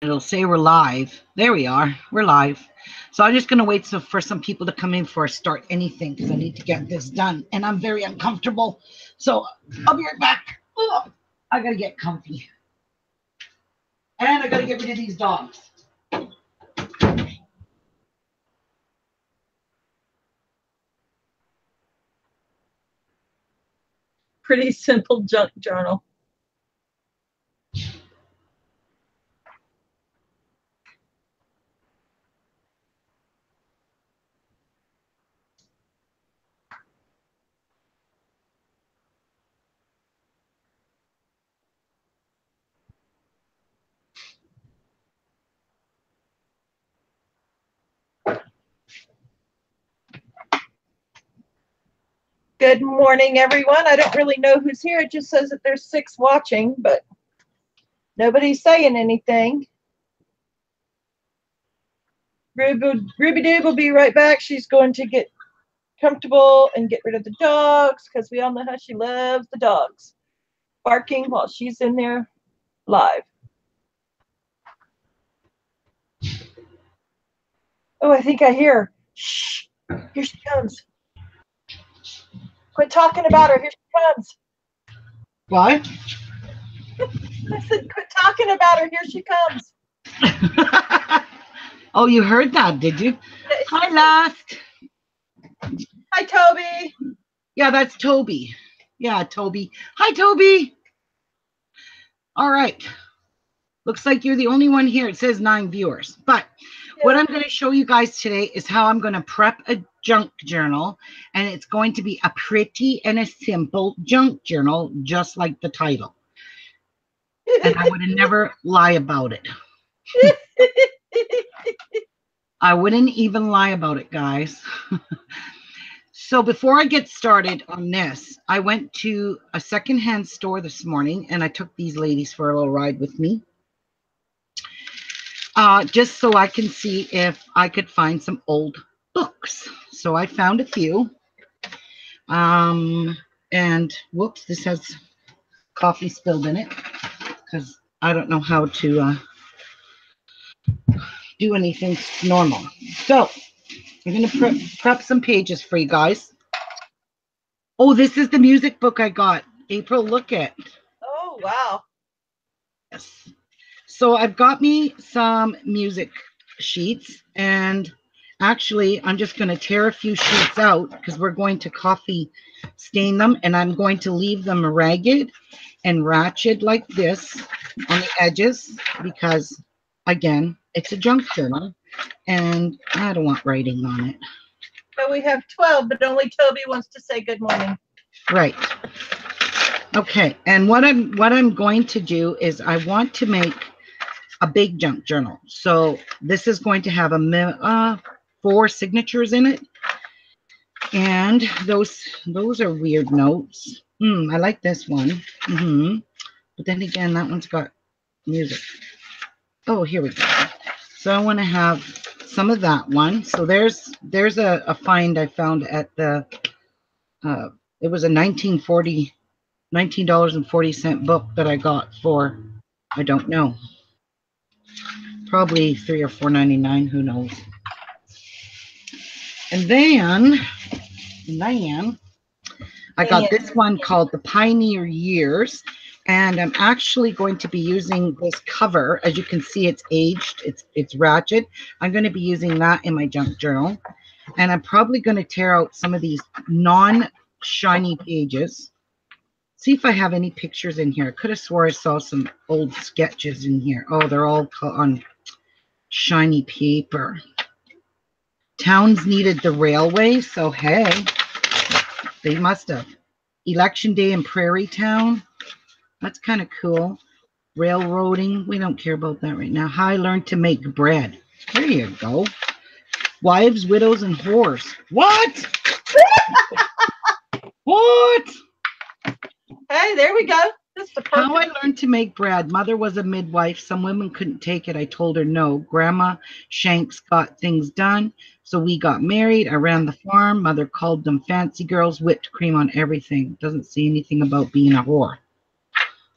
It'll say we're live. There we are. We're live. So I'm just going to wait for some people to come in before I start anything because I need to get this done. And I'm very uncomfortable. So I'll be right back. Oh, I got to get comfy. And I got to get rid of these dogs. Pretty simple junk journal. Good morning, everyone. I don't really know who's here. It just says that there's 6 watching, but nobody's saying anything. Ruby Doob will be right back. She's going to get comfortable and get rid of the dogs because we all know how she loves the dogs barking while she's in there live. Oh, I think I hear her. Shh, here she comes. Quit talking about her. Here she comes. What? I said, quit talking about her. Here she comes. Oh, you heard that, did you? Hi, Last. Hi, Toby. Yeah, that's Toby. Yeah, Toby. Hi, Toby. All right. Looks like you're the only one here. It says 9 viewers. But what I'm going to show you guys today is how I'm going to prep a junk journal. And it's going to be a pretty and a simple junk journal, just like the title. And I would never lie about it. I wouldn't even lie about it, guys. So before I get started on this, I went to a secondhand store this morning and I took these ladies for a little ride with me. Just so I can see if I could find some old books. So I found a few. And whoops, this has coffee spilled in it because I don't know how to do anything normal. So I'm going to prep some pages for you guys. Oh, this is the music book I got. April, look at. Oh, wow. Yes. So I've got me some music sheets, and actually I'm just going to tear a few sheets out because we're going to coffee stain them, and I'm going to leave them ragged and ratchet like this on the edges because, again, it's a junk journal and I don't want writing on it. So we have 12, but only Toby wants to say good morning. Right. Okay, and what I'm going to do is I want to make a big junk journal. So this is going to have 4 signatures in it, and those are weird notes. I like this one. But then again, that one's got music. Oh, here we go. So I want to have some of that one. So there's a find I found at the it was a $19.40 book that I got for, I don't know, probably $3 or $4.99, who knows. And then I got this one called The Pioneer Years, and I'm actually going to be using this cover. As you can see, it's aged, it's ratchet. I'm going to be using that in my junk journal, and I'm probably going to tear out some of these non-shiny pages. See if I have any pictures in here. I could have swore I saw some old sketches in here. Oh, they're all on shiny paper. Towns needed the railway, so hey, they must have. Election Day in Prairie Town. That's kind of cool. Railroading. We don't care about that right now. How I learned to make bread. There you go. Wives, widows, and whores. What? What? Hey, there we go. How I learned to make bread. Mother was a midwife. Some women couldn't take it. I told her no. Grandma Shanks got things done. So we got married. I ran the farm. Mother called them fancy girls. Whipped cream on everything. Doesn't say anything about being a whore.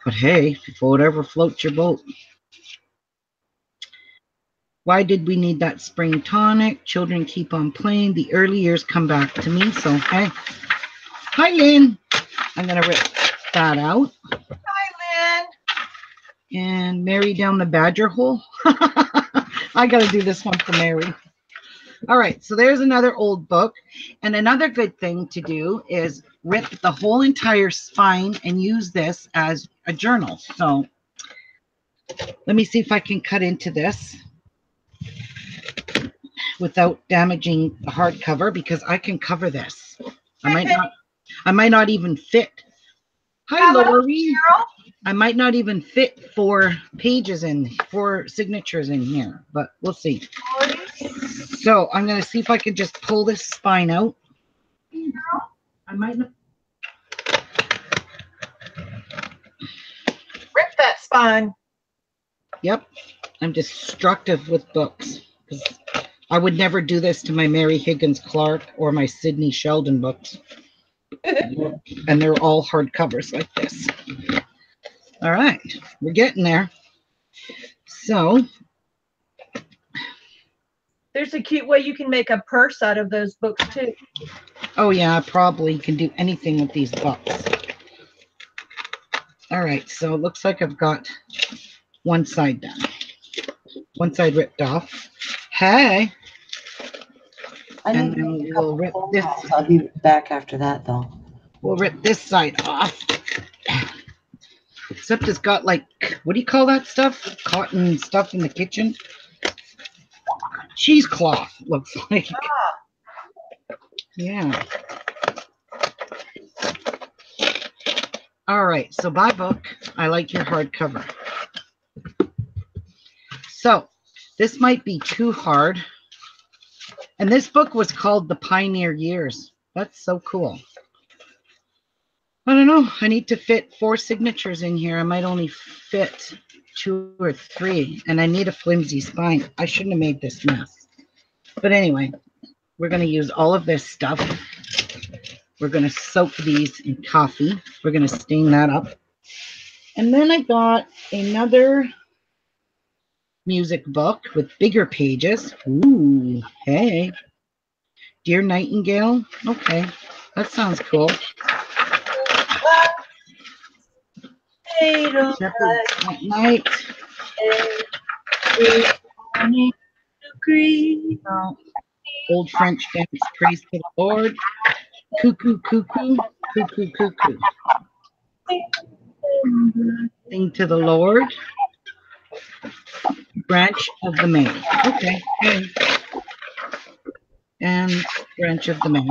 But hey, whatever floats your boat. Why did we need that spring tonic? Children keep on playing. The early years come back to me. So, hey. Hi, Lynn. I'm going to rip that out. Hi, Lynn. And Mary down the badger hole. I got to do this one for Mary. All right, so there's another old book. And another good thing to do is rip the whole entire spine and use this as a journal. So let me see if I can cut into this without damaging the hardcover, because I can cover this. I might not even fit. Hi, Lori. I might not even fit 4 signatures in here, but we'll see. So I'm going to see if I can just pull this spine out. I might not. Rip that spine. Yep. I'm destructive with books, because I would never do this to my Mary Higgins Clark or my Sidney Sheldon books. And they're all hardcovers like this. All right, we're getting there. So there's a cute way you can make a purse out of those books too. Oh yeah, probably can do anything with these books. All right, so it looks like I've got one side done. One side ripped off. Hey. And then we'll rip this. I'll be back after that though. We'll rip this side off. Except it's got like, what do you call that stuff? Cotton stuff in the kitchen. Cheesecloth, looks like. Yeah. All right, so buy book. I like your hardcover. So this might be too hard. And this book was called The Pioneer Years. That's so cool. I don't know. I need to fit 4 signatures in here. I might only fit 2 or 3. And I need a flimsy spine. I shouldn't have made this mess. But anyway, we're going to use all of this stuff. We're going to soak these in coffee. We're going to stain that up. And then I got another music book with bigger pages. Ooh, hey. Dear Nightingale. Okay, that sounds cool. Shepherds at night. Old French dance, praise to the Lord. Cuckoo, cuckoo, cuckoo, cuckoo. Sing to the Lord. Branch of the May. Okay, okay. And branch of the May.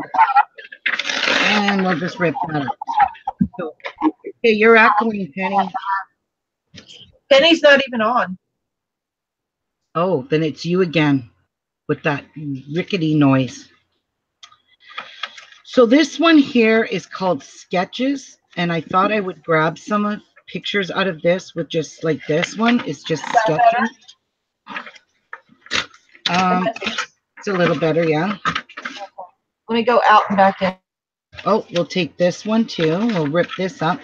And we'll just rip that up. So, okay, you're echoing, Penny. Penny's not even on. Oh, then it's you again with that rickety noise. So this one here is called Sketches, and I thought I would grab some pictures out of this with just like this one. It's just sketches. It's a little better, yeah. Let me go out and back in. Oh, we'll take this one too. We'll rip this up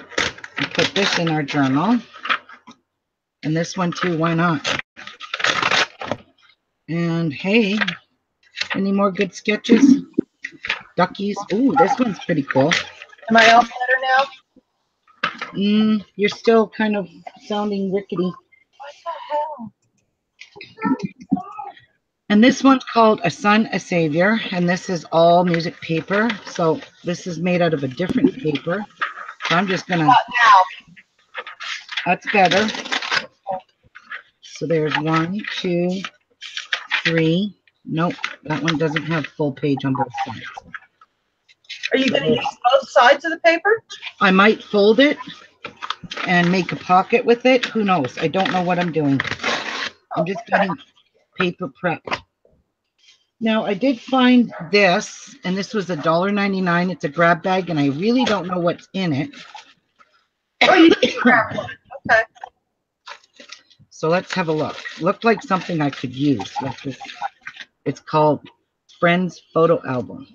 and put this in our journal. And this one too, why not? And hey, any more good sketches? Duckies. Ooh, this one's pretty cool. Am I all better now? You're still kind of sounding rickety. What the hell? And this one's called A Son, a Savior. And this is all music paper. So this is made out of a different paper. So I'm just gonna. That's better. So there's 1, 2, 3. Nope, that one doesn't have full page on both sides. Are you going to use both sides of the paper? I might fold it and make a pocket with it. Who knows? I don't know what I'm doing. I'm just getting paper prepped. Now, I did find this, and this was $1.99. It's a grab bag, and I really don't know what's in it. Oh, you can grab one. Okay. So let's have a look. Looked like something I could use. It's called Friends Photo Album.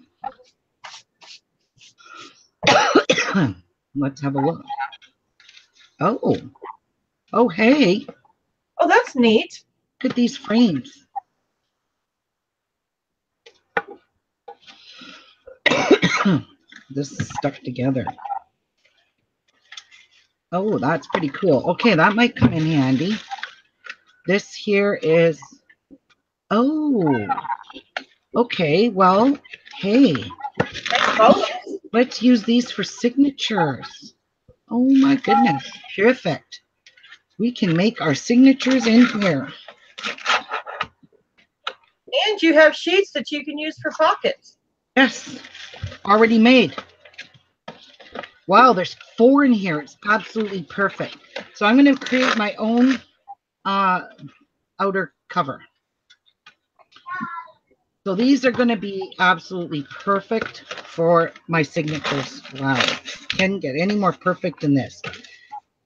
Let's have a look. Oh, hey. Oh, that's neat. Look at these frames. This is stuck together. Oh, that's pretty cool. Okay, that might come in handy. This here is, oh, okay. Well, hey, let's use these for signatures. Oh my goodness, perfect. We can make our signatures in here. And you have sheets that you can use for pockets. Yes, already made. Wow, there's 4 in here. It's absolutely perfect. So I'm going to create my own outer cover. So these are going to be absolutely perfect for my signatures. Wow, can't get any more perfect than this.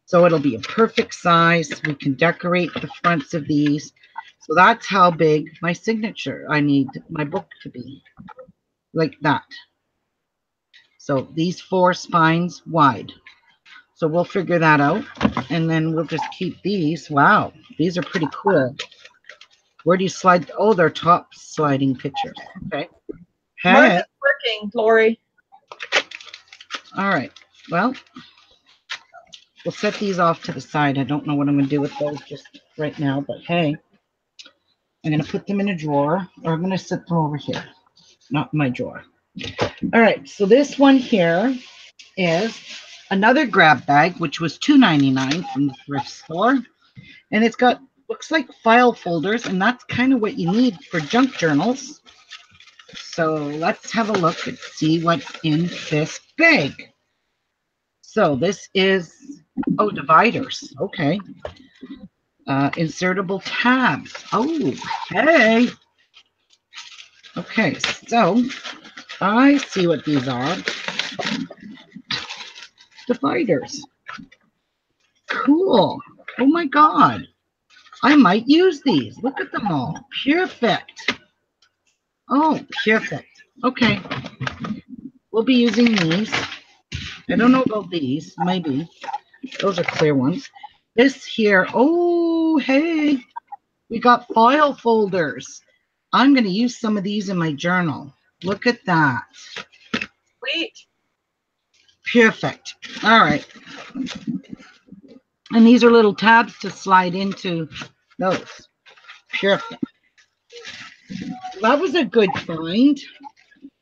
So it'll be a perfect size. We can decorate the fronts of these. So that's how big my signature, I need my book to be. Like that. So these 4 spines wide. So we'll figure that out. And then we'll just keep these. Wow, these are pretty cool. Where do you slide? Oh, they're top sliding pictures. Okay. Hey. Martha's working, Lori. All right. Well, we'll set these off to the side. I don't know what I'm going to do with those just right now, but hey, I'm going to put them in a drawer, or I'm going to set them over here, not in my drawer. All right. So this one here is another grab bag, which was $2.99 from the thrift store. And it's got, looks like file folders, and that's kind of what you need for junk journals. So let's have a look and see what's in this bag. So this is, oh, dividers. Okay. Insertable tabs. Oh, hey. Okay, so I see what these are. Dividers. Cool. Oh my God. I might use these. Look at them all. Perfect. Oh, perfect. Okay. We'll be using these. I don't know about these. Maybe. Those are clear ones. This here. Oh, hey. We got file folders. I'm going to use some of these in my journal. Look at that. Sweet. Perfect. All right. And these are little tabs to slide into those. Perfect. That was a good find.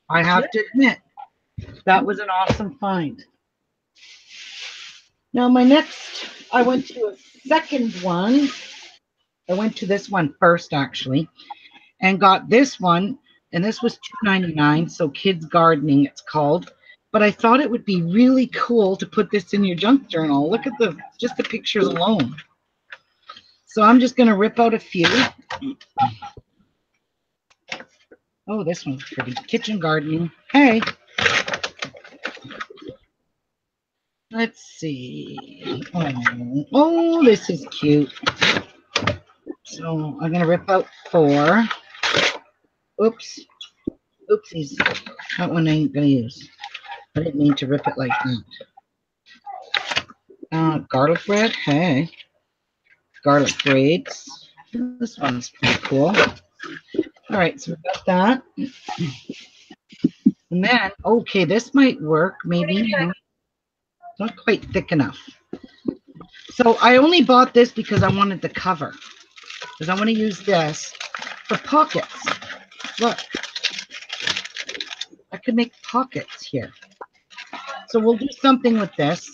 I have to admit, that was an awesome find. Now my next, I went to a second one. I went to this one first, actually, and got this one. And this was $2.99, so Kids Gardening, it's called. But I thought it would be really cool to put this in your junk journal. Look at just the pictures alone. So I'm just going to rip out a few. Oh, this one's pretty. Kitchen Gardening. Hey. Let's see. Oh, this is cute. So I'm going to rip out 4. Oops. Oopsies. That one I ain't going to use. I didn't mean to rip it like that. Garlic bread. Hey. Garlic braids. This one's pretty cool. All right, so we've got that. And then, okay, this might work. Maybe not quite thick enough. So I only bought this because I wanted the cover. Because I want to use this for pockets. Look. I could make pockets here. So we'll do something with this.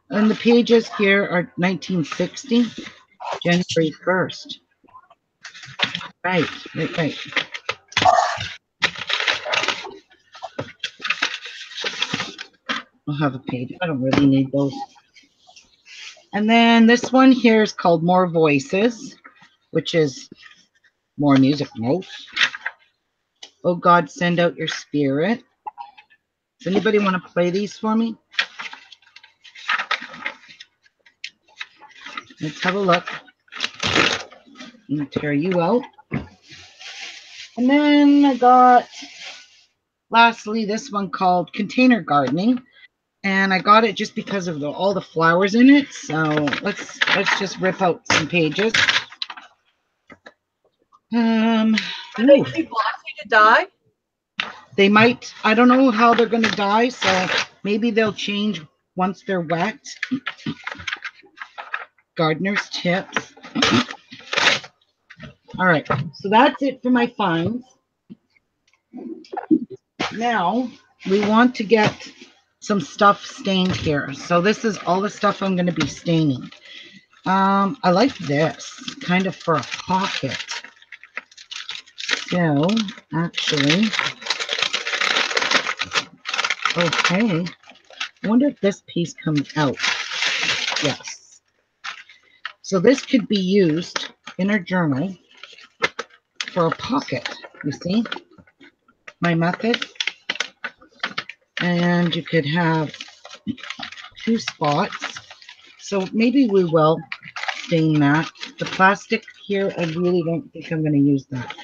And the pages here are 1960, January 1st. Right. I'll have a page. I don't really need those. And then this one here is called More Voices, which is more music notes. Oh God, send out your spirit. Does anybody want to play these for me? Let's have a look. I'm going to tear you out. And then I got, lastly, this one called Container Gardening. And I got it just because of all the flowers in it. So let's just rip out some pages. Are they too glossy to to die? They might, I don't know how they're going to die, so maybe they'll change once they're wet. Gardener's tips. All right, so that's it for my finds. Now we want to get some stuff stained here. So this is all the stuff I'm going to be staining. I like this kind of for a pocket. So actually, okay, I wonder if this piece comes out. Yes. So this could be used in a journal for a pocket. You see my method? And you could have 2 spots. So maybe we will stain that. The plastic here, I really don't think I'm going to use that.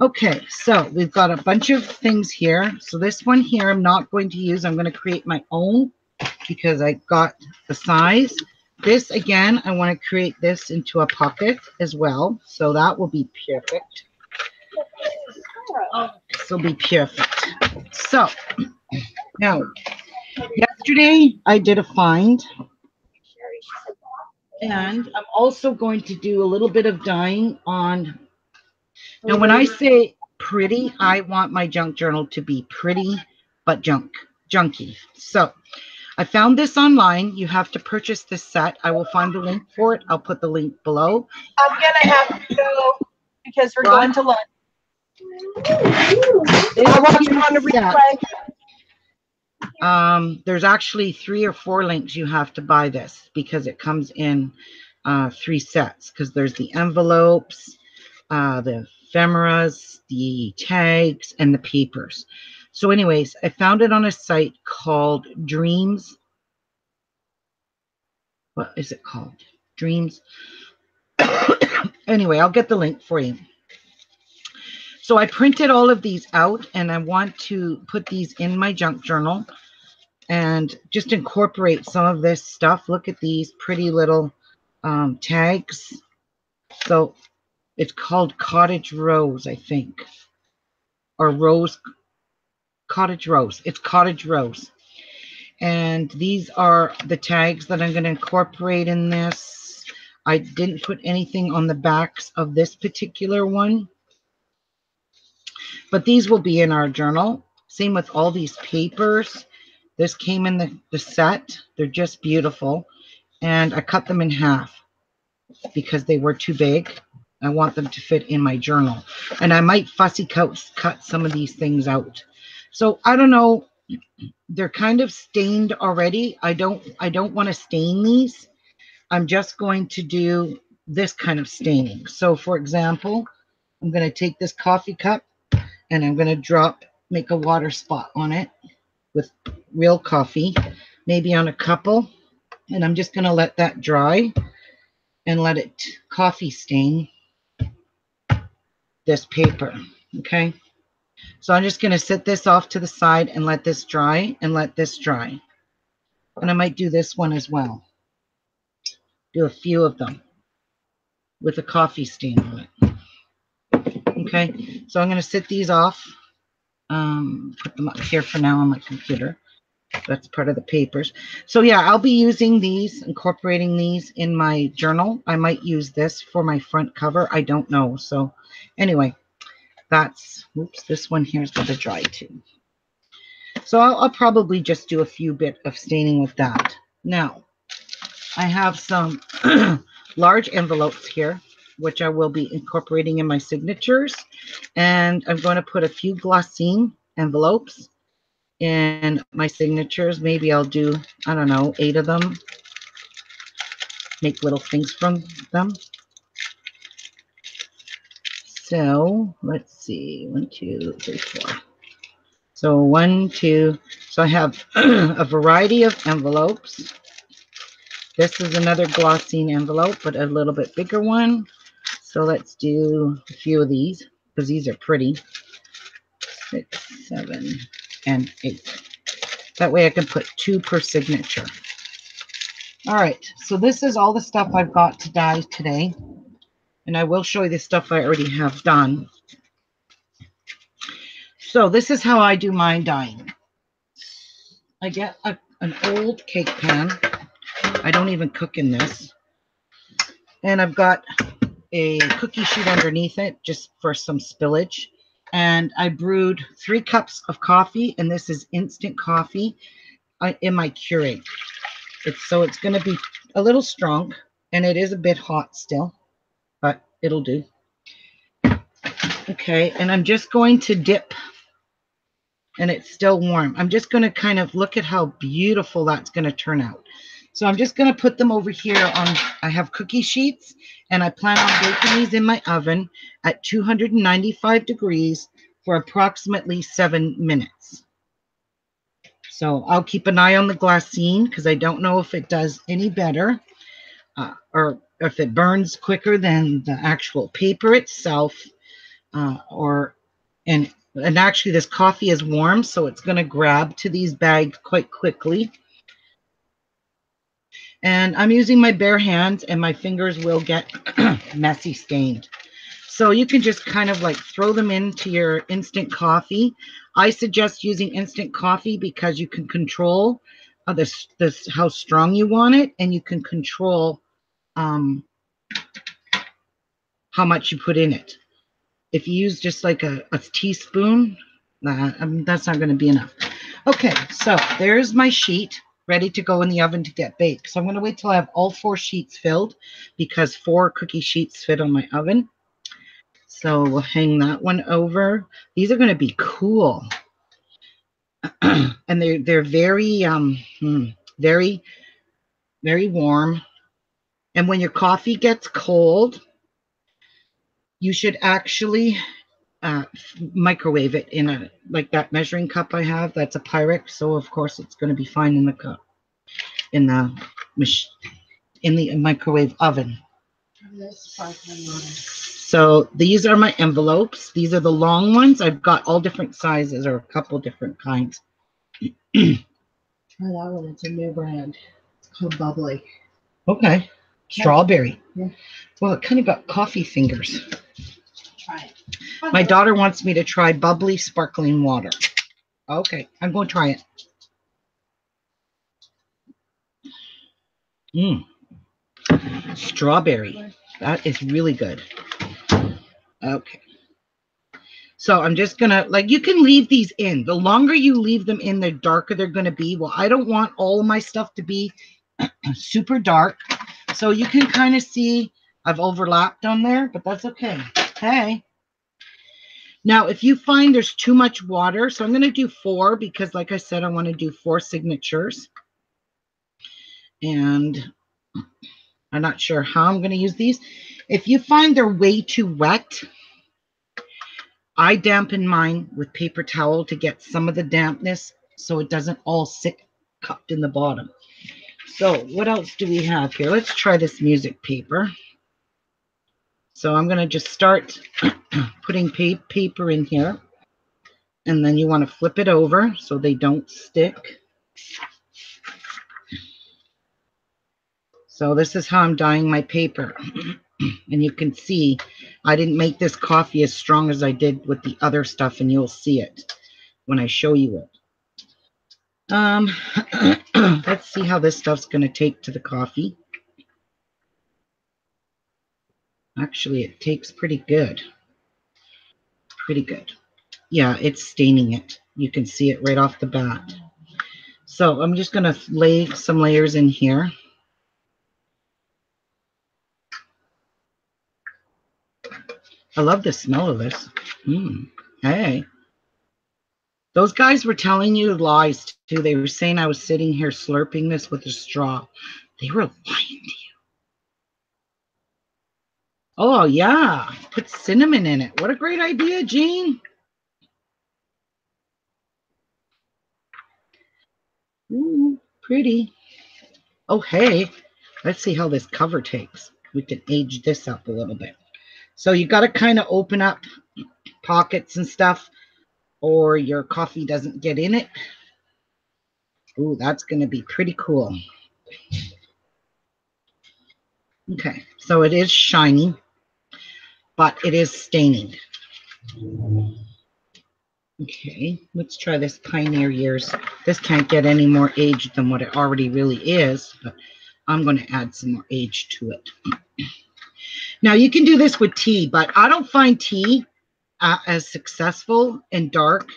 Okay, so we've got a bunch of things here. So this one here I'm not going to use. I'm going to create my own because I got the size. This, again, I want to create this into a pocket as well. So that will be perfect. This will be perfect. So now, yesterday I did a find. And I'm also going to do a little bit of dyeing on. Now, when I say pretty, I want my junk journal to be pretty, but junky. So I found this online. You have to purchase this set. I will find the link for it. I'll put the link below. I'm going to have to go because we're going to lunch. I'll watch it on the replay. There's actually 3 or 4 links you have to buy this because it comes in 3 sets because there's the envelopes, the ephemeras, the tags, and the papers. So anyways, I found it on a site called Dreams. What is it called? Dreams. Anyway, I'll get the link for you. So I printed all of these out and I want to put these in my junk journal and just incorporate some of this stuff. Look at these pretty little tags. So it's called Cottage Rose, I think. Or Rose, Cottage Rose. It's Cottage Rose. And these are the tags that I'm going to incorporate in this. I didn't put anything on the backs of this particular one. But these will be in our journal. Same with all these papers. This came in the set. They're just beautiful. And I cut them in half because they were too big. I want them to fit in my journal. And I might fussy cut some of these things out. So I don't know. They're kind of stained already. I don't want to stain these. I'm just going to do this kind of staining. So for example, I'm going to take this coffee cup and I'm going to make a water spot on it with real coffee, maybe on a couple. And I'm just going to let that dry and let it coffee stain this paper. Okay. So I'm just going to set this off to the side and let this dry and let this dry. And I might do this one as well. Do a few of them with a coffee stain on it. Okay. So I'm going to set these off. Put them up here for now on my computer. That's part of the papers. So yeah, I'll be using these, incorporating these in my journal. I might use this for my front cover. I don't know. So anyway, that's, oops, this one here is going to dry too. So I'll probably just do a few bit of staining with that. Now, I have some large envelopes here, which I will be incorporating in my signatures. And I'm going to put a few glossine envelopes in my signatures. Maybe I'll do, I don't know, 8 of them. Make little things from them. So let's see, 1, 2, 3, 4. So 1, 2. So I have a variety of envelopes. This is another glossine envelope, but a little bit bigger one. So let's do a few of these because these are pretty. 6, 7, and 8. That way I can put 2 per signature. All right, so this is all the stuff I've got to dye today. And I will show you the stuff I already have done. So this is how I do my dyeing. I get an old cake pan. I don't even cook in this. And I've got a cookie sheet underneath it just for some spillage. And I brewed 3 cups of coffee, and this is instant coffee in my Keurig. So it's going to be a little strong, and it is a bit hot still, but it'll do. Okay, and I'm just going to dip, and it's still warm. I'm just going to kind of look at how beautiful that's going to turn out. So I'm just going to put them over here on, I have cookie sheets, and I plan on baking these in my oven at 295 degrees for approximately 7 minutes. So I'll keep an eye on the glassine because I don't know if it does any better or if it burns quicker than the actual paper itself. And actually this coffee is warm, so it's going to grab to these bags quite quickly. And I'm using my bare hands, and my fingers will get messy stained. So you can just kind of like throw them into your instant coffee. I suggest using instant coffee because you can control this how strong you want it, and you can control how much you put in it. If you use just like a teaspoon, that's not going to be enough. Okay, so there's my sheet ready to go in the oven to get baked. So I'm going to wait till I have all 4 sheets filled because 4 cookie sheets fit on my oven. So we'll hang that one over. These are going to be cool. And they're very, very, very warm. And when your coffee gets cold, you should actually microwave it in a, like that measuring cup I have. That's a Pyrex. So of course it's going to be fine in the cup, in the microwave oven. So these are my envelopes. These are the long ones. I've got all different sizes or a couple different kinds. Try that one. It's a new brand. It's called Bubbly. Okay. Strawberry. Yeah. Well, it kind of got coffee fingers. Try it. My daughter wants me to try bubbly sparkling water. Okay, I'm going to try it. Strawberry. That is really good. Okay. So I'm just going to, like, you can leave these in. The longer you leave them in, the darker they're going to be. Well, I don't want all of my stuff to be super dark. So you can kind of see I've overlapped on there, but that's okay. Okay. Now, if you find there's too much water, so I'm going to do 4 because, like I said, I want to do 4 signatures. And I'm not sure how I'm going to use these. If you find they're way too wet, I dampen mine with paper towel to get some of the dampness so it doesn't all sit cupped in the bottom. So what else do we have here? Let's try this music paper. So I'm going to just start putting paper in here. And then you want to flip it over so they don't stick. So this is how I'm dyeing my paper. And you can see I didn't make this coffee as strong as I did with the other stuff, and you'll see it when I show you it. Let's see how this stuff's going to take to the coffee. Actually, it takes pretty good. Pretty good. Yeah, it's staining it. You can see it right off the bat. So I'm just going to lay some layers in here. I love the smell of this. Hey. Those guys were telling you lies, too. They were saying I was sitting here slurping this with a straw. They were lying to you. Oh, yeah. Put cinnamon in it. What a great idea, Jean. Ooh, pretty. Oh, hey. Let's see how this cover takes. We can age this up a little bit. So you got to kind of open up pockets and stuff, or your coffee doesn't get in it. Ooh, that's going to be pretty cool. Okay, so it is shiny, but it is staining. Okay, let's try this Pioneer Years. This can't get any more aged than what it already really is, but I'm going to add some more age to it. Now, you can do this with tea, but I don't find tea as successful and dark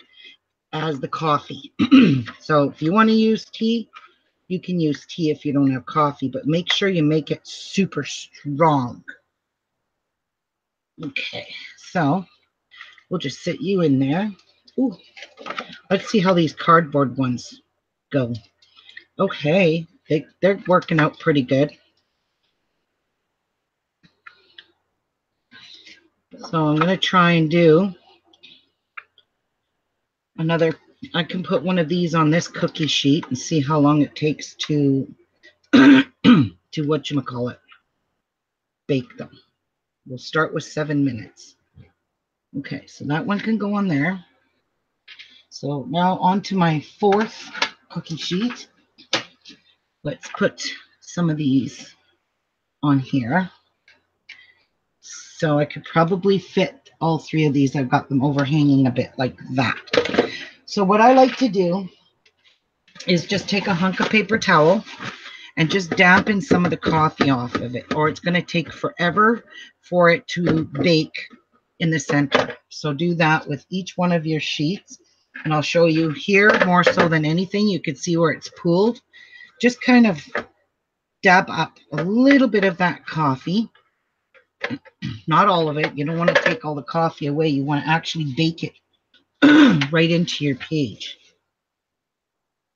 as the coffee. So if you want to use tea, you can use tea if you don't have coffee, but make sure you make it super strong. Okay, so we'll just sit you in there. Ooh, let's see how these cardboard ones go. Okay, they're working out pretty good. So I'm going to try and do another. I can put one of these on this cookie sheet and see how long it takes to to whatchamacallit, bake them. We'll start with 7 minutes. Okay, so that one can go on there. So now on to my fourth cookie sheet. Let's put some of these on here. So I could probably fit all 3 of these. I've got them overhanging a bit like that. So what I like to do is just take a hunk of paper towel and just dampen some of the coffee off of it, or it's going to take forever for it to bake in the center. So do that with each one of your sheets, and I'll show you here more so than anything. You can see where it's pooled. Just kind of dab up a little bit of that coffee, not all of it. You don't want to take all the coffee away. You want to actually bake it right into your page,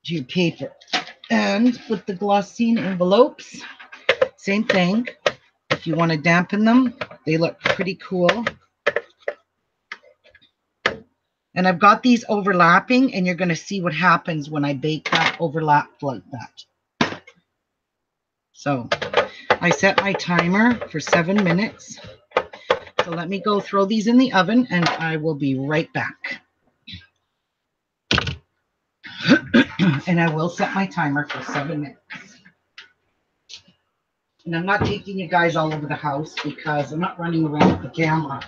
to your paper. And with the glossine envelopes, same thing. If you want to dampen them, they look pretty cool. And I've got these overlapping, and you're going to see what happens when I bake that overlapped like that. So I set my timer for 7 minutes. So let me go throw these in the oven, and I will be right back. And I will set my timer for 7 minutes. And I'm not taking you guys all over the house because I'm not running around with the camera.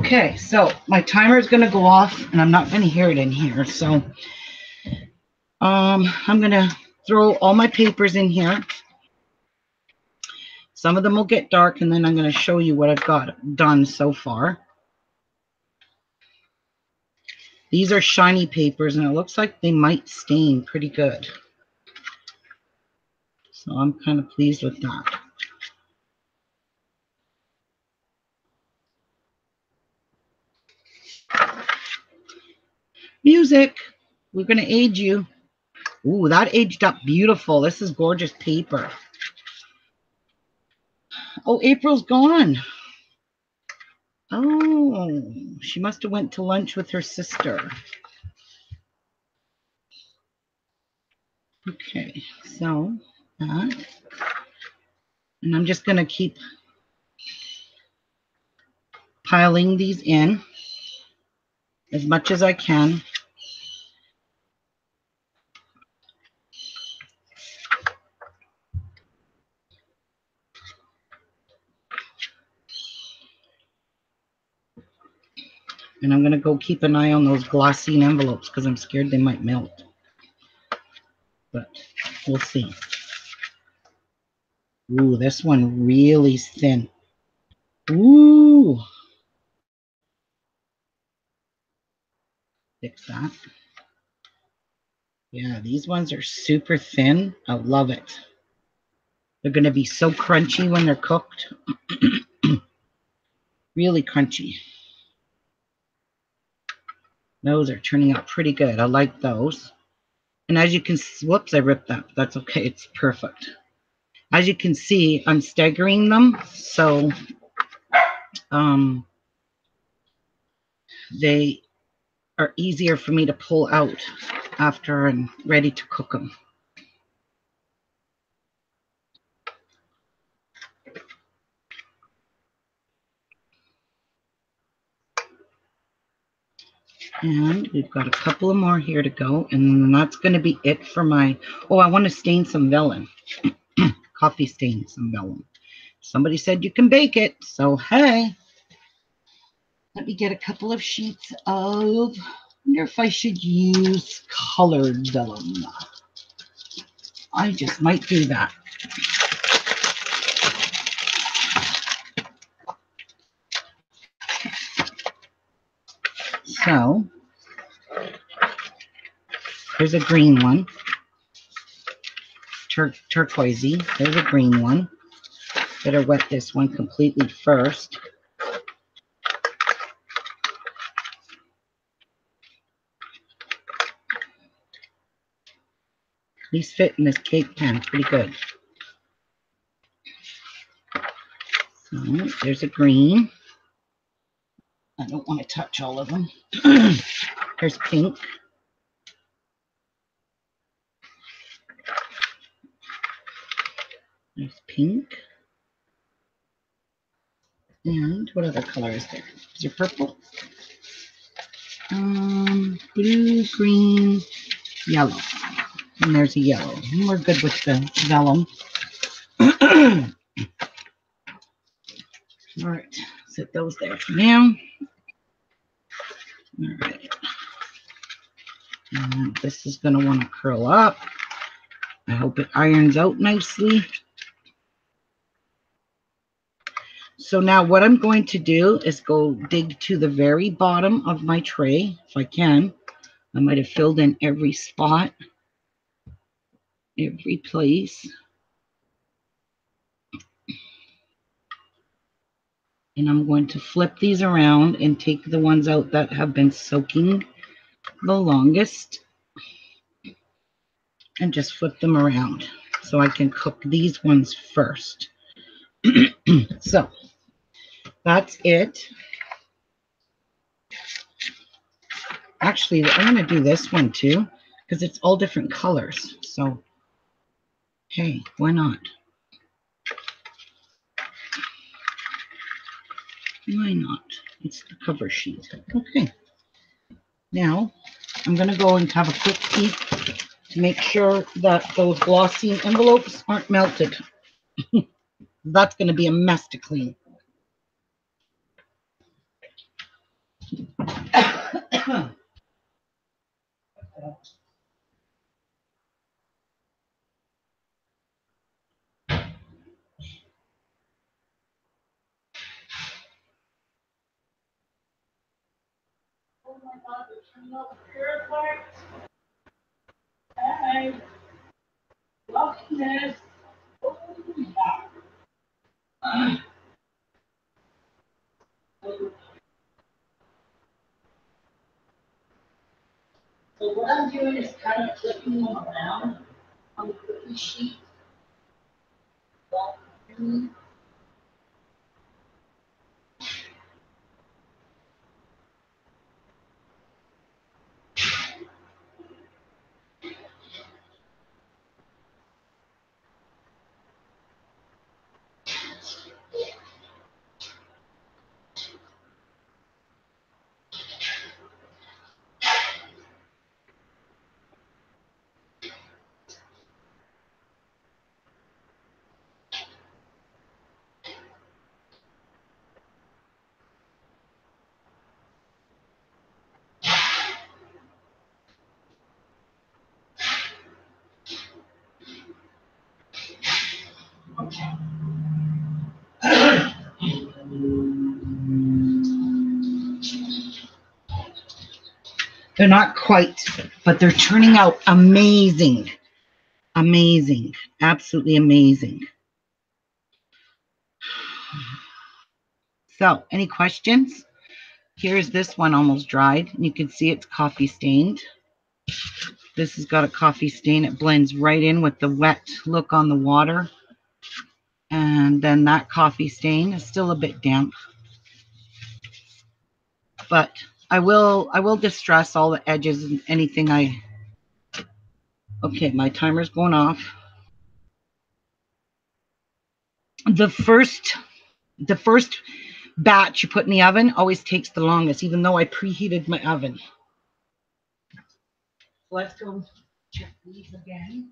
Okay, so my timer is going to go off, and I'm not going to hear it in here. So I'm going to throw all my papers in here. Some of them will get dark, and then I'm going to show you what I've got done so far. These are shiny papers, and it looks like they might stain pretty good. So I'm kind of pleased with that. Music. We're going to age you. Ooh, that aged up beautiful. This is gorgeous paper. Oh, April's gone. Oh, she must have went to lunch with her sister. Okay, so that. And I'm just going to keep piling these in as much as I can. And I'm going to go keep an eye on those glossine envelopes because I'm scared they might melt. But we'll see. Ooh, this one really thin. Ooh. Fix that. Yeah, these ones are super thin. I love it. They're going to be so crunchy when they're cooked. Really crunchy. Those are turning out pretty good. I like those. And as you can, whoops, I ripped that. That's okay. It's perfect. As you can see, I'm staggering them. So they are easier for me to pull out after I'm ready to cook them. And we've got a couple of more here to go. And then that's going to be it for my, oh, I want to stain some vellum. Coffee stain some vellum. Somebody said you can bake it. So, hey, let me get a couple of sheets of, I wonder if I should use colored vellum. I just might do that. So, there's a green one. Turquoisey. There's a green one. Better wet this one completely first. These fit in this cake pan pretty good. So there's a green. I don't want to touch all of them. There's pink. There's pink. And what other color is there? Is there purple? Blue, green, yellow. And there's a yellow. And we're good with the vellum. All right, set those there for now. All right. And this is going to want to curl up. I hope it irons out nicely. So now what I'm going to do is go dig to the very bottom of my tray, if I can. I might have filled in every spot, every place. And I'm going to flip these around and take the ones out that have been soaking the longest and just flip them around so I can cook these ones first. So that's it. Actually, I'm going to do this one too because it's all different colors. So, hey, why not? Why not? It's the cover sheet. Okay. Now, I'm going to go and have a quick peek to make sure that those glossy envelopes aren't melted. That's going to be a mess to clean. Oh my God, they're turning out purified. Hey, glossiness. Oh, yeah. So what I'm doing is kind of flipping them around on the cookie sheet. They're not quite, but they're turning out amazing. Amazing. Absolutely amazing. So, any questions? Here's this one almost dried. You can see it's coffee stained. This has got a coffee stain. It blends right in with the wet look on the water. And then that coffee stain is still a bit damp. But I will distress all the edges and anything okay, my timer's going off. The first batch you put in the oven always takes the longest, even though I preheated my oven. Let's go check these again.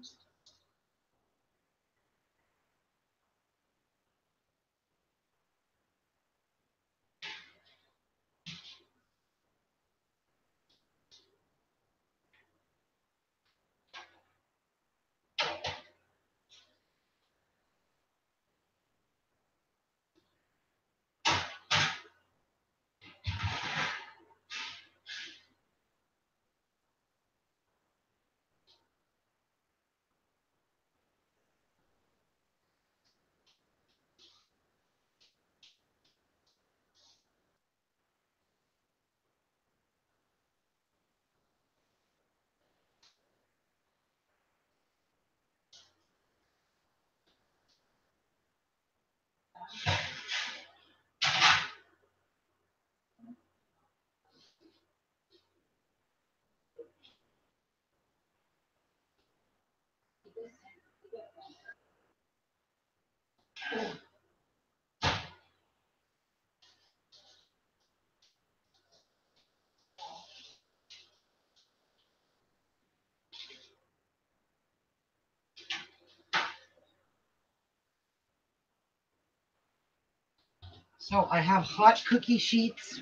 So I have hot cookie sheets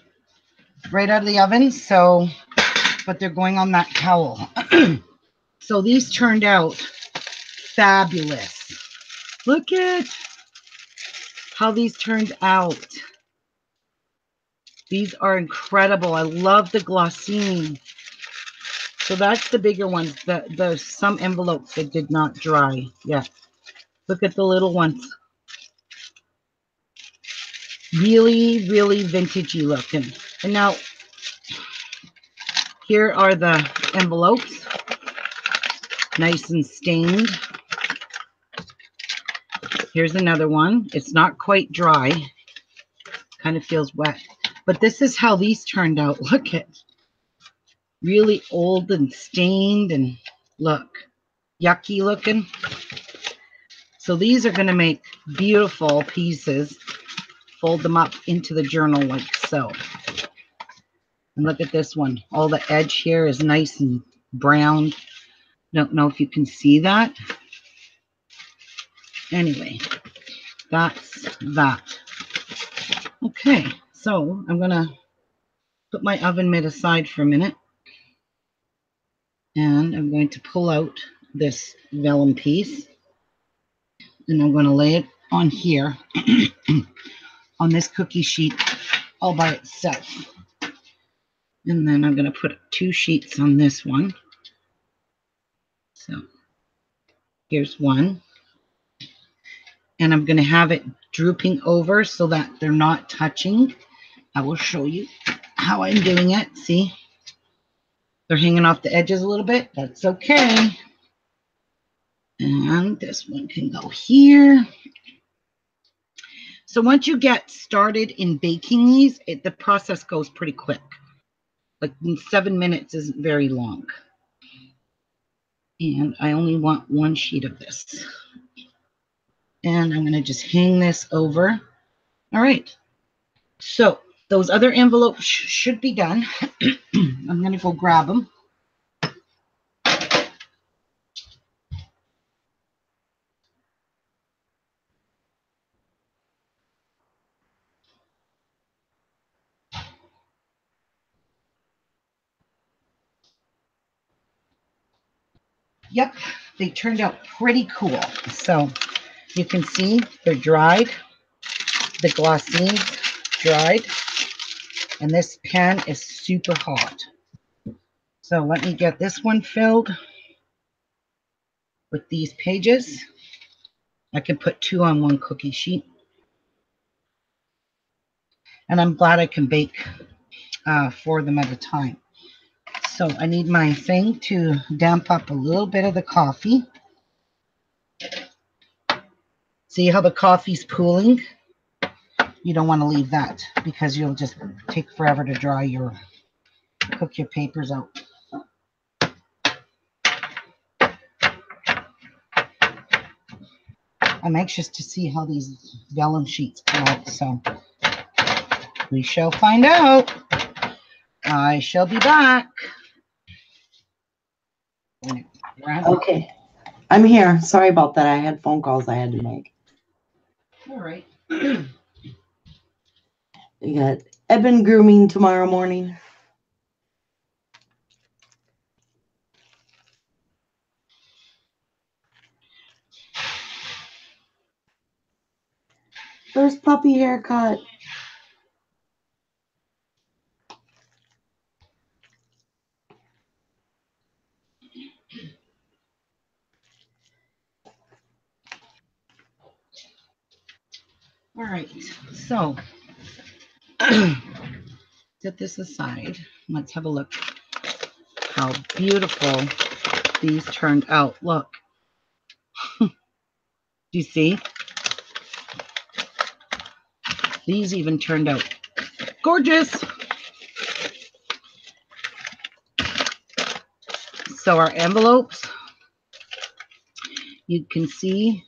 right out of the oven, but they're going on that towel. So these turned out fabulous. Look at how these turned out. These are incredible. I love the glossine. So that's the bigger ones. There's some envelopes that did not dry yet. Look at the little ones. Really, really vintagey looking. And now, here are the envelopes. Nice and stained. Here's another one. It's not quite dry. Kind of feels wet. But this is how these turned out. Look at really old and stained and look, yucky looking. So these are going to make beautiful pieces. Fold them up into the journal like so. And look at this one. All the edge here is nice and browned. Don't know if you can see that. Anyway, that's that. Okay, so I'm going to put my oven mitt aside for a minute. And I'm going to pull out this vellum piece. And I'm going to lay it on here on this cookie sheet all by itself. And then I'm going to put 2 sheets on this one. So here's one. And I'm going to have it drooping over so that they're not touching. I will show you how I'm doing it. See? They're hanging off the edges a little bit. That's okay. And this one can go here. So once you get started in baking these, the process goes pretty quick. Like 7 minutes isn't very long. And I only want 1 sheet of this. And I'm going to just hang this over. All right. So those other envelopes should be done. I'm going to go grab them. Yep, they turned out pretty cool. So you can see they're dried. The glossines dried. And this pan is super hot. So let me get this one filled with these pages. I can put 2 on 1 cookie sheet. And I'm glad I can bake 4 of them at a time. So I need my thing to damp up a little bit of the coffee. See how the coffee's pooling? You don't want to leave that because you'll just take forever to cook your papers out. I'm anxious to see how these vellum sheets come out, so we shall find out. I shall be back. Okay. I'm here. Sorry about that. I had phone calls I had to make. All right. We got Eben grooming tomorrow morning. First puppy haircut. All right. So set this aside. Let's have a look how beautiful these turned out. Look. Do you see? These even turned out gorgeous. So our envelopes, you can see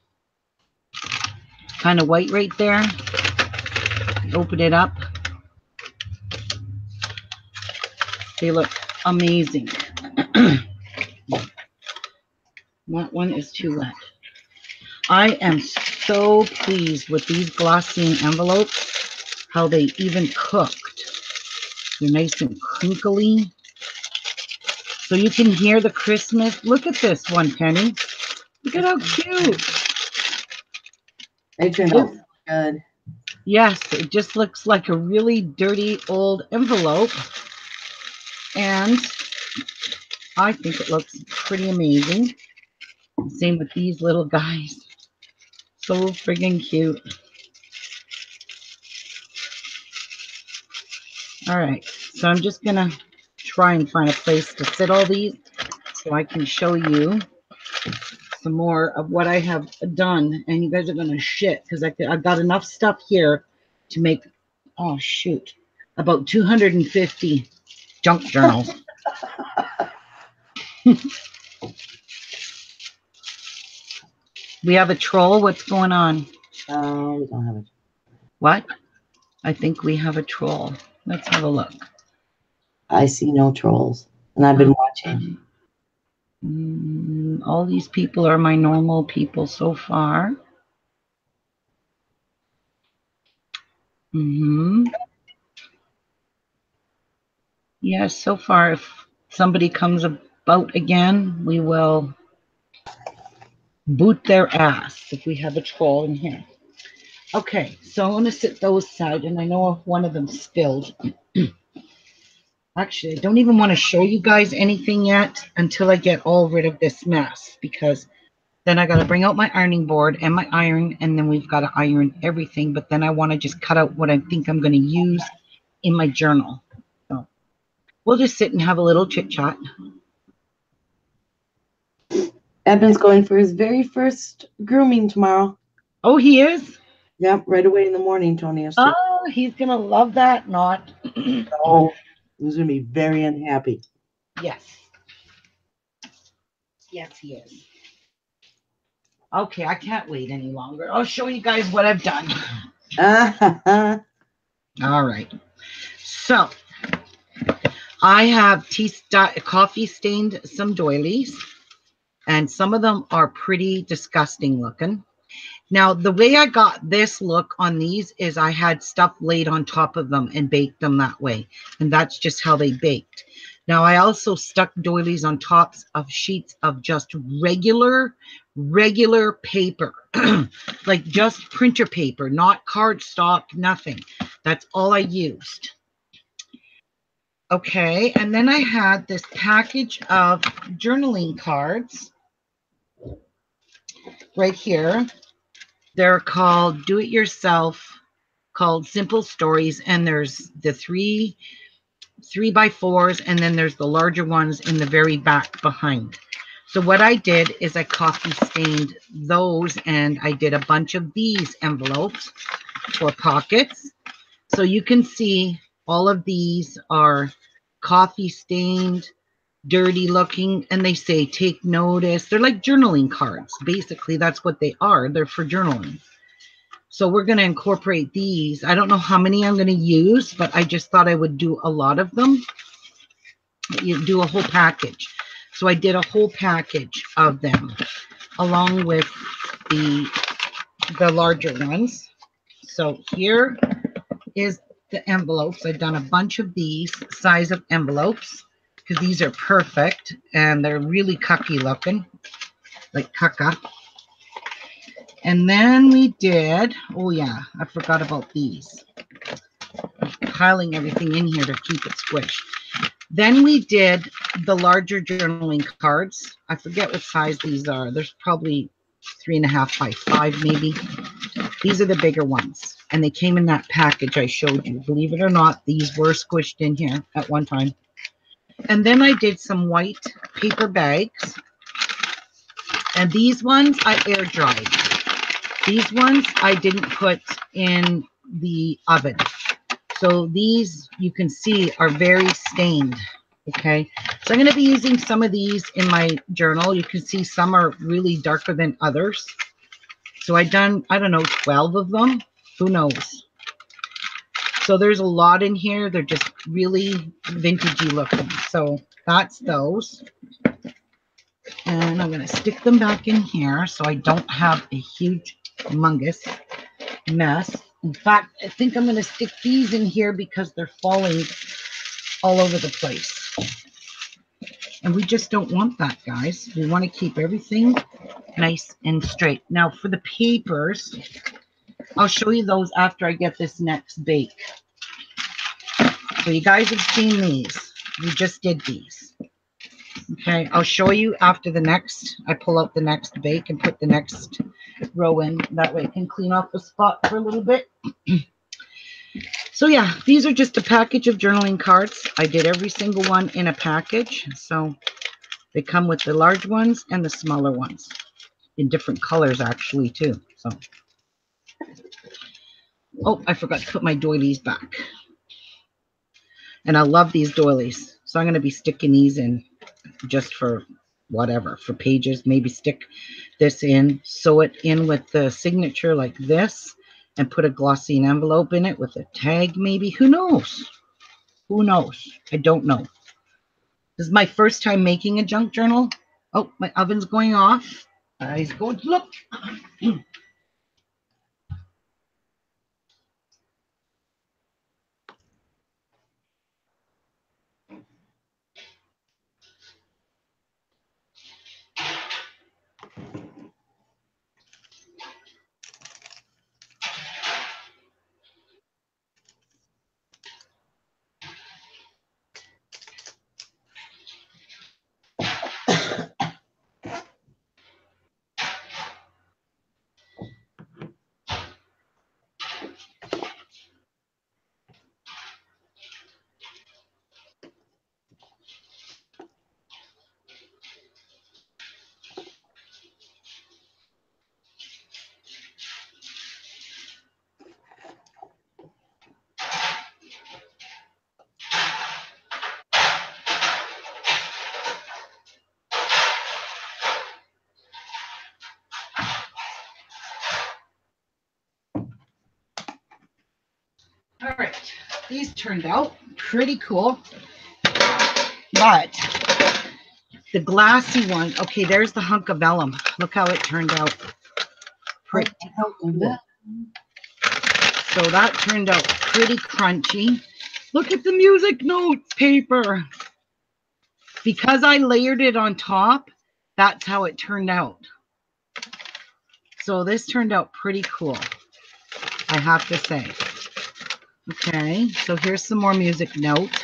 kind of white right there. Open it up. They look amazing. That one is too wet. I am so pleased with these glossine envelopes, how they even cooked. They're nice and crinkly. So you can hear the Christmas. Look at this one, Penny. Look at how cute. They turned out good. Yes, it just looks like a really dirty old envelope. And I think it looks pretty amazing. Same with these little guys. So friggin' cute. All right, so I'm just gonna try and find a place to sit all these so I can show you some more of what I have done. And you guys are gonna shit because I've got enough stuff here to make, oh shoot, about 250 junk journals. We have a troll. What's going on? We don't have it. What? I think we have a troll. Let's have a look. I see no trolls, and I've been watching. All these people are my normal people so far. Yes, so far, if somebody comes about again, we will boot their ass if we have a troll in here. Okay, so I'm going to sit those aside, and I know one of them spilled. Actually, I don't even want to show you guys anything yet until I get all rid of this mess, because then I got to bring out my ironing board and my iron, and then we've got to iron everything. But then I want to just cut out what I think I'm going to use in my journal. So we'll just sit and have a little chit chat. Eben's going for his very first grooming tomorrow. Oh, he is? Yep, right away in the morning, Tony. Oh, he's going to love that. Not. Oh, he's going to be very unhappy. Yes. Yes, he is. Okay, I can't wait any longer. I'll show you guys what I've done. All right. So I have coffee stained some doilies, and some of them are pretty disgusting looking. Now, the way I got this look on these is I had stuff laid on top of them and baked them that way. And that's just how they baked. Now, I also stuck doilies on tops of sheets of just regular paper, like just printer paper, not cardstock, nothing. That's all I used. Okay, and then I had this package of journaling cards right here. They're called Do It Yourself, called Simple Stories, and there's the three 3x4s, and then there's the larger ones in the very back behind. So what I did is I coffee stained those, and I did a bunch of these envelopes for pockets. So you can see all of these are coffee stained, dirty looking, and they say take notice. They're like journaling cards. Basically, that's what they are. They're for journaling. So we're going to incorporate these. I don't know how many I'm going to use, but I just thought I would do a lot of them. You do a whole package. So I did a whole package of them along with the larger ones. So here is the envelopes. I've done a bunch of these size of envelopes because these are perfect and they're really cucky looking, like caca. And then we did, oh yeah, I forgot about these. I'm piling everything in here to keep it squished. Then we did the larger journaling cards. I forget what size these are. There's probably 3.5 by 5 maybe. These are the bigger ones. And they came in that package I showed you. Believe it or not, these were squished in here at one time. And then I did some white paper bags. And these ones I air dried. These ones I didn't put in the oven. So these, you can see, are very stained. Okay, so I'm going to be using some of these in my journal. You can see some are really darker than others. So I've done, I don't know, 12 of them. Who knows? So there's a lot in here. They're just really vintagey looking. So that's those. And I'm going to stick them back in here so I don't have a huge, humongous mess. In fact, I think I'm going to stick these in here because they're falling all over the place. And we just don't want that, guys. We want to keep everything nice and straight. Now, for the papers, I'll show you those after I get this next bake. So you guys have seen these. We just did these. Okay, I'll show you after the next. I pull out the next bake and put the next row in. That way I can clean off the spot for a little bit. So yeah, these are just a package of journaling cards. I did every single one in a package. So they come with the large ones and the smaller ones in different colors actually too. So, oh, I forgot to put my doilies back. And I love these doilies. So I'm going to be sticking these in just for whatever, for pages. Maybe stick this in, sew it in with the signature like this, and put a glossine envelope in it with a tag maybe. Who knows? Who knows? I don't know. This is my first time making a junk journal. Oh, my oven's going off. He's going to look. All right, these turned out pretty cool, but the glassy one, okay, there's the hunk of vellum. Look how it turned out. Pretty cool. So that turned out pretty crunchy. Look at the music notes paper. Because I layered it on top, that's how it turned out. So this turned out pretty cool, I have to say. Okay, so here's some more music note.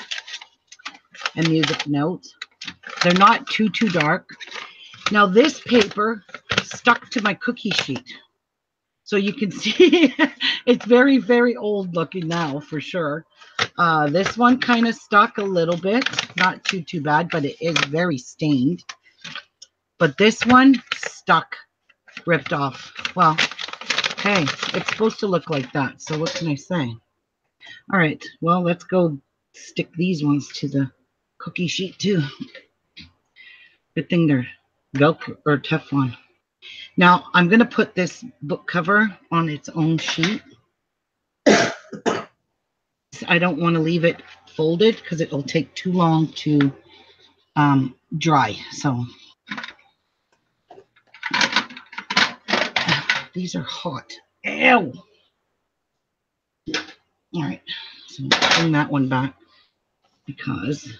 and music notes. They're not too dark. Now this paper stuck to my cookie sheet. So you can see it's very, very old looking now for sure. This one kind of stuck a little bit. Not too bad, but it is very stained. But this one stuck, ripped off. Well, hey, it's supposed to look like that. So what can I say? All right, well, let's go stick these ones to the cookie sheet too. Good thing they're Velcro or Teflon. Now I'm going to put this book cover on its own sheet. I don't want to leave it folded because it will take too long to dry. So these are hot. Ew. All right, so bring that one back because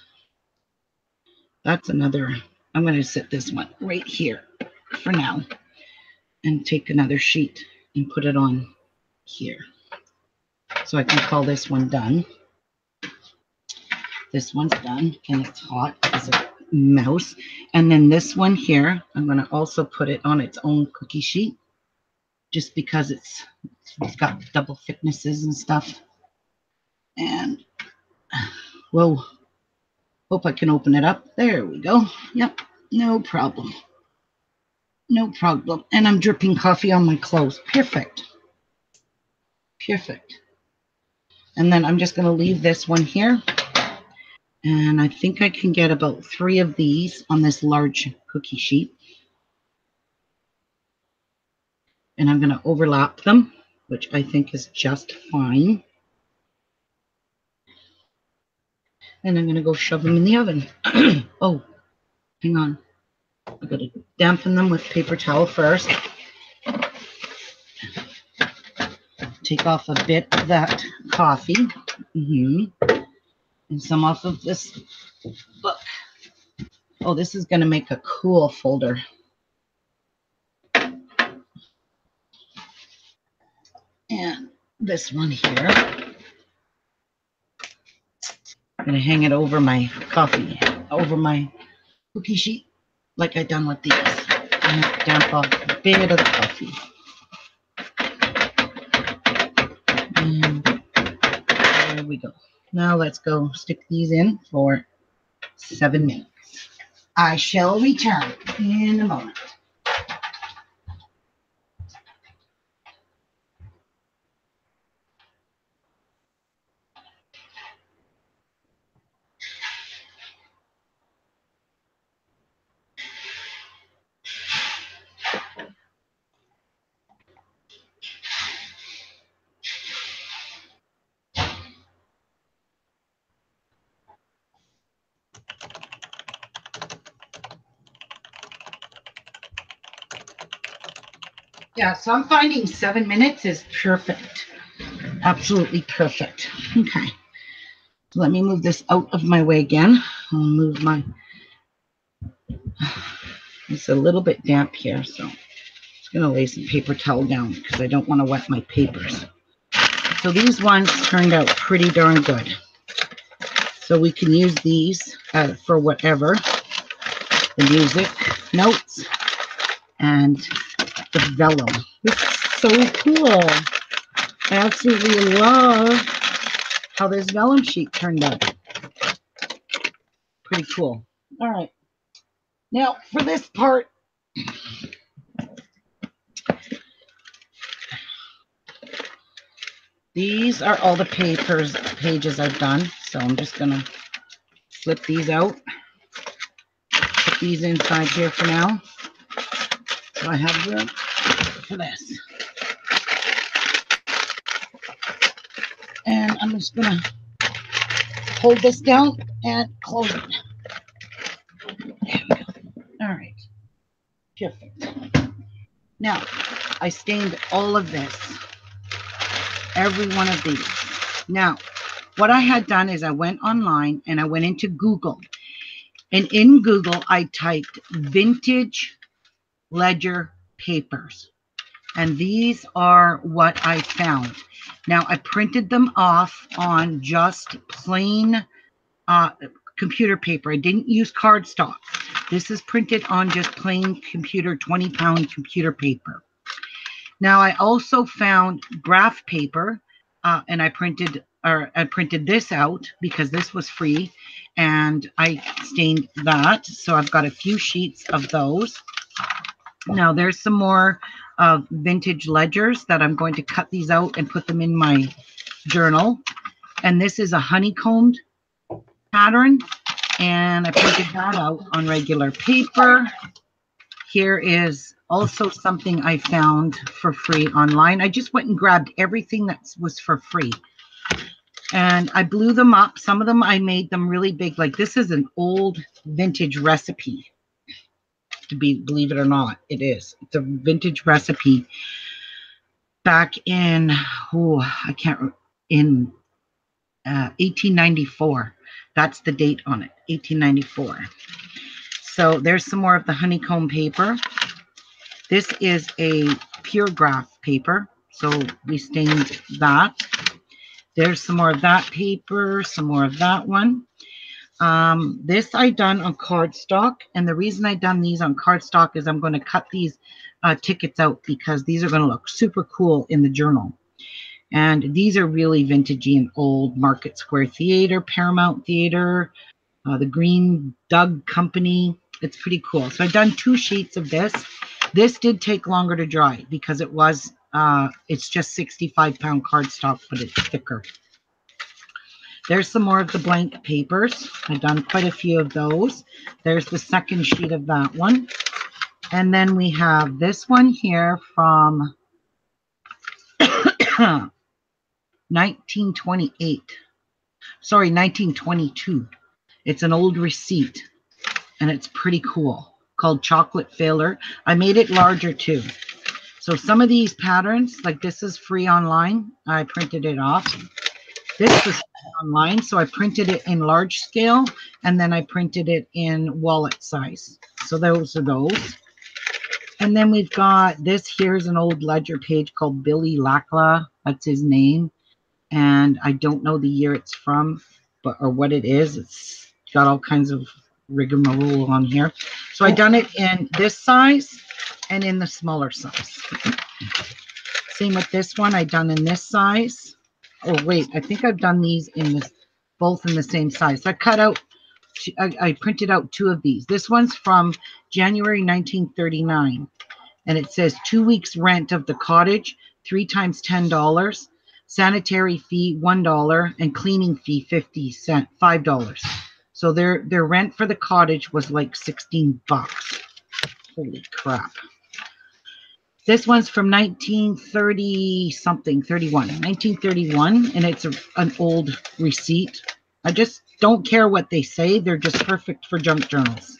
that's another. I'm going to set this one right here for now and take another sheet and put it on here. So I can call this one done. This one's done and it's hot as a mouse. And then this one here, I'm going to also put it on its own cookie sheet just because it's got double thicknesses and stuff. And whoa, hope I can open it up. There we go. Yep, no problem. No problem. And I'm dripping coffee on my clothes. Perfect. Perfect. And then I'm just going to leave this one here. And I think I can get about 3 of these on this large cookie sheet. And I'm going to overlap them, which I think is just fine. And I'm going to go shove them in the oven. Oh, hang on. I've got to dampen them with paper towel first. Take off a bit of that coffee. And some off of this book. Oh, this is going to make a cool folder. And this one here. I'm going to hang it over my coffee, over my cookie sheet, like I done with these. I'm going to damp off a bit of the coffee. And there we go. Now let's go stick these in for 7 minutes. I shall return in a moment. Yeah, so I'm finding 7 minutes is perfect. Absolutely perfect. Okay. So let me move this out of my way again. I'll move my... It's a little bit damp here, so I'm just going to lay some paper towel down because I don't want to wet my papers. So these ones turned out pretty darn good. So we can use these for whatever. The music notes and the vellum. This is so cool. I absolutely love how this vellum sheet turned out. Pretty cool. All right. Now for this part, these are all the pages I've done. So I'm just going to flip these out. Put these inside here for now. So I have room for this. And I'm just going to hold this down and close it. There we go. All right. Perfect. Now, I stained all of this. Every one of these. Now, what I had done is I went online and I went into Google. And in Google, I typed vintage ledger papers. And these are what I found. Now, I printed them off on just plain computer paper. I didn't use cardstock. This is printed on just plain computer, 20-pound computer paper. Now I also found graph paper, and I printed this out because this was free, and I stained that. So I've got a few sheets of those. Now there's some more vintage ledgers that I'm going to cut these out and put them in my journal. And this is a honeycombed pattern, and I printed that out on regular paper. Here is also something I found for free online. I just went and grabbed everything that was for free. And I blew them up. Some of them I made them really big. Like this is an old vintage recipe. Believe it or not, it is. It's a vintage recipe back in, in 1894. That's the date on it, 1894. So there's some more of the honeycomb paper. This is a pure graph paper, so we stained that. There's some more of that paper, some more of that one. This I done on cardstock, and the reason I done these on cardstock is I'm going to cut these tickets out because these are going to look super cool in the journal. And these are really vintagey and old. Market Square Theater, Paramount Theater, the Green Doug Company. It's pretty cool. So I've done 2 sheets of this. This did take longer to dry because it was, it's just 65-pound cardstock, but it's thicker. There's some more of the blank papers. I've done quite a few of those. There's the second sheet of that one. And then we have this one here from 1928. Sorry, 1922. It's an old receipt, and it's pretty cool, called Chocolate Filler. I made it larger too. So some of these patterns, like this is free online. I printed it off. This was online, so I printed it in large scale, and then I printed it in wallet size. So those are those. And then we've got this. Here's an old ledger page called Billy Lackla. That's his name. And I don't know the year it's from, or what it is. It's got all kinds of rigmarole on here. So I done it in this size and in the smaller size. Same with this one. I done in this size. Oh wait, I think I've done these in this, both in the same size. So I cut out, I printed out 2 of these. This one's from January 1939, and it says 2 weeks rent of the cottage, 3 times $10, sanitary fee $1, and cleaning fee 50 cents, $5. So their rent for the cottage was like 16 bucks. Holy crap. This one's from 1930 something, 1931, and it's an old receipt. I just don't care what they say. They're just perfect for junk journals.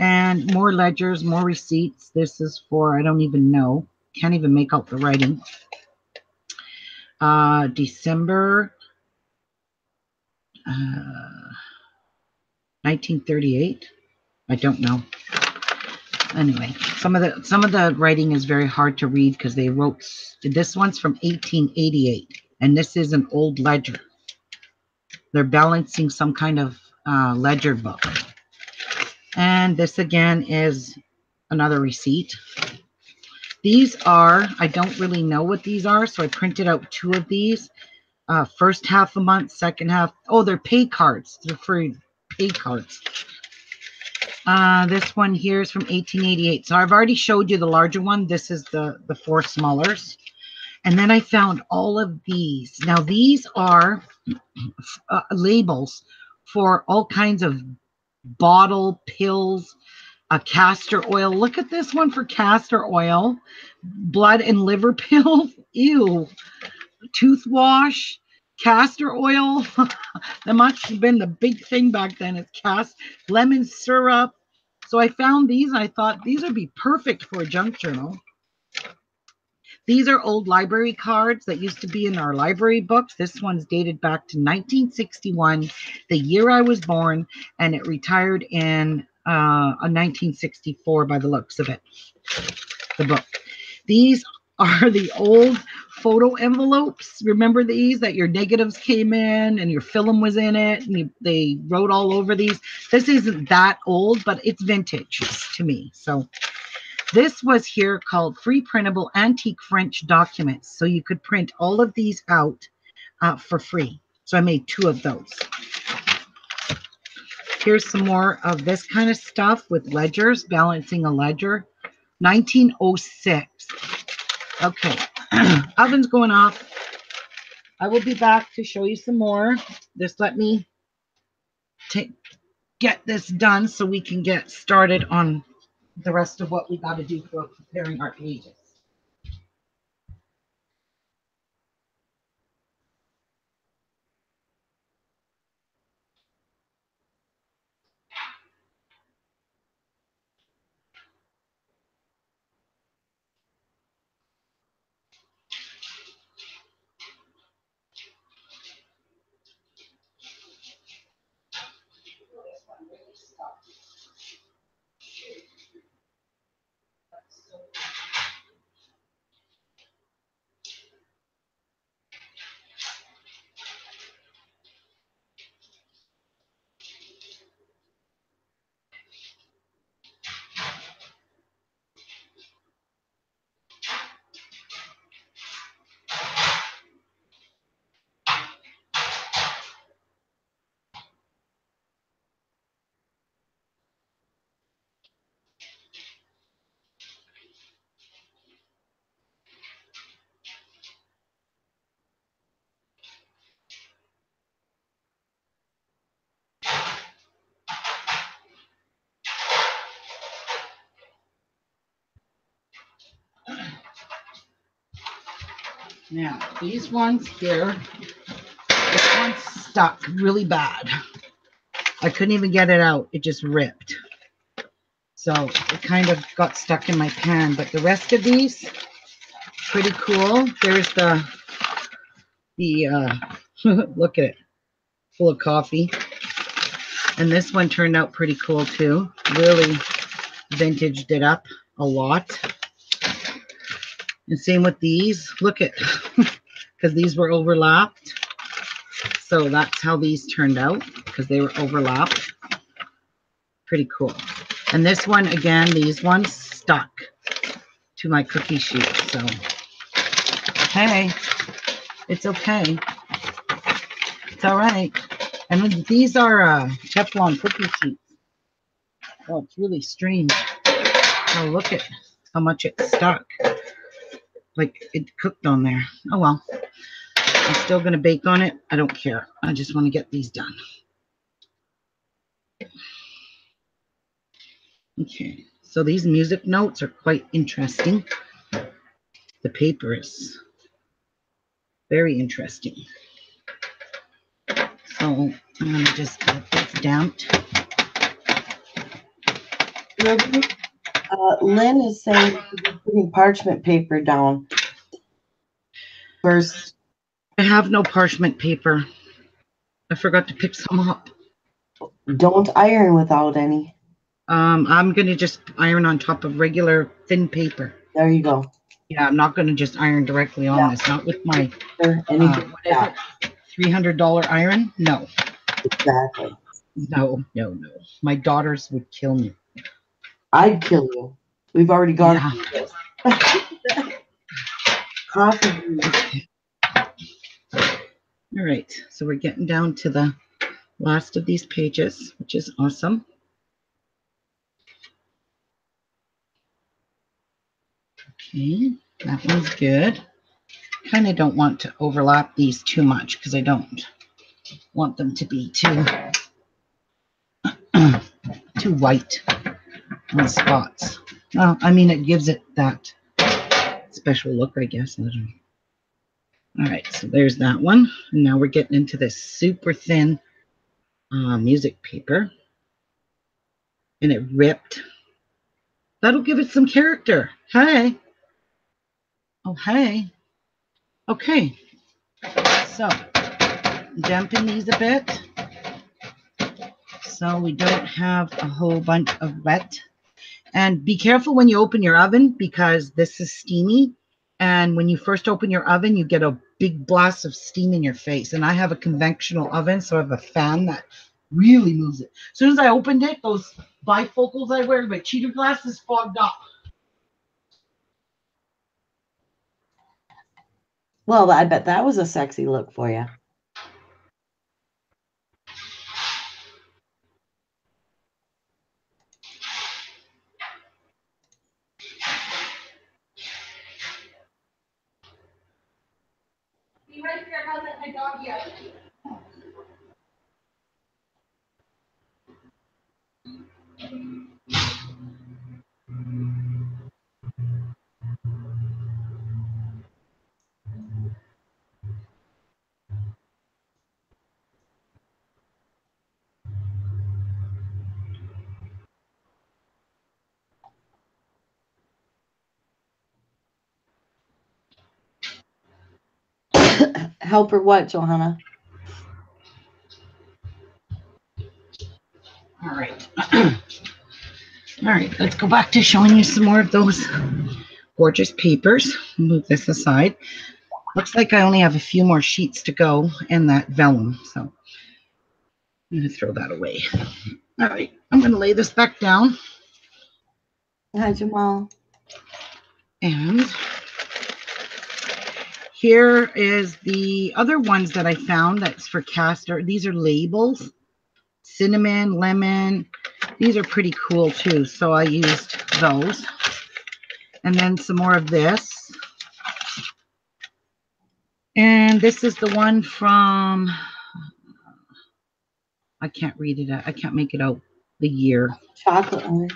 And more ledgers, more receipts. This is for, I don't even know. Can't even make out the writing. December 1938. I don't know. Anyway, some of the writing is very hard to read because they wrote, this one's from 1888, and this is an old ledger. They're balancing some kind of ledger book. And this again is another receipt. These are, I don't really know what these are, so I printed out 2 of these. First half a month, second half. Oh, they're pay cards. They're for pay cards. This one here is from 1888. So I've already showed you the larger one. This is the 4 smallers. And then I found all of these. Now these are labels for all kinds of bottle, pills, castor oil. Look at this one for castor oil. Blood and liver pills. Ew. Tooth wash. Castor oil. That must have been the big thing back then. It's lemon syrup. So I found these, and I thought these would be perfect for a junk journal. These are old library cards that used to be in our library books. This one's dated back to 1961, the year I was born, and it retired in 1964 by the looks of it, the book. These are the old photo envelopes. Remember these that your negatives came in and your film was in it and they wrote all over these? This isn't that old, but it's vintage to me. So this was here called free printable antique French documents. So you could print all of these out for free. So I made 2 of those. Here's some more of this kind of stuff with ledgers, balancing a ledger. 1906. Okay, oven's going off. I will be back to show you some more. Just let me get this done so we can get started on the rest of what we got to do for preparing our pages. Now, these ones here, this one's stuck really bad. I couldn't even get it out. It just ripped. So it kind of got stuck in my pan. But the rest of these, pretty cool. There's the look at it, full of coffee. And this one turned out pretty cool too. Really vintaged it up a lot. And same with these. Look at, because these were overlapped. So that's how these turned out, because they were overlapped. Pretty cool. And this one, again, these ones stuck to my cookie sheet. So, hey, it's okay. It's all right. And these are Teflon cookie sheets. Oh, it's really strange. Oh, look at how much it stuck. Like it cooked on there. Oh, well. I'm still going to bake on it. I don't care. I just want to get these done. Okay. So these music notes are quite interesting. The paper is very interesting. So I'm going to just get this damped. Lynn is saying putting parchment paper down first. I have no parchment paper. I forgot to pick some up. Don't iron without any. I'm going to just iron on top of regular thin paper. There you go. Yeah, I'm not going to just iron directly on this. Not with my, what is it? $300 iron? No. Exactly. No. My daughters would kill me. I'd kill you. We've already gone through this. Coffee. All right, so we're getting down to the last of these pages, which is awesome. Okay, that one's good. Kind of don't want to overlap these too much because I don't want them to be too too white on spots. Well, I mean, it gives it that special look, I guess. I don't know. All right, so there's that one. And now we're getting into this super thin music paper. And it ripped. That'll give it some character. Hey. Oh, hey. Okay. So, dampen these a bit so we don't have a whole bunch of wet. And be careful when you open your oven because this is steamy And when you first open your oven, you get a big blast of steam in your face. And I have a conventional oven, so I have a fan that really moves it. As soon as I opened it, those bifocals I wear, my cheater glasses fogged up. Well, I bet that was a sexy look for you. Be right there, I'll let my dog yet. Help her what, Johanna? All right. All right, let's go back to showing you some more of those gorgeous papers. Move this aside. Looks like I only have a few more sheets to go in that vellum, so I'm going to throw that away. All right, I'm going to lay this back down. Hi, Jamal. And here is the other ones that I found that's for caster. These are labels. Cinnamon, lemon. These are pretty cool too, so I used those. And then some more of this. And this is the one from, I can't read it. I can't make it out, the year. Chocolate one.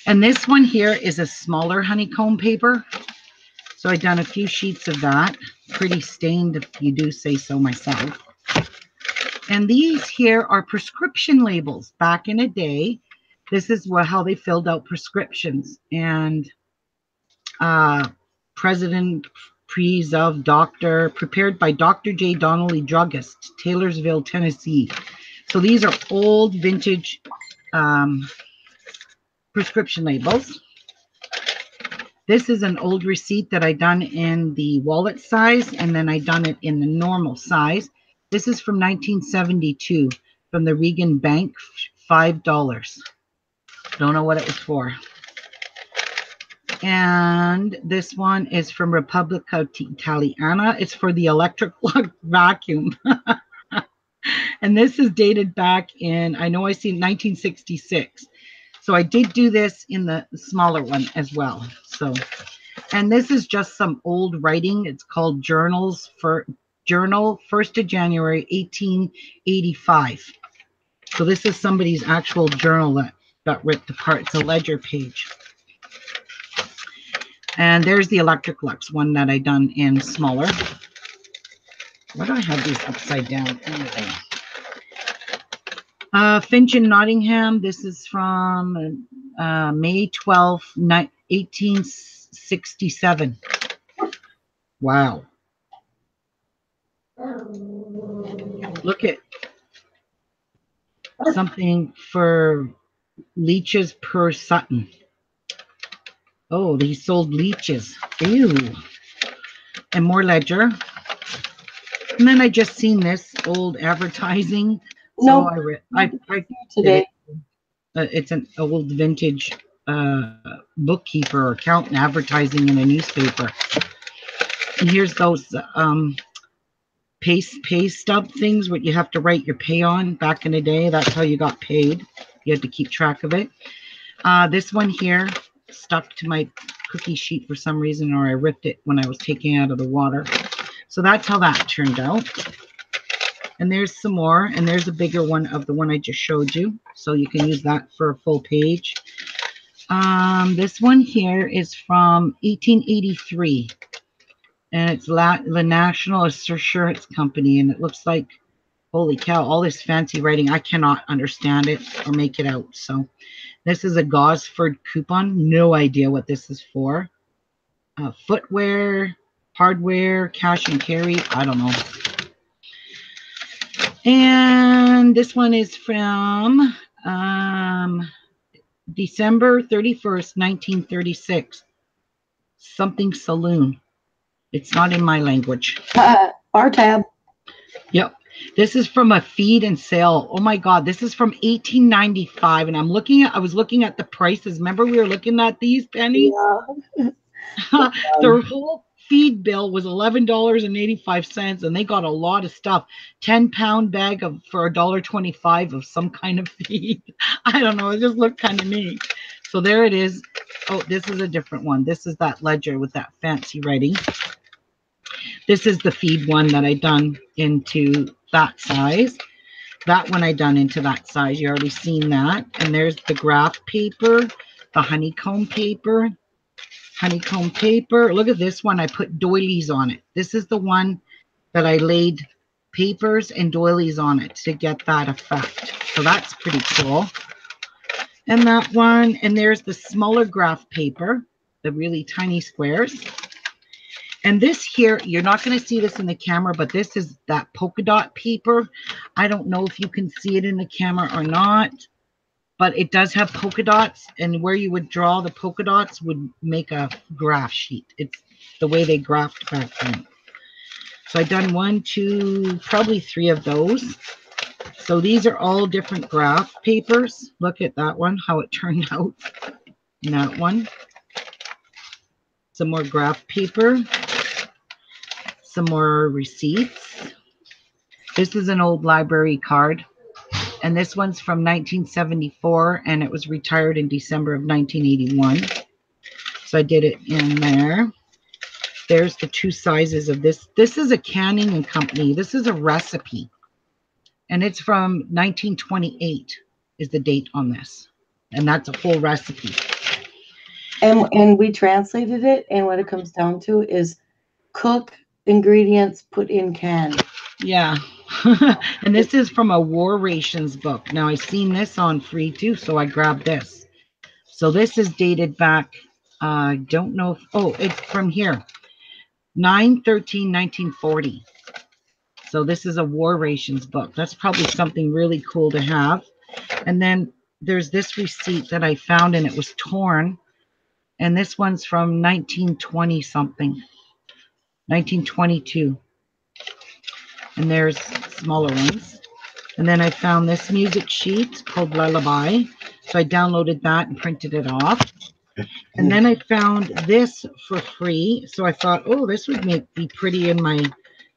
And this one here is a smaller honeycomb paper. So I've done a few sheets of that. Pretty stained, if you do say so myself. And these here are prescription labels. Back in a day, this is how they filled out prescriptions. And President Prees of Doctor, prepared by Dr. J. Donnelly, druggist, Taylorsville, Tennessee. So these are old vintage prescription labels. This is an old receipt that I done in the wallet size, and then I done it in the normal size. This is from 1972 from the Regan Bank, $5. Don't know what it was for. And this one is from Repubblica Italiana. It's for the electric lug vacuum. And this is dated back in, I know I see 1966. So I did do this in the smaller one as well. So, and this is just some old writing. It's called Journals for Journal, 1st of January, 1885. So this is somebody's actual journal that got ripped apart. It's a ledger page. And there's the Electric Lux one that I done in smaller. Why do I have these upside down? Anyway. Finch in Nottingham. This is from May 12th, 1867. Wow. Look at something for leeches per Sutton. Oh, they sold leeches. Ew. And more ledger. And then I just seen this old advertising. So No, I today. It's an old vintage bookkeeper or accountant advertising in a newspaper. And here's those pay stub things what you have to write your pay on back in the day. That's how you got paid. You had to keep track of it. This one here stuck to my cookie sheet for some reason, or I ripped it when I was taking it out of the water. So that's how that turned out. And there's some more, and there's a bigger one of the one I just showed you. So you can use that for a full page. This one here is from 1883. And it's La National Assurance Company. And it looks like, holy cow, all this fancy writing. I cannot understand it or make it out. So this is a Gosford coupon. No idea what this is for. Footwear, hardware, cash and carry. I don't know. And this one is from December 31st, 1936. Something Saloon. It's not in my language. Bar tab. Yep. This is from a feed and sale. Oh my God. This is from 1895. And I was looking at the prices. Remember we were looking at these, Penny? Yeah. Their whole feed bill was $11.85, and they got a lot of stuff. 10-pound bag for $1.25 of some kind of feed. I don't know. It just looked kind of neat. So there it is. Oh, this is a different one. This is that ledger with that fancy writing. This is the feed one that I done into that size. That one I done into that size. You already seen that. And there's the graph paper, the honeycomb paper. Honeycomb paper. Look at this one. I put doilies on it. This is the one that I laid papers and doilies on it to get that effect. So that's pretty cool. And that one, and there's the smaller graph paper, the really tiny squares. And this here, you're not going to see this in the camera, but this is that polka dot paper. I don't know if you can see it in the camera or not, but it does have polka dots, and where you would draw the polka dots would make a graph sheet. It's the way they graphed back then. So I've done 1, 2, probably 3 of those. So these are all different graph papers. Look at that one, how it turned out. And that one. Some more graph paper. Some more receipts. This is an old library card. And this one's from 1974, and it was retired in December of 1981. So I did it in there. There's the 2 sizes of this. This is a canning and company. This is a recipe. And it's from 1928 is the date on this. And that's a full recipe. And we translated it, and what it comes down to is cook ingredients, put in can. Yeah. And this is from a war rations book. Now I've seen this on free too, so I grabbed this. So this is dated back, I don't know if, oh, it's from here. 9/13/1940. So this is a war rations book. That's probably something really cool to have. And then there's this receipt that I found, and it was torn. And this one's from 1920 something, 1922. And there's smaller ones. And then I found this music sheet called Lullaby. So I downloaded that and printed it off. And then I found this for free. So I thought, oh, this would be pretty in my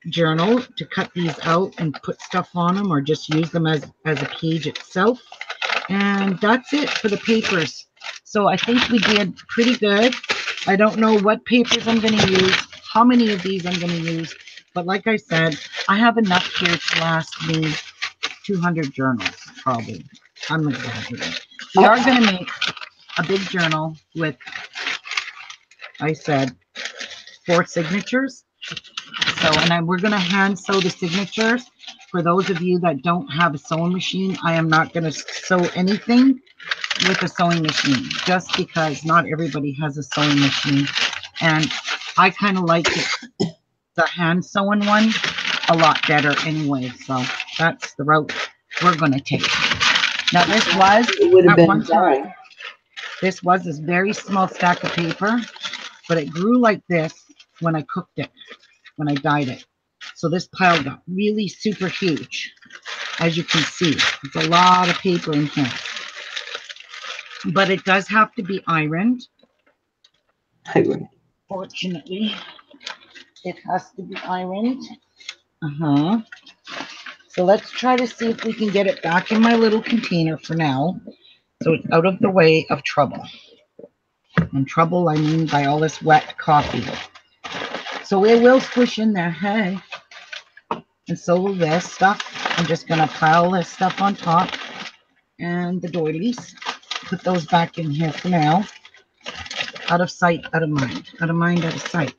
journal to cut these out and put stuff on them, or just use them as a page itself. And that's it for the papers. So I think we did pretty good. I don't know what papers I'm going to use, how many of these I'm going to use. But like I said, I have enough here to last me 200 journals, probably. I'm exaggerating. We are going to make a big journal with, I said, 4 signatures. So, and we're going to hand sew the signatures. For those of you that don't have a sewing machine, I am not going to sew anything with a sewing machine, just because not everybody has a sewing machine. And I kind of like it, the hand sewing one a lot better anyway. So that's the route we're going to take. Now this was, at one time, this was this very small stack of paper, but it grew like this when I cooked it, when I dyed it. So this pile got really super huge. As you can see, it's a lot of paper in here. But it does have to be ironed. Fortunately, it has to be ironed. So let's try to see if we can get it back in my little container for now, so it's out of the way of trouble. And trouble, I mean by all this wet coffee. So it will squish in there, hey. And so will this stuff. I'm just going to pile this stuff on top. And the doilies. Put those back in here for now. Out of sight, out of mind. Out of mind, out of sight.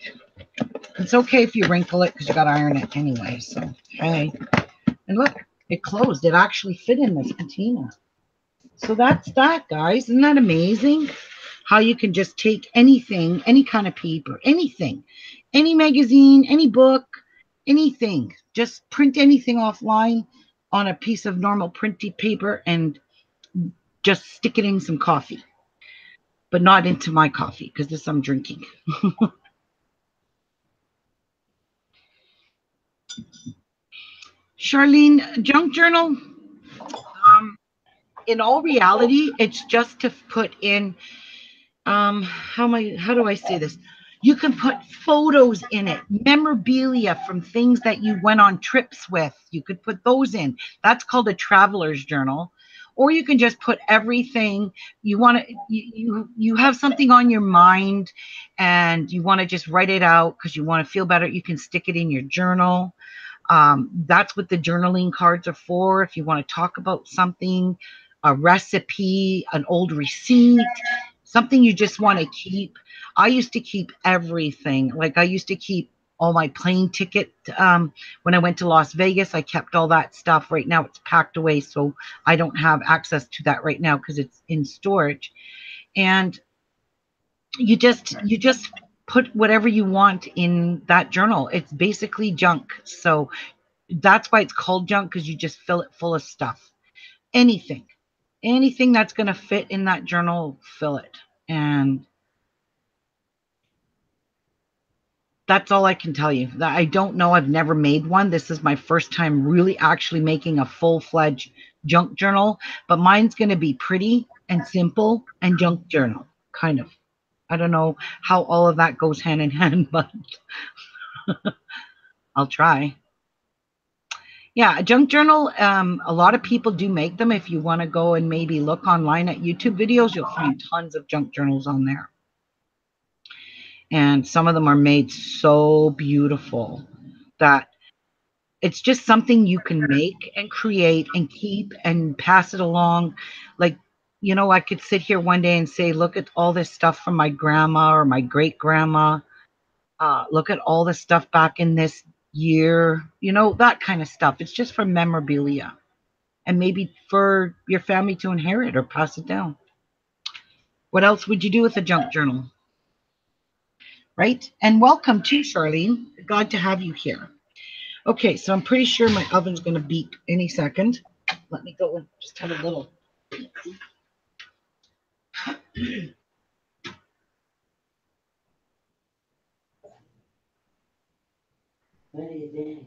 It's okay if you wrinkle it because you got to iron it anyway. So, hey. And look, it closed. It actually fit in this container. So that's that, guys. Isn't that amazing? How you can just take anything, any kind of paper, anything, any magazine, any book, anything. Just print anything offline on a piece of normal printed paper and just stick it in some coffee. But not into my coffee because this I'm drinking. Charlene, junk journal, in all reality, it's just to put in, how do I say this? You can put photos in it, memorabilia from things that you went on trips with. You could put those in. That's called a traveler's journal. Or you can just put everything you want to, you have something on your mind and you want to just write it out because you want to feel better. You can stick it in your journal. That's what the journaling cards are for. If you want to talk about something, a recipe, an old receipt, something you just want to keep. I used to keep everything. Like I used to keep all my plane ticket. When I went to Las Vegas, I kept all that stuff. Right now it's packed away, so I don't have access to that right now because it's in storage. And you just put whatever you want in that journal. It's basically junk. So that's why it's called junk, because you just fill it full of stuff. Anything, anything that's going to fit in that journal, fill it. And that's all I can tell you. I don't know. I've never made one. This is my first time really actually making a full-fledged junk journal, but mine's going to be pretty and simple and junk journal, kind of. I don't know how all of that goes hand in hand, but I'll try. Yeah, a junk journal, a lot of people do make them. If you want to go and maybe look online at YouTube videos, you'll find tons of junk journals on there. And some of them are made so beautiful that it's just something you can make and create and keep and pass it along. Like, I could sit here one day and say, look at all this stuff from my grandma or my great grandma. Look at all the stuff back in this year, that kind of stuff. It's just for memorabilia and maybe for your family to inherit or pass it down. What else would you do with a junk journal? Right? And welcome to Charlene. Glad to have you here. Okay, so I'm pretty sure my oven's going to beep any second. Let me go and just have a little. What are you doing?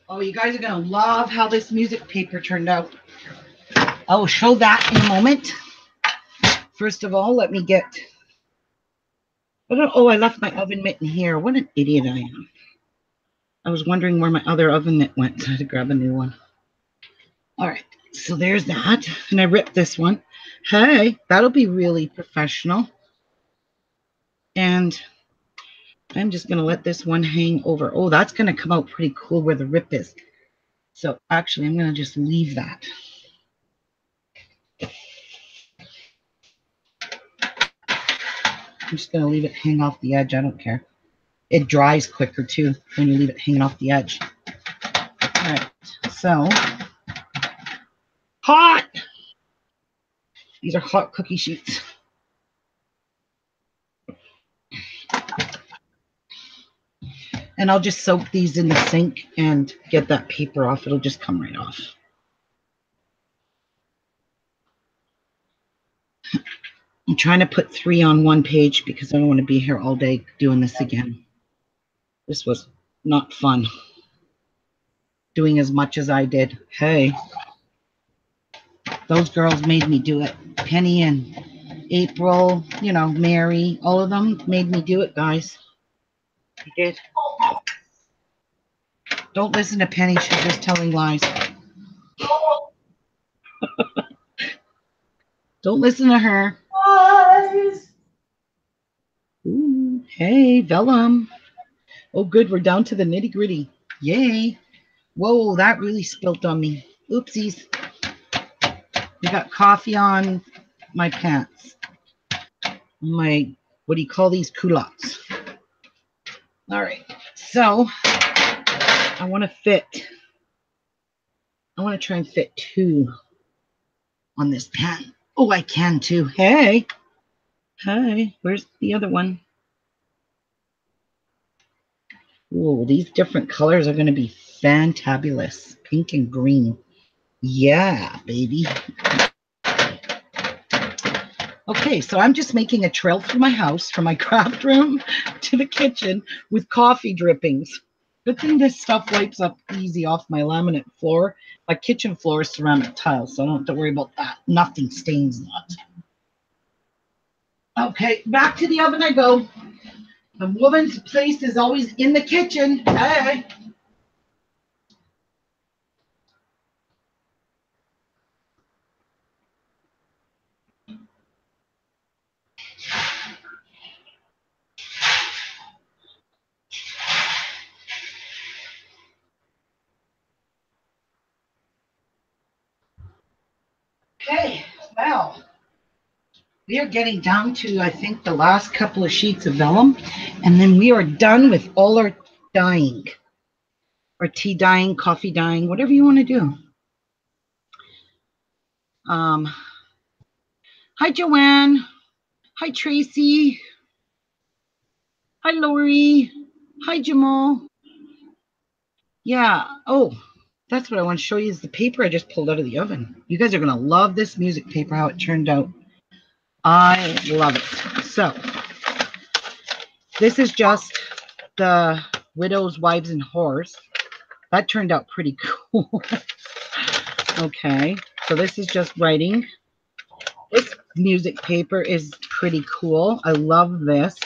Oh, you guys are going to love how this music paper turned out. I will show that in a moment. First of all, let me get. I left my oven mitt in here. What an idiot I am. I was wondering where my other oven mitt went, so I had to grab a new one. All right, so there's that. And I ripped this one. Hey, that'll be really professional. And I'm just going to let this one hang over. Oh, that's going to come out pretty cool where the rip is. So actually, I'm going to just leave that. I'm just going to leave it hang off the edge. I don't care. It dries quicker, too, when you leave it hanging off the edge. All right, so hot. These are hot cookie sheets. And I'll just soak these in the sink and get that paper off. It'll just come right off. I'm trying to put 3 on one page because I don't want to be here all day doing this again. This was not fun. Doing as much as I did. Hey, those girls made me do it. Penny and April, Mary, all of them made me do it, guys. They did. Don't listen to Penny. She's just telling lies. Don't listen to her. Lies. Ooh. Hey, vellum. Oh, good. We're down to the nitty gritty. Yay. Whoa, that really spilt on me. Oopsies. We got coffee on my pants. My, what do you call these? Culottes. All right. So I want to try and fit 2 on this pen. Oh, I can too. Hey. Hey, where's the other one? Oh, these different colors are going to be fantabulous. Pink and green. Yeah, baby. Okay, so I'm just making a trail through my house from my craft room to the kitchen with coffee drippings. Good thing this stuff wipes up easy off my laminate floor. My kitchen floor is ceramic tile, so I don't have to worry about that. Nothing stains that. Okay, back to the oven I go. A woman's place is always in the kitchen. Hey. Okay, well, we are getting down to, I think, the last couple of sheets of vellum, and then we are done with all our dyeing, or tea dyeing, coffee dyeing, whatever you want to do. Hi, Joanne. Hi, Tracy. Hi, Lori. Hi, Jamal. Yeah. Oh, that's what I want to show you is the paper I just pulled out of the oven. You guys are going to love this music paper, how it turned out. I love it. So this is just the Widows, Wives, and Whores. That turned out pretty cool. Okay, so this is just writing. This music paper is pretty cool. I love this.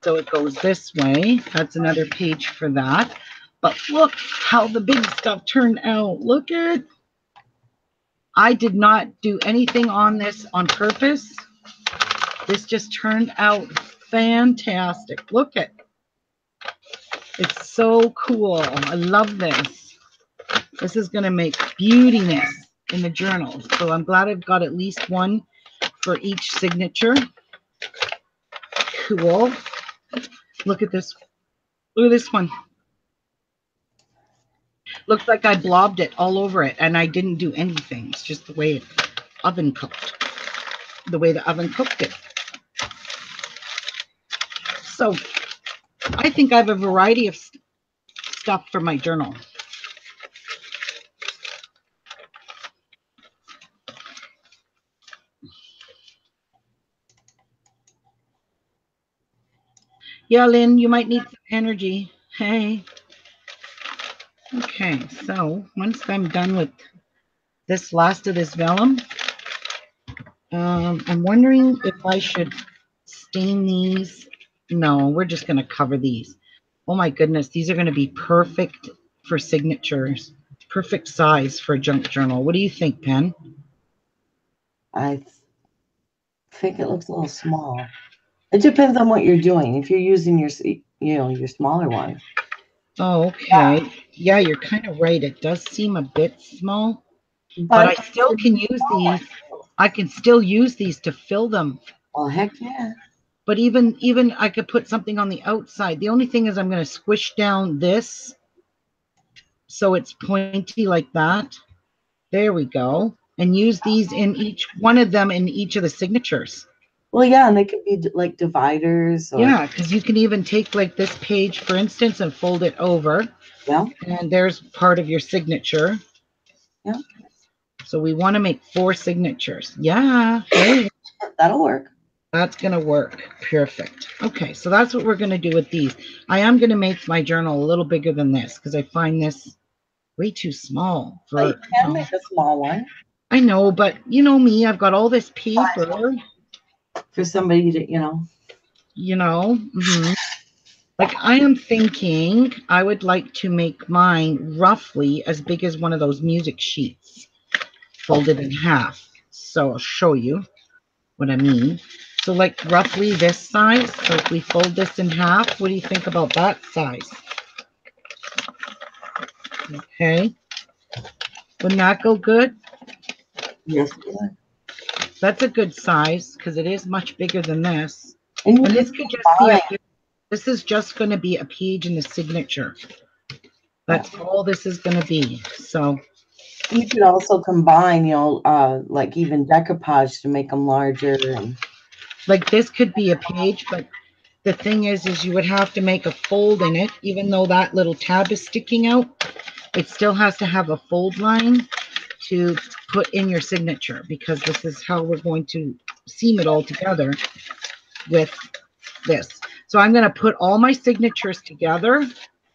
So it goes this way. That's another page for that. But look how the big stuff turned out. Look at it. I did not do anything on this on purpose. This just turned out fantastic. Look at it. It's so cool. I love this. This is going to make beautiness in the journal. So I'm glad I've got at least one for each signature. Cool. Look at this. Look at this one. Looks like I blobbed it all over it and I didn't do anything. It's just the way oven cooked. The way the oven cooked it. So I think I have a variety of stuff for my journal. Yeah, Lynn, you might need some energy. Hey. Okay, so once I'm done with this last of this vellum, I'm wondering if I should stain these. No, we're just going to cover these. Oh my goodness, these are going to be perfect for signatures. Perfect size for a junk journal. What do you think, Pen? I think it looks a little small. It depends on what you're doing. If you're using your, your smaller one. Oh, okay. Yeah, you're kind of right. It does seem a bit small, but I still can use these. I can still use these to fill them. Well, heck yeah. But even I could put something on the outside. The only thing is I'm going to squish down this so it's pointy like that. There we go. And use these in each one of them in each of the signatures. Well, yeah, and they could be like dividers. Or... Yeah, because you can even take like this page, for instance, and fold it over. Yeah. And there's part of your signature. Yeah. So we want to make 4 signatures. Yeah. Hey. That'll work. That's going to work. Perfect. Okay, so that's what we're going to do with these. I am going to make my journal a little bigger than this because I find this way too small. You can make a small one. I know, but you know me, I've got all this paper. For somebody to, Like I am thinking I would like to make mine roughly as big as one of those music sheets, folded in half. So I'll show you what I mean. So like roughly this size. So if we fold this in half, what do you think about that size? Okay. Wouldn't that go good? Yes, it would. That's a good size because it is much bigger than this. And you And can this could just be combine. this is just going to be a page in the signature. That's all this is going to be. So You could also combine, like even decoupage to make them larger. And like this could be a page, but the thing is you would have to make a fold in it, even though that little tab is sticking out. It still has to have a fold line to put in your signature because this is how we're going to seam it all together with this. So I'm going to put all my signatures together.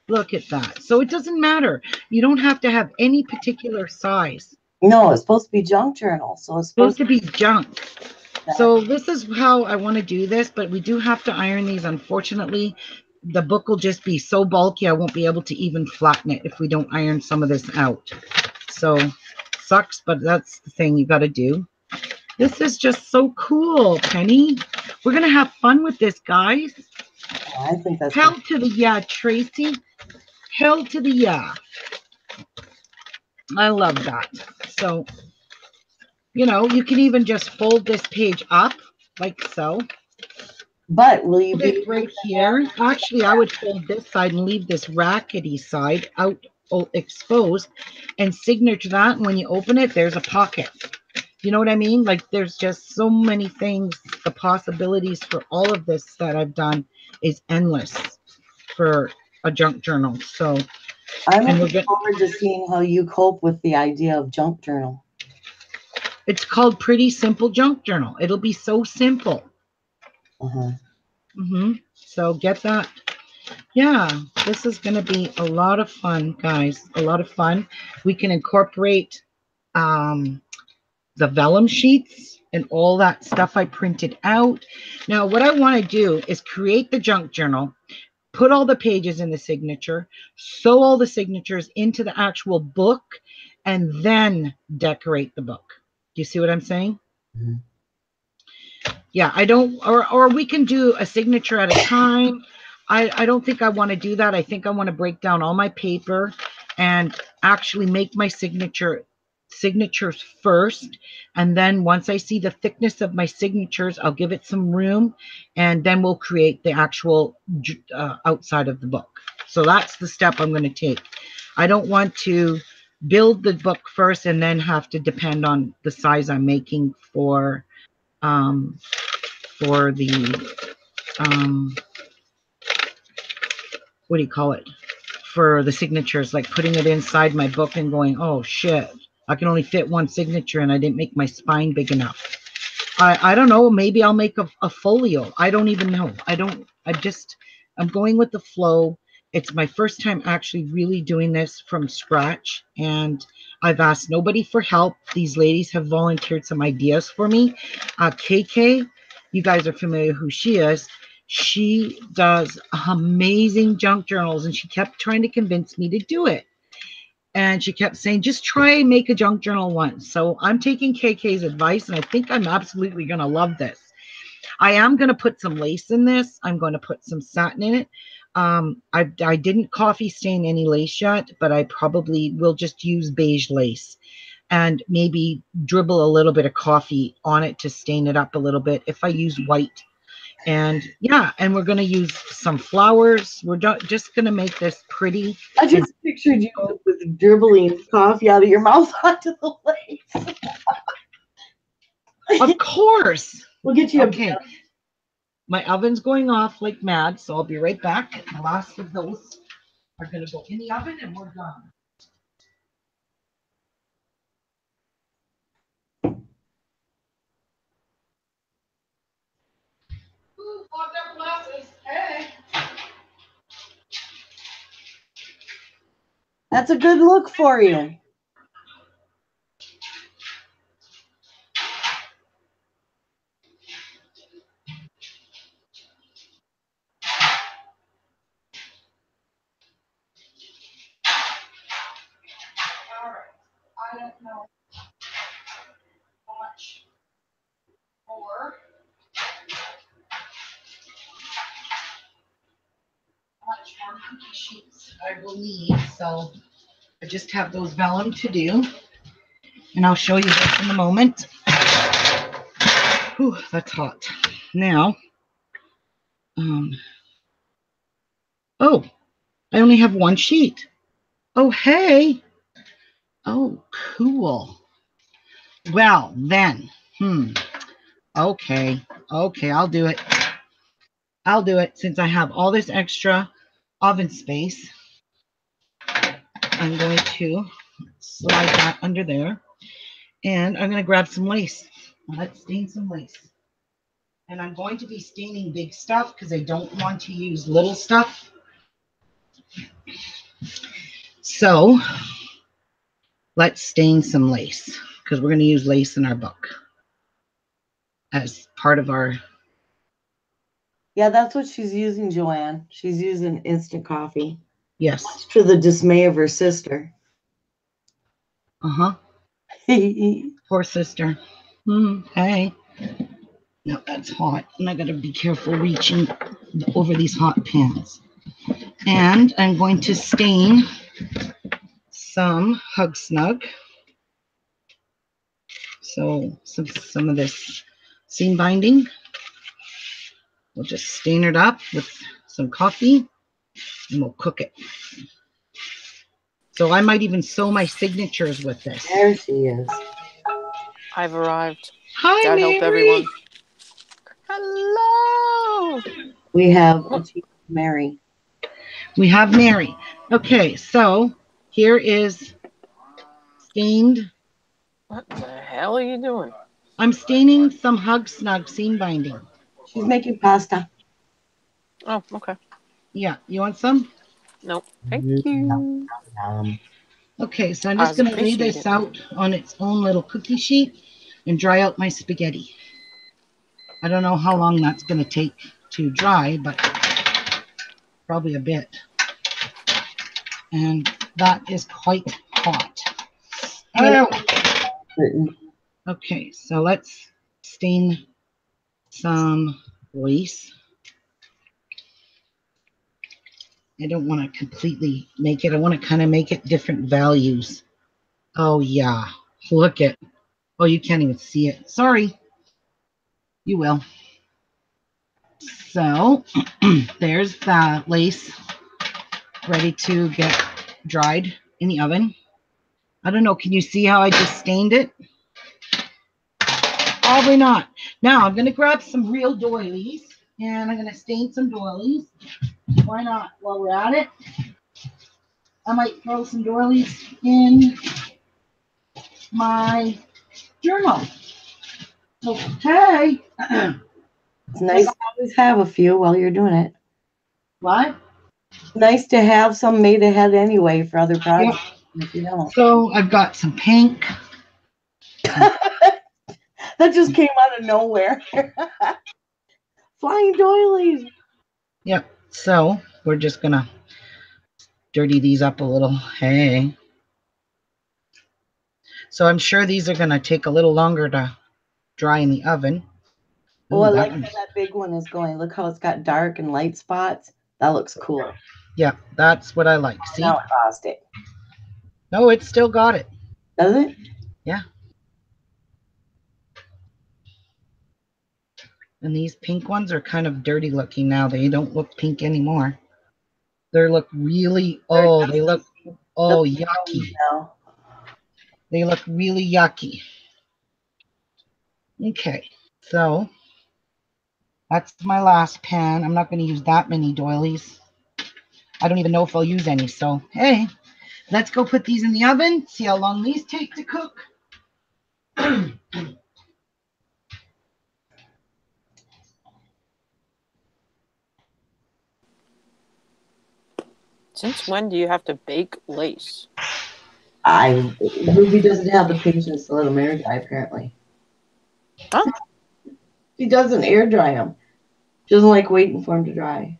Look at that. So it doesn't matter. You don't have to have any particular size. no, it's supposed to be junk journal, so it's Supposed supposed to be junk. to. So this is how I want to do this, but we do have to iron these. Unfortunately, the book will just be so bulky I won't be able to even flatten it if we don't iron some of this out. So sucks, but that's the thing you got to do. This is just so cool, Penny. We're going to have fun with this, guys. I think that's Hell to the yeah, Tracy. Hell to the yeah. I love that. So, you can even just fold this page up like so. But will you Fold be it right here. Actually, I would fold this side and leave this rackety side out exposed and signature that. And when you open it, there's a pocket. You know what I mean? Like there's just so many things. The possibilities for all of this that I've done is endless for a junk journal. So, I'm and we're looking good. forward to seeing how you cope with the idea of junk journal. It's called Pretty Simple Junk Journal. It'll be so simple. Uh-huh. So get that. Yeah, this is going to be a lot of fun, guys. A lot of fun. We can incorporate the vellum sheets and all that stuff I printed out. Now, what I want to do is create the junk journal, put all the pages in the signature, sew all the signatures into the actual book, and then decorate the book. Do you see what I'm saying? Mm-hmm. Yeah, I don't, or we can do a signature at a time. I don't think I want to do that. I think I want to break down all my paper and actually make my signatures first. And then once I see the thickness of my signatures, I'll give it some room and then we'll create the actual outside of the book. So that's the step I'm going to take. I don't want to build the book first and then have to depend on the size I'm making for the what do you call it, for the signatures, like putting it inside my book and going, oh shit, I can only fit one signature and I didn't make my spine big enough. I don't know, maybe I'll make a folio. I don't even know. I'm going with the flow. It's my first time actually really doing this from scratch, and I've asked nobody for help. These ladies have volunteered some ideas for me. KK, you guys are familiar who she is. She does amazing junk journals, and she kept trying to convince me to do it. And she kept saying, just try and make a junk journal once. So I'm taking KK's advice, and I think I'm absolutely going to love this. I am going to put some lace in this. I'm going to put some satin in it. I didn't coffee stain any lace yet, but I probably will just use beige lace and maybe dribble a little bit of coffee on it to stain it up a little bit if I use white. And yeah, and we're going to use some flowers. We're just going to make this pretty. I just pictured you with dribbling coffee out of your mouth onto the lace. Of course. We'll get you okay. My oven's going off like mad, so I'll be right back. The last of those are going to go in the oven and we're done. Ooh, fogged up glasses. Hey. That's a good look for you. All right. I don't know how much more. sheets I will need. So I just have those vellum to do, and I'll show you this in a moment. Whew, that's hot. Now, oh, I only have one sheet. Oh, hey. Oh, cool. Well, then, okay, I'll do it. I'll do it since I have all this extra oven space. I'm going to slide that under there, and I'm going to grab some lace. Let's stain some lace. And I'm going to be staining big stuff because I don't want to use little stuff. So let's stain some lace because we're going to use lace in our book as part of our... Yeah, that's what she's using, Joanne. She's using instant coffee. Yes. To the dismay of her sister. Uh-huh. Poor sister. Hey. No, that's hot. And I got to be careful reaching over these hot pans. And I'm going to stain some Hug Snug. So some of this seam binding. We'll just stain it up with some coffee and we'll cook it. So I might even sew my signatures with this. There she is. I've arrived. Hi, God Mary. help everyone. Hello. We have Mary. We have Mary. Okay, so here is stained. What the hell are you doing? I'm staining some Hug Snug seam binding. She's making pasta. Oh, okay. Yeah, you want some? Nope. Thank you. Okay, so I'm just going to lay this out on its own little cookie sheet and dry out my spaghetti. I don't know how long that's going to take to dry, but probably a bit. And that is quite hot. Oh. Okay, so let's stain some lace. I don't want to completely make it. I want to kind of make it different values. Oh, yeah. Look at. Oh, you can't even see it. Sorry. You will. So there's the lace ready to get dried in the oven. I don't know. Can you see how I just stained it? Probably not. Now I'm going to grab some real doilies and I'm going to stain some doilies. Why not? While we're at it, I might throw some doilies in my journal. Okay. It's nice to always have a few while you're doing it. What? Nice to have some made ahead anyway for other projects. Yeah. If you don't. So I've got some pink. That just came out of nowhere. Flying doilies. Yep. So we're just going to dirty these up a little. Hey. So I'm sure these are going to take a little longer to dry in the oven. Ooh, I like how that big one is going. Look how it's got dark and light spots. That looks cool. Yeah, that's what I like. See? Now it lost it. No, it's still got it. Does it? Yeah. And these pink ones are kind of dirty looking now. They don't look pink anymore. They look really, they look, yucky. No. They look really yucky. Okay, so that's my last pan. I'm not going to use that many doilies. I don't even know if I'll use any. So, hey, let's go put these in the oven, see how long these take to cook. Since when do you have to bake lace? Ruby doesn't have the patience to let them air dry, apparently. Huh? She doesn't air dry them. She doesn't like waiting for them to dry.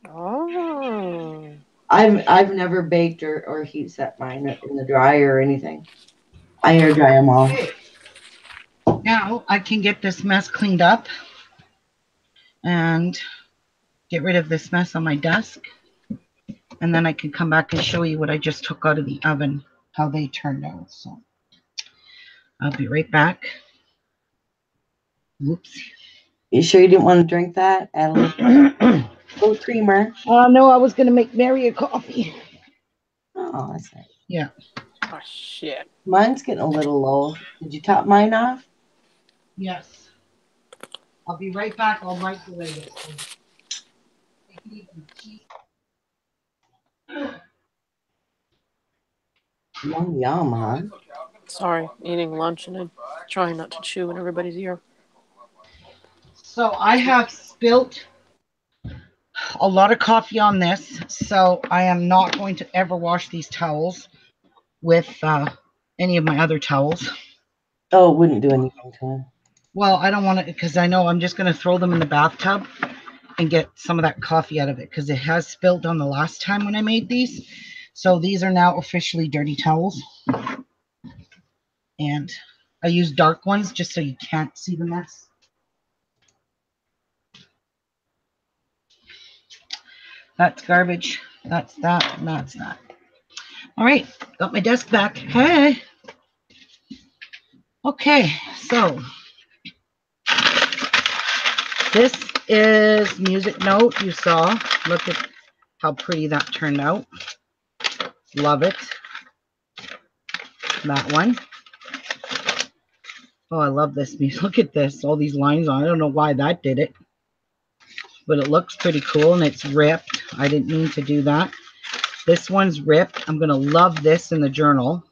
Oh. I've never baked or heat set mine in the dryer or anything. I air dry them all. Now I can get this mess cleaned up and get rid of this mess on my desk. And then I can come back and show you what I just took out of the oven, how they turned out. So I'll be right back. Whoops. You sure you didn't want to drink that? Add a little creamer. No, I was going to make Mary a coffee. Oh, that's nice. Yeah. Oh, shit. Mine's getting a little low. Did you top mine off? Yes. I'll be right back. I'll microwave it. Yum, yum, huh? Sorry, eating lunch and I'm trying not to chew in everybody's ear. So I have spilt a lot of coffee on this, so I am not going to ever wash these towels with any of my other towels. Oh, it wouldn't do anything to him. Well, I don't want to, because I know I'm just going to throw them in the bathtub and get some of that coffee out of it, because it has spilled on the last time when I made these. So these are now officially dirty towels. And I use dark ones just so you can't see the mess. That's garbage. That's that. And that's that. All right. Got my desk back. Hey. Okay. So this is music note. You saw. Look at how pretty that turned out. Love it. That one. Oh, I love this music. Look at this. All these lines on. I don't know why that did it. But it looks pretty cool and it's ripped. I didn't mean to do that. This one's ripped. I'm going to love this in the journal.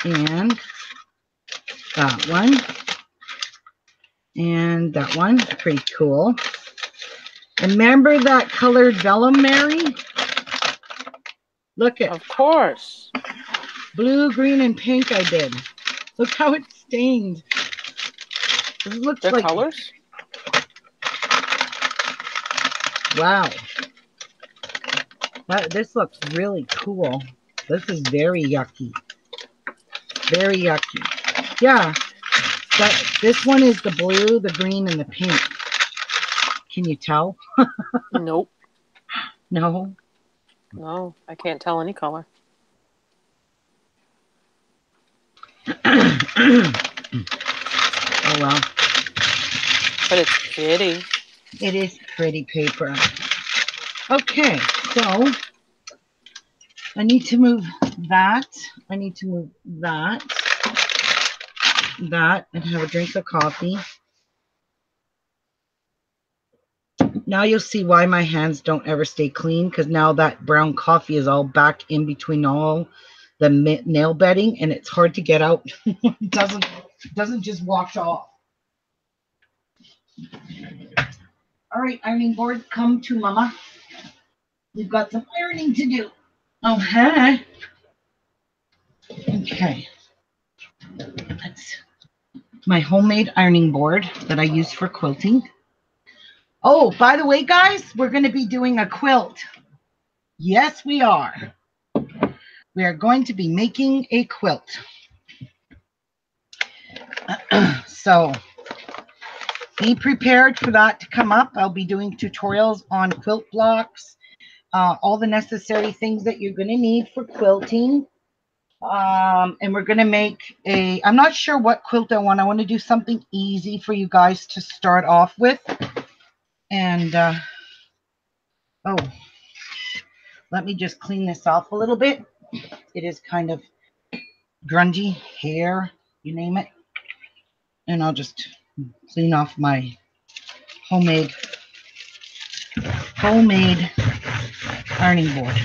And that one. And that one. Pretty cool. And remember that colored vellum, Mary? Look at. Of course. Blue, green, and pink I did. Look how it's stained. This looks The like colors? Wow. This looks really cool. This is very yucky. Very yucky. Yeah. This one is the blue, the green, and the pink. Can you tell? Nope. No? No, I can't tell any color. Oh, well. But it's pretty. It is pretty paper. Okay, so I need to move that. I need to move that. That, and have a drink of coffee. Now you'll see why my hands don't ever stay clean, because now that brown coffee is all back in between all the nail bedding, and it's hard to get out. It doesn't just wash off. All right, ironing board, come to Mama. We've got some ironing to do. Oh, hey. Okay. That's my homemade ironing board that I use for quilting. Oh, by the way, guys, we're going to be doing a quilt. Yes, we are. We are going to be making a quilt. So be prepared for that to come up. I'll be doing tutorials on quilt blocks, all the necessary things that you're going to need for quilting. And we're going to make I'm not sure what quilt I want. I want to do something easy for you guys to start off with. And, oh, let me just clean this off a little bit. It is kind of grungy hair, you name it. And I'll just clean off my homemade ironing board.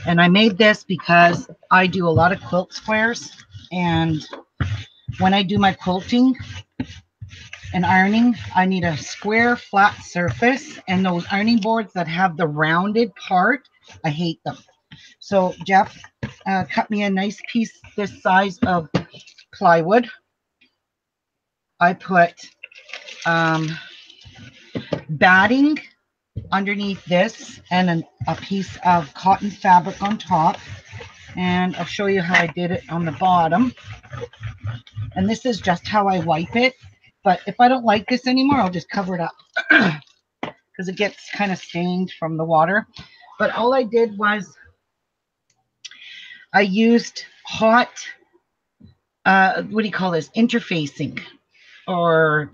And I made this because I do a lot of quilt squares, and when I do my quilting and ironing, I need a square flat surface, and those ironing boards that have the rounded part, I hate them. So Jeff cut me a nice piece this size of plywood. I put batting underneath this and a piece of cotton fabric on top, and I'll show you how I did it on the bottom. And this is just how I wipe it. But if I don't like this anymore, I'll just cover it up because it gets kind of stained from the water. But all I did was I used hot, what do you call this? Interfacing, or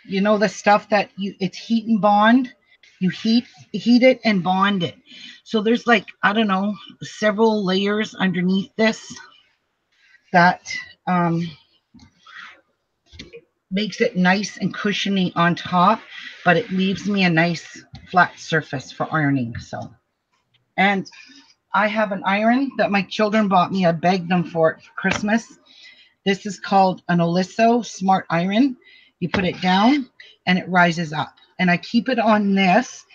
you know, the stuff that it's heat and bond. You heat it and bond it. So there's like, I don't know, several layers underneath this that makes it nice and cushiony on top, but it leaves me a nice flat surface for ironing. So, and I have an iron that my children bought me. I begged them for it for Christmas. This is called an Oliso Smart Iron. You put it down and it rises up. And I keep it on this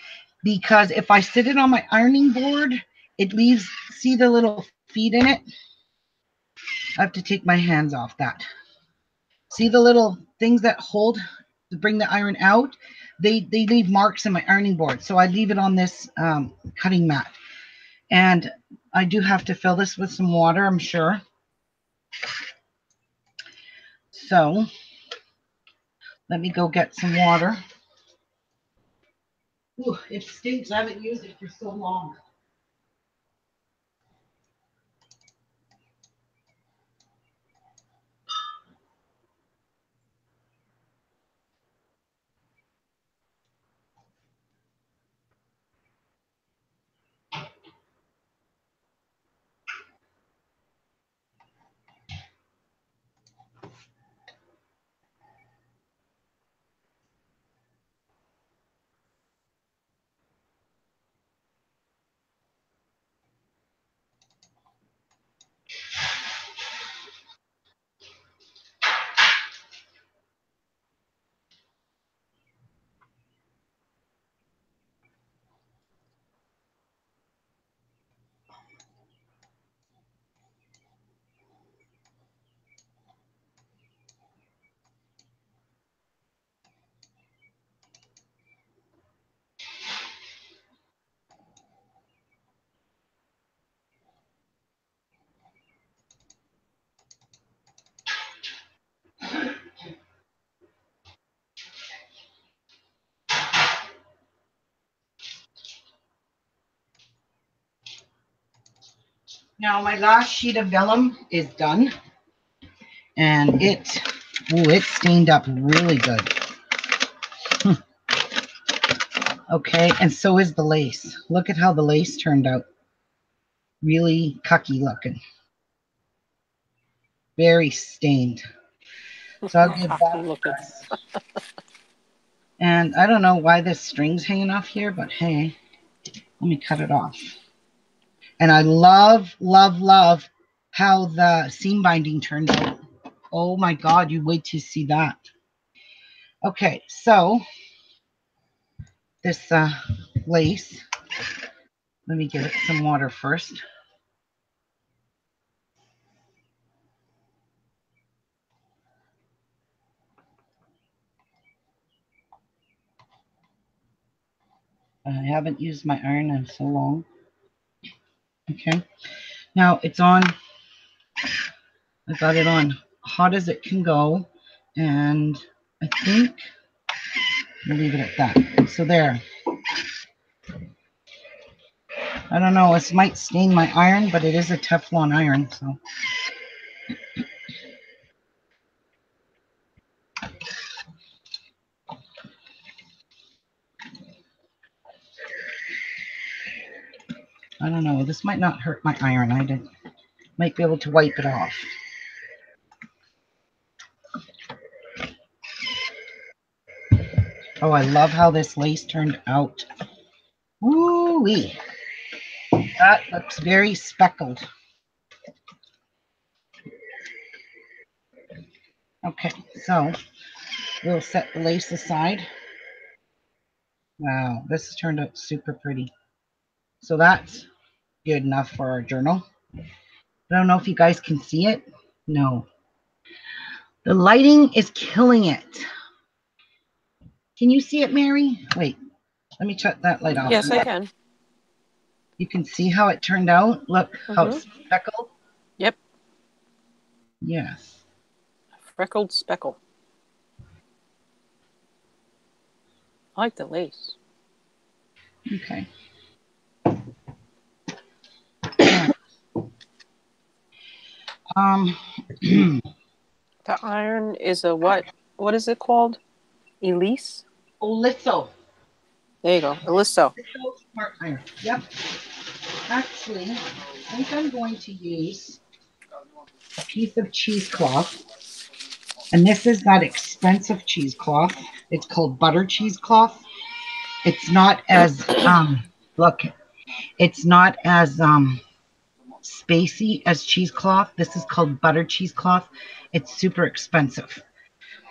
because if I sit it on my ironing board, it leaves, see the little feet in it? I have to take my hands off that. See the little things that hold to bring the iron out? They leave marks in my ironing board. So I leave it on this cutting mat. And I do have to fill this with some water, I'm sure. So let me go get some water. Ooh, it stinks. I haven't used it for so long. Now my last sheet of vellum is done, and it stained up really good. Okay, and so is the lace. Look at how the lace turned out. Really cucky looking. Very stained. So I'll give that a press. And I don't know why this string's hanging off here, but hey, let me cut it off. And I love, love, love how the seam binding turned out. Oh my God, you wait to see that. Okay, so this lace, let me give it some water first. I haven't used my iron in so long. Okay, now it's on, I got it on hot as it can go, and I think we'll leave it at that. So there. I don't know, this might stain my iron, but it is a Teflon iron, so. I don't know, this might not hurt my iron. Might be able to wipe it off. Oh, I love how this lace turned out. Woo-wee. That looks very speckled. Okay, so we'll set the lace aside. Wow, this has turned out super pretty. So that's good enough for our journal. I don't know if you guys can see it. No. The lighting is killing it. Can you see it, Mary? Wait, let me shut that light off. Yes, I can. You can see how it turned out. Look how it's speckled. Yep. Yes. Freckled speckle. I like the lace. Okay. Alright. The iron is a what? What is it called? Elise? Oliso. There you go. Eliso. Oliso smart iron. Yep. Actually, I think I'm going to use a piece of cheesecloth. And this is that expensive cheesecloth. It's called butter cheesecloth. It's not as look, it's not as spacey as cheesecloth. This is called butter cheesecloth. It's super expensive.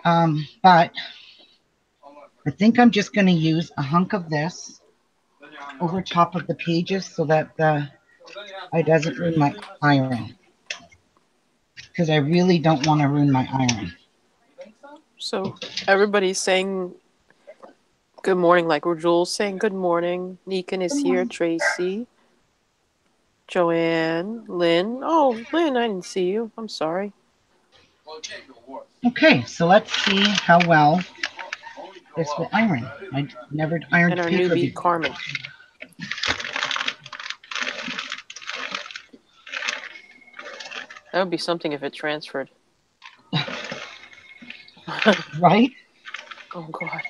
But I think I'm just going to use a hunk of this over top of the pages so that I doesn't ruin my iron. Because I really don't want to ruin my iron. So everybody's saying good morning, like Jules saying good morning. Neekin is here. Tracy, Joanne, Lynn. Oh, Lynn, I didn't see you. I'm sorry. Okay, so let's see how well this will iron. I never ironed And our paper newbie, before. Carmen. That would be something if it transferred. Right? Oh, God.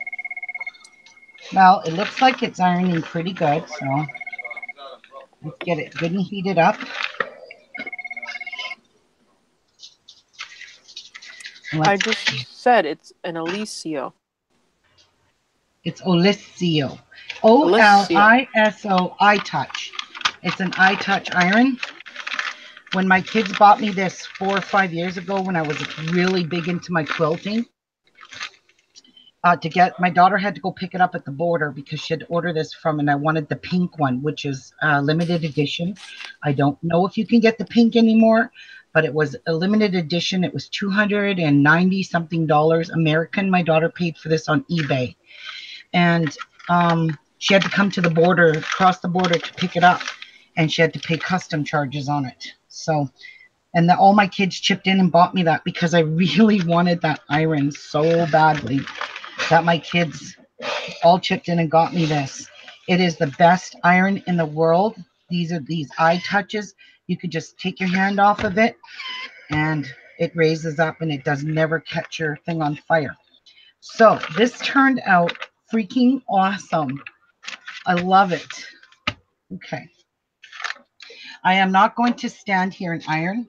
Well, it looks like it's ironing pretty good, so let's get it good and heated up. I just said it's an Alicio. It's Oliso. Alicio. Oliso iTouch. It's an iTouch iron. When my kids bought me this 4 or 5 years ago when I was really big into my quilting, my daughter had to go pick it up at the border because she had to order this from, and I wanted the pink one, which is limited edition. I don't know if you can get the pink anymore, but it was a limited edition. It was $290 something American. My daughter paid for this on eBay, and she had to come to the border, cross the border to pick it up, and she had to pay custom charges on it. So, and all my kids chipped in and bought me that because I really wanted that iron so badly that my kids all chipped in and got me this. It is the best iron in the world. These are these eye touches. You could just take your hand off of it and it raises up and it does never catch your thing on fire. So this turned out freaking awesome. I love it. Okay. I am not going to stand here and iron.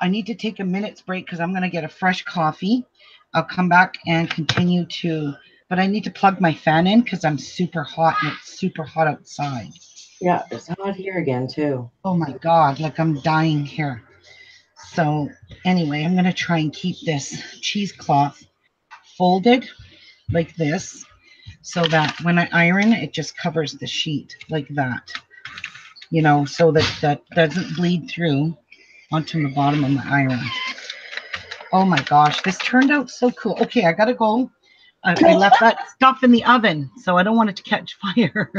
I need to take a minute's break because I'm going to get a fresh coffee. I'll come back and continue to, but I need to plug my fan in because I'm super hot and it's super hot outside. Yeah, it's hot here again too. Oh my God, like I'm dying here. So anyway, I'm going to try and keep this cheesecloth folded like this so that when I iron, it just covers the sheet like that, so that doesn't bleed through onto the bottom of my iron. Oh my gosh, this turned out so cool. Okay, I gotta go. I left that stuff in the oven, so I don't want it to catch fire.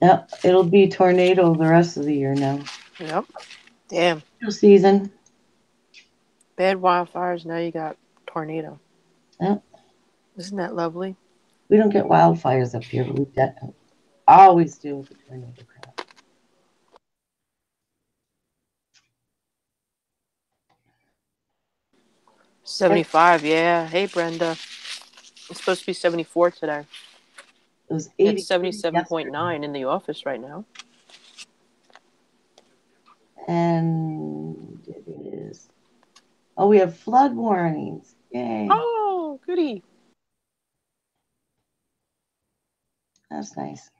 Yep, it'll be tornado the rest of the year now. Yep. Damn. Season. Bad wildfires, now you got tornado. Yep. Isn't that lovely? We don't get wildfires up here, but we always deal with the tornado crap. $75, yeah. Hey, Brenda. It's supposed to be 74 today. It was It's 77.9 77.9 in the office right now. and it is. Oh, we have flood warnings. Yay. Oh, goody. That's nice.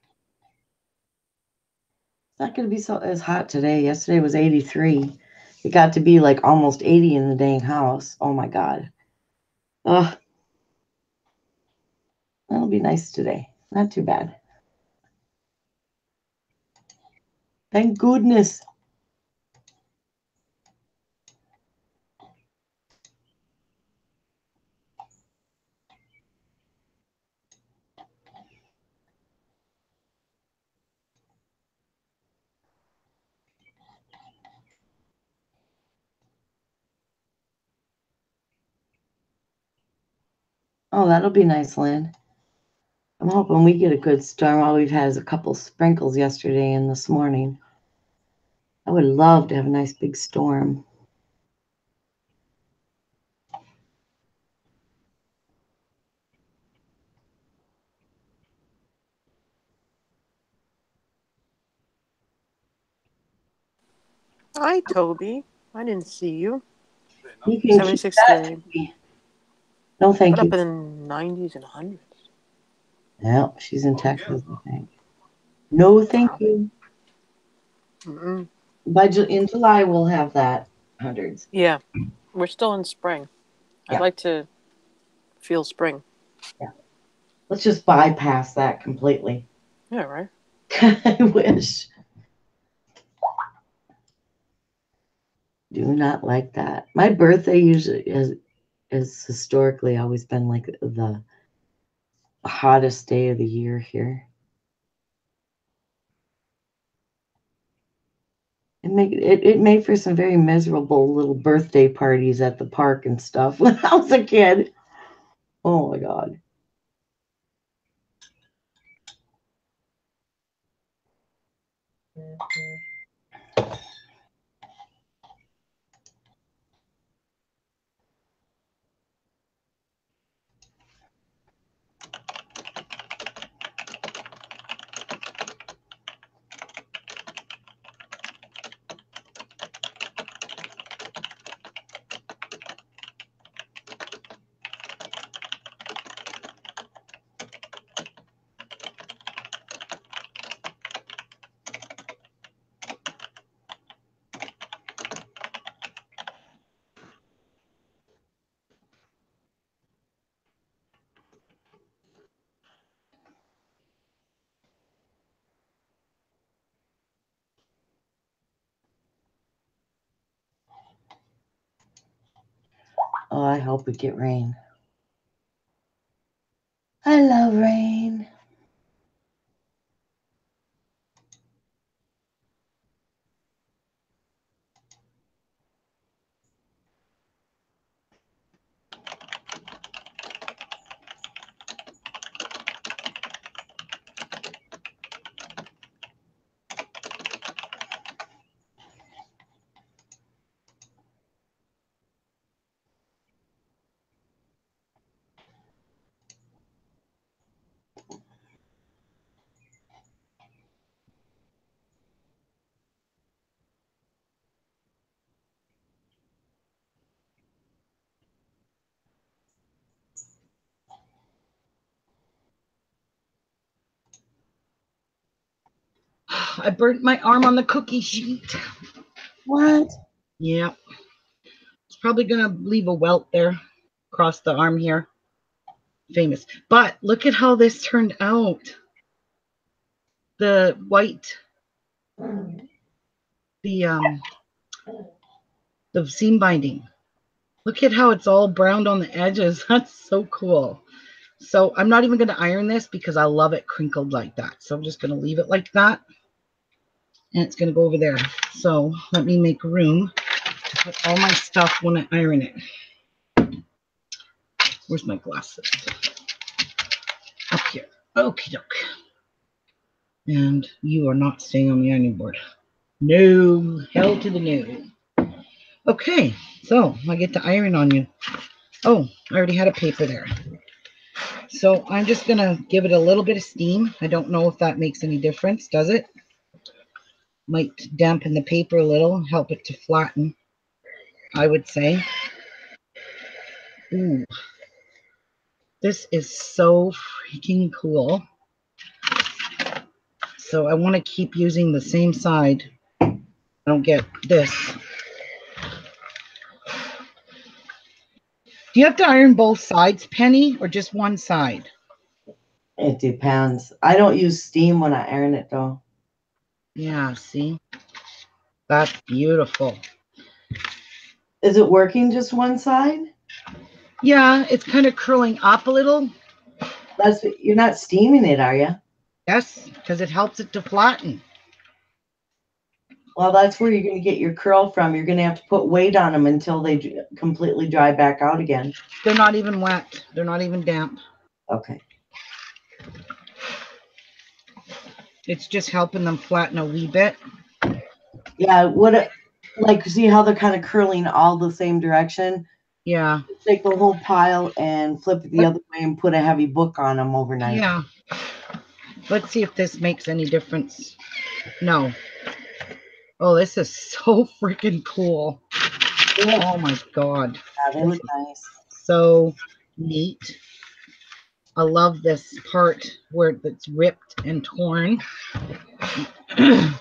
It's not going to be as hot today. Yesterday was 83. It got to be like almost 80 in the dang house. Oh my God. Ugh. That'll be nice today. Not too bad. Thank goodness. Oh, that'll be nice, Lynn. I'm hoping we get a good storm. All we've had is a couple sprinkles yesterday and this morning. I would love to have a nice big storm. Hi, Toby. I didn't see you. You can keep 76 that. today. No, thank But you. up in the 90s and 100s. No, she's in Texas, I think. No, thank you. Mm-mm. In July, we'll have that hundreds. Yeah, we're still in spring. I'd Yeah. like to feel spring. Yeah. Let's just bypass that completely. Yeah, right? I wish. Do not like that. My birthday usually is historically always been like the hottest day of the year here. It made for some very miserable little birthday parties at the park and stuff when I was a kid. Oh my God. Oh, I hope we get rain. I love rain. I burnt my arm on the cookie sheet. What? Yeah. It's probably going to leave a welt there across the arm here. Famous. But look at how this turned out. The white, the seam binding. Look at how it's all browned on the edges. That's so cool. So I'm not even going to iron this because I love it crinkled like that. So I'm just going to leave it like that. And it's going to go over there. So let me make room to put all my stuff when I iron it. Where's my glasses? Up here. Okie doke. And you are not staying on the ironing board. No. Hell to the no. Okay. So I get to iron on you. Oh, I already had a paper there. So I'm just going to give it a little bit of steam. I don't know if that makes any difference. Does it? Might dampen the paper a little, help it to flatten, I would say. Ooh. This is so freaking cool. So I want to keep using the same side. I don't get this. Do you have to iron both sides, Penny, or just one side? It depends. I don't use steam when I iron it though. Yeah, see? That's beautiful. Is it working just one side? Yeah, it's kind of curling up a little. You're not steaming it, are you? Yes, because it helps it to flatten. Well, that's where you're going to get your curl from. You're going to have to put weight on them until they completely dry back out again. They're not even wet. They're not even damp. Okay. It's just helping them flatten a wee bit. Yeah, like see how they're kind of curling all the same direction? Yeah. Take the whole pile and flip it the other way and put a heavy book on them overnight. Yeah. Let's see if this makes any difference. No. Oh, this is so freaking cool. Oh my God. Yeah, they look nice. So neat. I love this part where it's ripped and torn.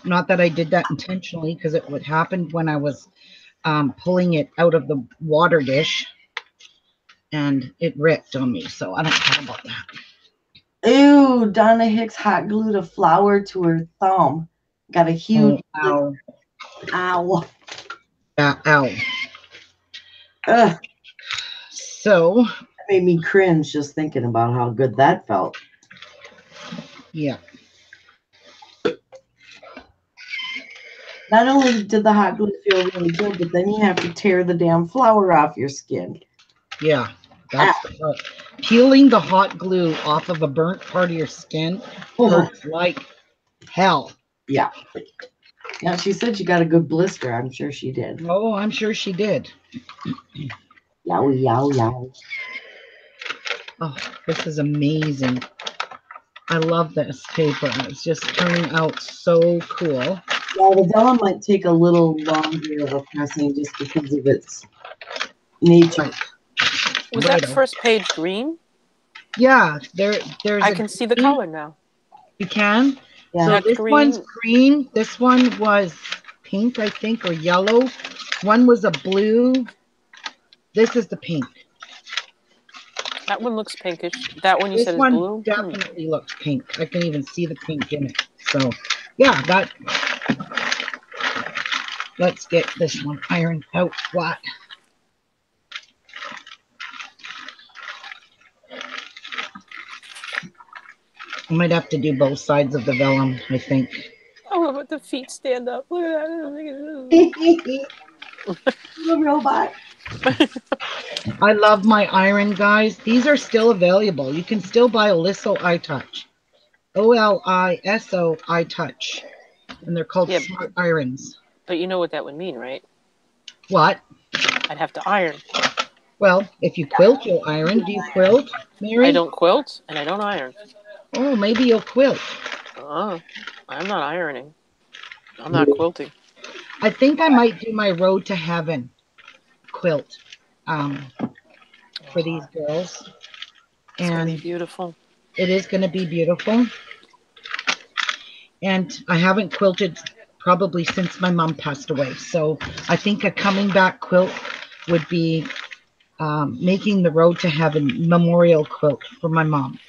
Not that I did that intentionally, because it would happen when I was pulling it out of the water dish and it ripped on me. So I don't care about that. Ew, Donna Hicks hot glued a flower to her thumb. Got a huge Ow. ow. Yeah, ow. Ugh. So That made me cringe just thinking about how good that felt. yeah. Not only did the hot glue feel really good, but then you have to tear the damn flower off your skin. Yeah. That's the part. Peeling the hot glue off of a burnt part of your skin hurts like hell. Yeah. Yeah, she said she got a good blister. I'm sure she did. Oh, I'm sure she did. Yowie, yow, yow. Oh, this is amazing. I love this paper. It's just turning out so cool. Yeah, the vellum might take a little longer of a pressing just because of its nature. Right. Was that first page green? Yeah, there's. I can see the color now. You can? Yeah. So That's this green. one's green. This one was pink, I think, or yellow. One was a blue. This is the pink. That one looks pinkish. That one you This said is one blue? definitely looks pink. I can even see the pink in it. So, yeah, that. Let's get this one ironed out flat. I might have to do both sides of the vellum, I think. Oh, but the feet stand up. Look at that. Little robot. I love my iron, guys. These are still available. You can still buy Oliso iTouch. Oliso iTouch. And they're called smart irons. But you know what that would mean, right? What? I'd have to iron. Well, if you quilt, you'll iron. Do you quilt, Mary? I don't quilt, and I don't iron. Oh, maybe you'll quilt. I'm not ironing. I'm not quilting. I think I might do my Road to Heaven quilt for these girls. It's going to be beautiful. It is going to be beautiful. And I haven't quilted probably since my mom passed away. So I think a coming back quilt would be making the Road to Heaven memorial quilt for my mom.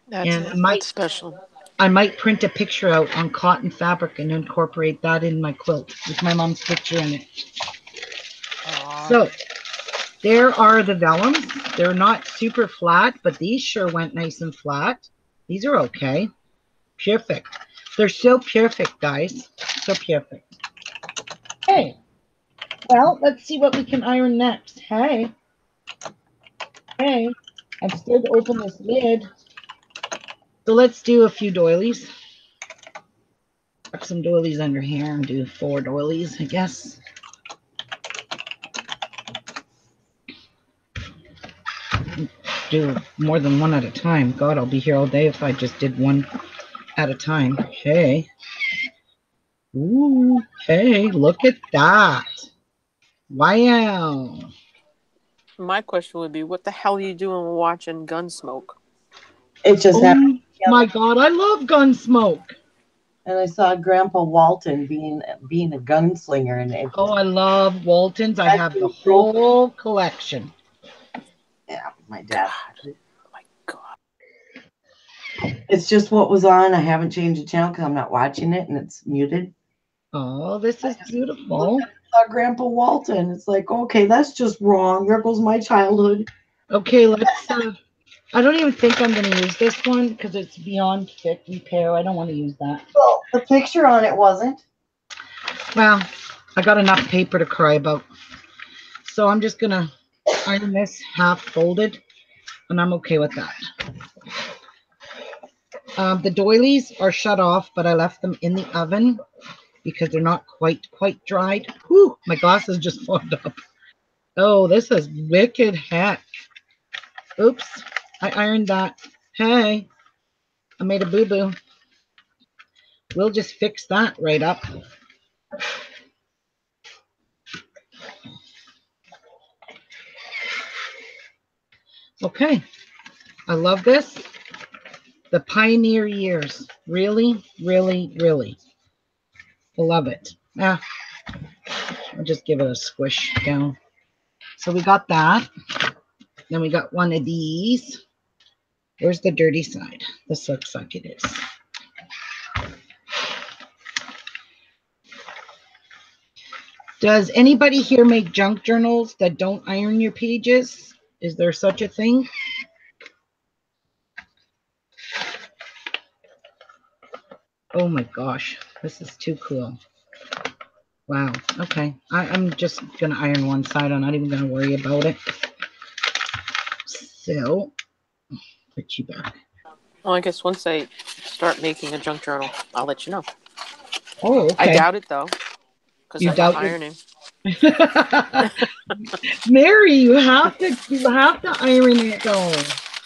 That's special. I might print a picture out on cotton fabric and incorporate that in my quilt with my mom's picture in it. So there are the vellums. They're not super flat, but these sure went nice and flat. These are okay. Perfect. They're so perfect, guys. So perfect. Hey. Well, let's see what we can iron next. Hey. Hey. I'm scared to open this lid. So let's do a few doilies. Tuck some doilies under here and do 4 doilies, I guess. Do more than one at a time. God, I'll be here all day if I just did one at a time. Okay. Ooh, hey, look at that. Wow. My question would be, what the hell are you doing watching Gunsmoke? It just happened. Oh my God, I love Gunsmoke. And I saw Grandpa Walton being a gunslinger, and I love Waltons. I have the whole collection. Yeah, my dad. God. Oh my God. It's just what was on. I haven't changed the channel because I'm not watching it, and it's muted. Oh, this is beautiful. I saw Grandpa Walton. It's like, okay, that's just wrong. There goes my childhood. Okay, let's. I don't even think I'm going to use this one because it's beyond fit repair. I don't want to use that. Well, the picture on it wasn't. Well, I got enough paper to cry about. So I'm just going to iron this half folded, and I'm okay with that. The doilies are shut off, but I left them in the oven because they're not quite dried. Whew, my glasses just fogged up. Oh, this is wicked heck. Oops, I ironed that. Hey, I made a boo-boo. We'll just fix that right up. Okay, I love this. The Pioneer Years. Really, really, really. I love it. Ah, I'll just give it a squish down. So we got that. Then we got one of these. Where's the dirty side? This looks like it is. Does anybody here make junk journals that don't iron your pages? Is there such a thing? Oh my gosh, this is too cool. Wow, okay. I'm just going to iron one side. I'm not even going to worry about it. So, put you back. Well, I guess once I start making a junk journal, I'll let you know. Oh, okay. I doubt it, though, because You I'm doubt not ironing. Mary, you have to iron it though.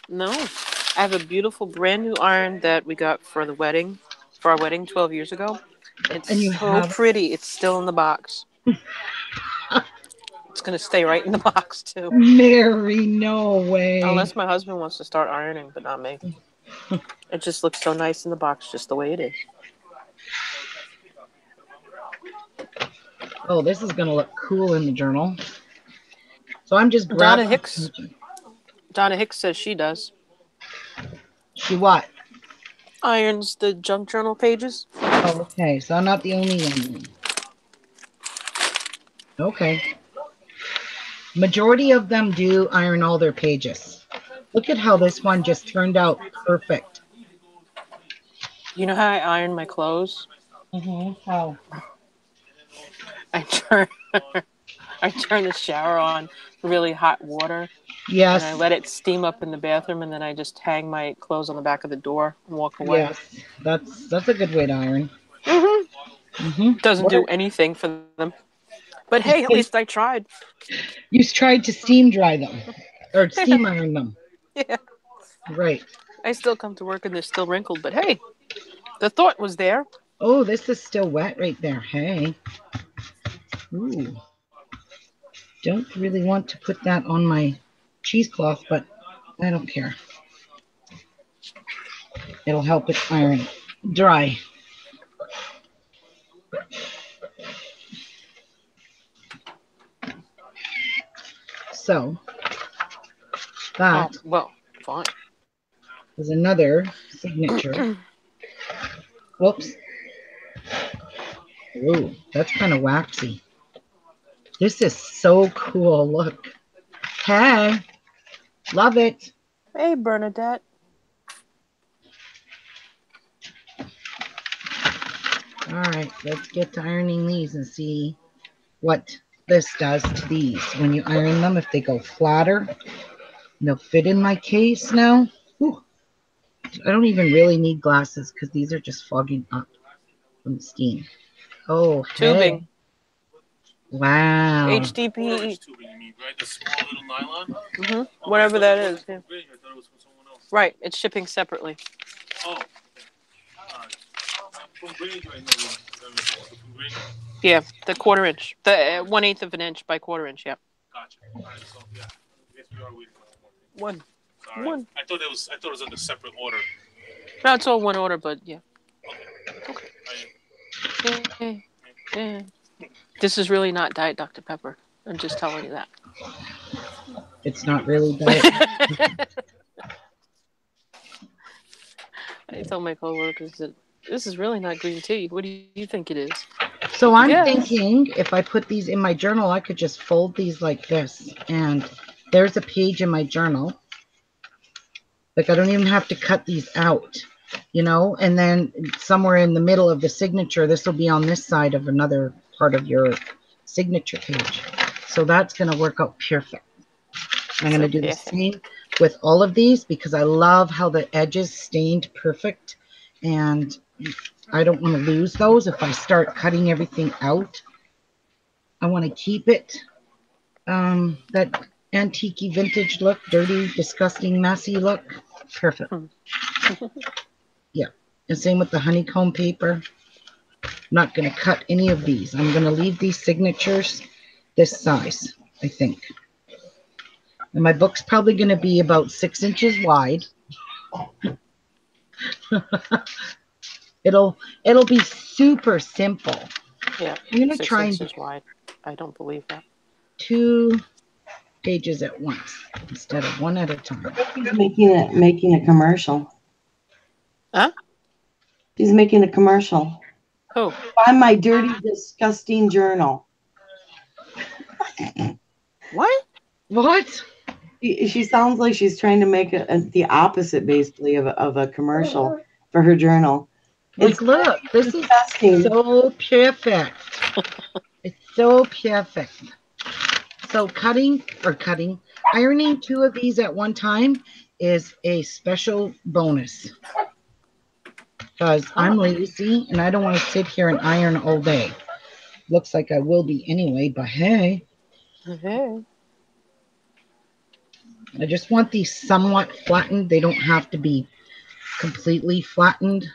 No, I have a beautiful brand new iron that we got for the wedding, for our wedding 12 years ago. It's And you so pretty. It's still in the box. It's going to stay right in the box, too. Mary, no way. Unless my husband wants to start ironing, but not me. It just looks so nice in the box, just the way it is. Oh, this is going to look cool in the journal. So I'm just Donna grabbing. Donna Hicks says she does. She what? Irons the junk journal pages. Oh, okay. So I'm not the only one. Okay. Majority of them do iron all their pages. Look at how this one just turned out perfect. You know how I iron my clothes? How? I turn the shower on really hot water. Yes. And I let it steam up in the bathroom, and then I just hang my clothes on the back of the door and walk away. Yes, that's a good way to iron. Doesn't do anything for them. But hey, at least I tried. You tried to steam dry them or steam iron them. Yeah. Right. I still come to work and they're still wrinkled, but hey, the thought was there. Oh, this is still wet right there. Hey. Ooh. Don't really want to put that on my cheesecloth, but I don't care. It'll help it iron dry. So that fine. is another signature. Whoops. Ooh, that's kind of waxy. This is so cool. Look. Hey. Love it. Hey, Bernadette. All right, let's get to ironing these and see what this does to these. When you iron them, if they go flatter, they'll fit in my case now. Whew. I don't even really need glasses because these are just fogging up from the steam. Oh, Tubing. Hey. Wow. HDPE. Whatever that is. Yeah. Right, it's shipping separately. Yeah, the 1/4 inch. The 1/8 of an inch by 1/4 inch, yeah. Gotcha. All right, so yeah, I guess we are waiting on one. One. I thought it was on a separate order. No, it's all one order, but yeah. Okay. Yeah. This is really not Diet Dr. Pepper. I'm just telling you that. It's not really Diet. I told my coworkers that this is really not green tea. What do you think it is? So I'm thinking if I put these in my journal, I could just fold these like this. And there's a page in my journal. Like I don't even have to cut these out, you know? And then somewhere in the middle of the signature, this will be on this side of another part of your signature page. So that's going to work out perfect. I'm going to do the same with all of these because I love how the edges stained perfect, and I don't want to lose those if I start cutting everything out. I want to keep it that antique vintage look, dirty, disgusting, messy look. Perfect. Yeah. And same with the honeycomb paper. I'm not going to cut any of these. I'm going to leave these signatures this size, I think. And my book's probably going to be about 6 inches wide. It'll be super simple. Yeah, I'm going to 6 try and inches wide. I don't believe that. 2 pages at once instead of one at a time. She's making a commercial. Huh? She's making a commercial. Who? Buy my dirty, disgusting journal. What? What? She sounds like she's trying to make the opposite, basically, of a commercial for her journal. Like, look, this disgusting. is so perfect. It's so perfect. So ironing 2 of these at one time is a special bonus. Because I'm lazy and I don't want to sit here and iron all day. Looks like I will be anyway, but hey. Okay. I just want these somewhat flattened. They don't have to be completely flattened.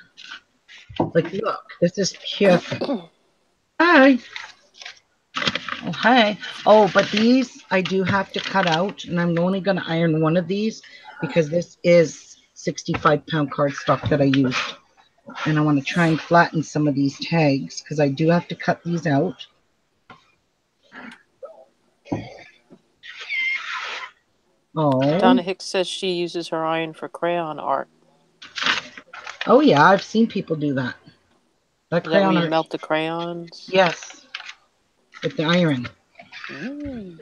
Like, look, this is perfect. Hi. Oh, hi. Oh, but these I do have to cut out, and I'm only going to iron one of these because this is 65-pound cardstock that I used. And I want to try and flatten some of these tags because I do have to cut these out. Oh. Donna Hicks says she uses her iron for crayon art. Oh, yeah, I've seen people do that. Is that where you melt the crayons? Yes. With the iron. Mm.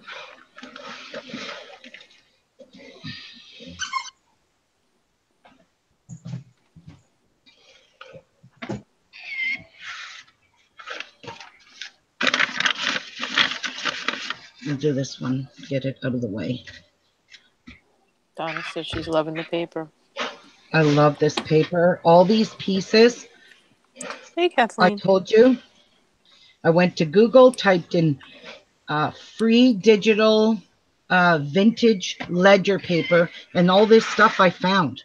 I'll do this one. Get it out of the way. Donna says she's loving the paper. I love this paper. All these pieces. Hey, Kathleen. I told you. I went to Google, typed in free digital vintage ledger paper, and all this stuff I found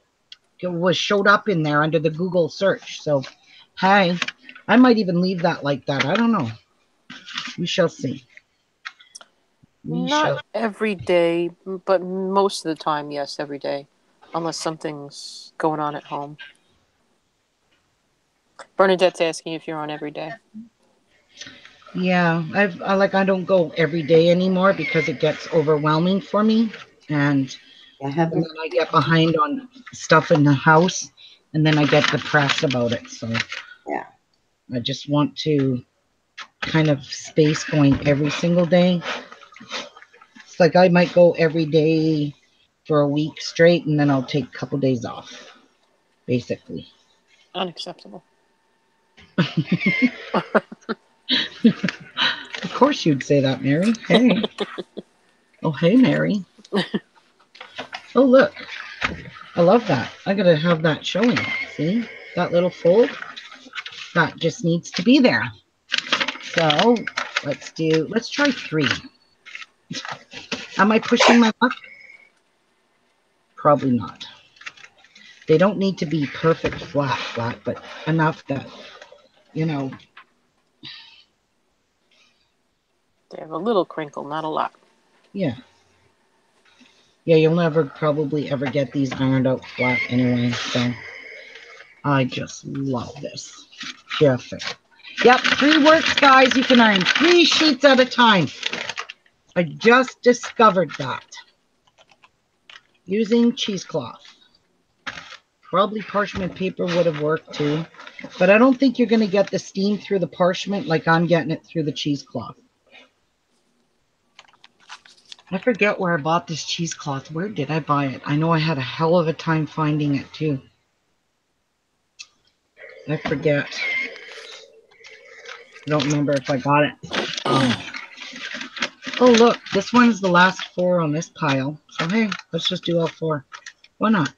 showed up in there under the Google search. So, hey, I might even leave that like that. I don't know. We shall see. Not every day, but most of the time, yes, every day. Unless something's going on at home. Bernadette's asking if you're on every day. Yeah, I don't go every day anymore because it gets overwhelming for me, and then I get behind on stuff in the house, and then I get depressed about it. So yeah, I just want to kind of space going every single day. It's like I might go every day for a week straight, and then I'll take a couple days off, basically. Unacceptable. Of course you'd say that, Mary. Hey. Oh, hey, Mary. Oh, look. I love that. I gotta have that showing. See? That little fold? That just needs to be there. So, let's try 3. Am I pushing my luck? Probably not. They don't need to be perfect flat, but enough that, you know. They have a little crinkle, not a lot. Yeah. Yeah, you'll never probably ever get these ironed out flat anyway, so I just love this. Perfect. Yep, 3 works, guys. You can iron 3 sheets at a time. I just discovered that. Using cheesecloth. Probably parchment paper would have worked too, but I don't think you're going to get the steam through the parchment like I'm getting it through the cheesecloth. I forget where I bought this cheesecloth. Where did I buy it? I know I had a hell of a time finding it too. I forget. don't remember if I got it. Oh, look, this one's the last 4 on this pile. So, hey, let's just do all 4. Why not?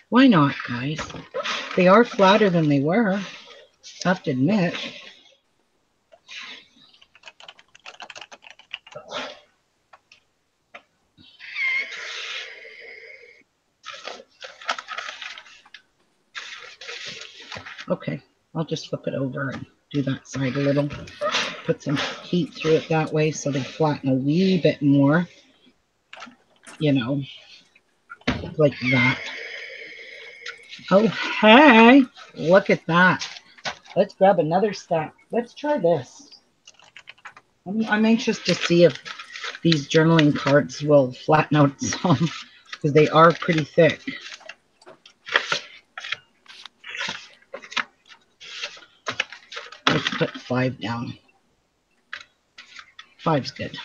Why not, guys? They are flatter than they were, have to admit. Okay, I'll just flip it over and do that side a little. Put some heat through it that way so they flatten a wee bit more. You know, like that. Oh, hey, look at that. Let's grab another stack. Let's try this. I'm anxious to see if these journaling cards will flatten out some because they are pretty thick. Let's put 5 down. 5's good.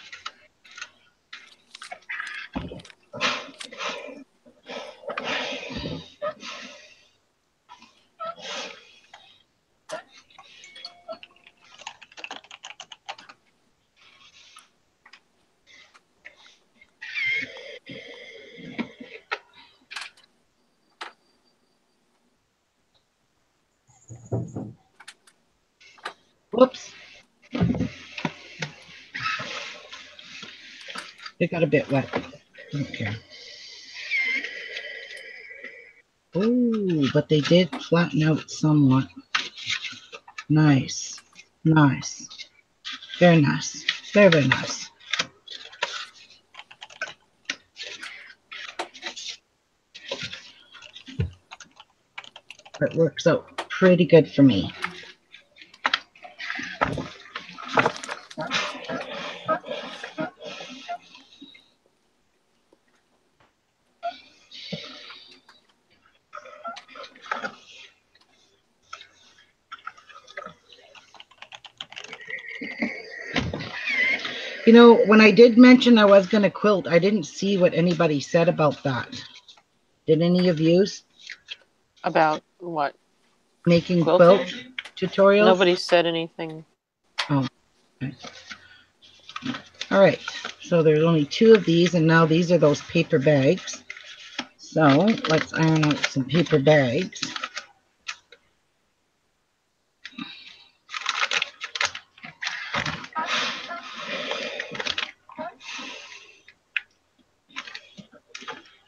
Whoops. It got a bit wet. Okay. Ooh, but they did flatten out somewhat. Nice. Nice. Very nice. Very, very nice. It works out pretty good for me. You know, when I did mention I was going to quilt, I didn't see what anybody said about that. Did any of you? About what? Making Quilting? quilt tutorials? Nobody said anything. Oh, okay. All right. So there's only 2 of these, and now these are those paper bags. So let's iron out some paper bags.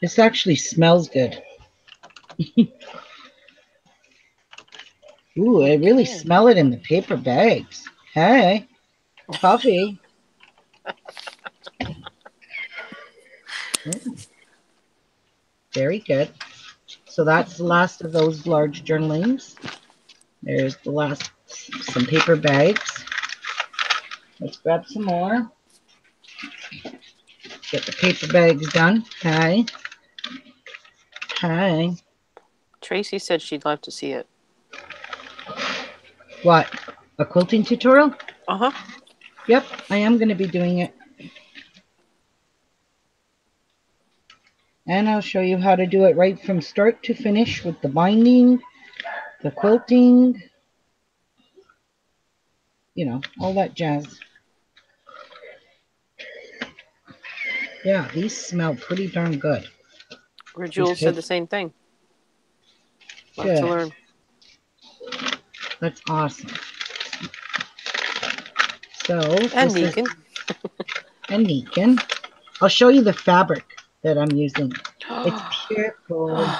This actually smells good. Ooh, I really Okay. smell it in the paper bags. Hey, coffee. Very good. So that's the last of those large journalings. There's the last, some paper bags. Let's grab some more. Get the paper bags done. Hi. Hi. Tracy said she'd love to see it. What? A quilting tutorial? Uh-huh. Yep, I am going to be doing it. And I'll show you how to do it right from start to finish with the binding, the quilting, you know, all that jazz. Yeah, these smell pretty darn good. Jules said the same thing. Love Good. to learn. That's awesome. So, And this is, Deacon. and Neekin. I'll show you the fabric that I'm using. It's pure gold.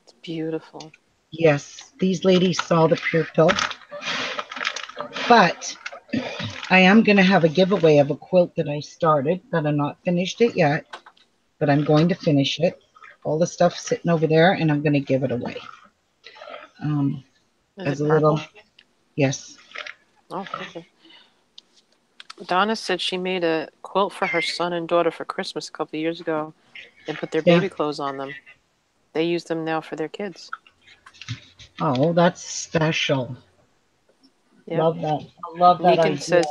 It's beautiful. Yes, these ladies saw the pure pill. But I am going to have a giveaway of a quilt that I started, that I'm not finished it yet, but I'm going to finish it. All the stuff sitting over there, and I'm going to give it away. Is As it a purple? little, yes. Oh, okay. Donna said she made a quilt for her son and daughter for Christmas a couple of years ago and put their Yeah. baby clothes on them. They use them now for their kids. Oh, that's special. Yep. Love that. I love that idea.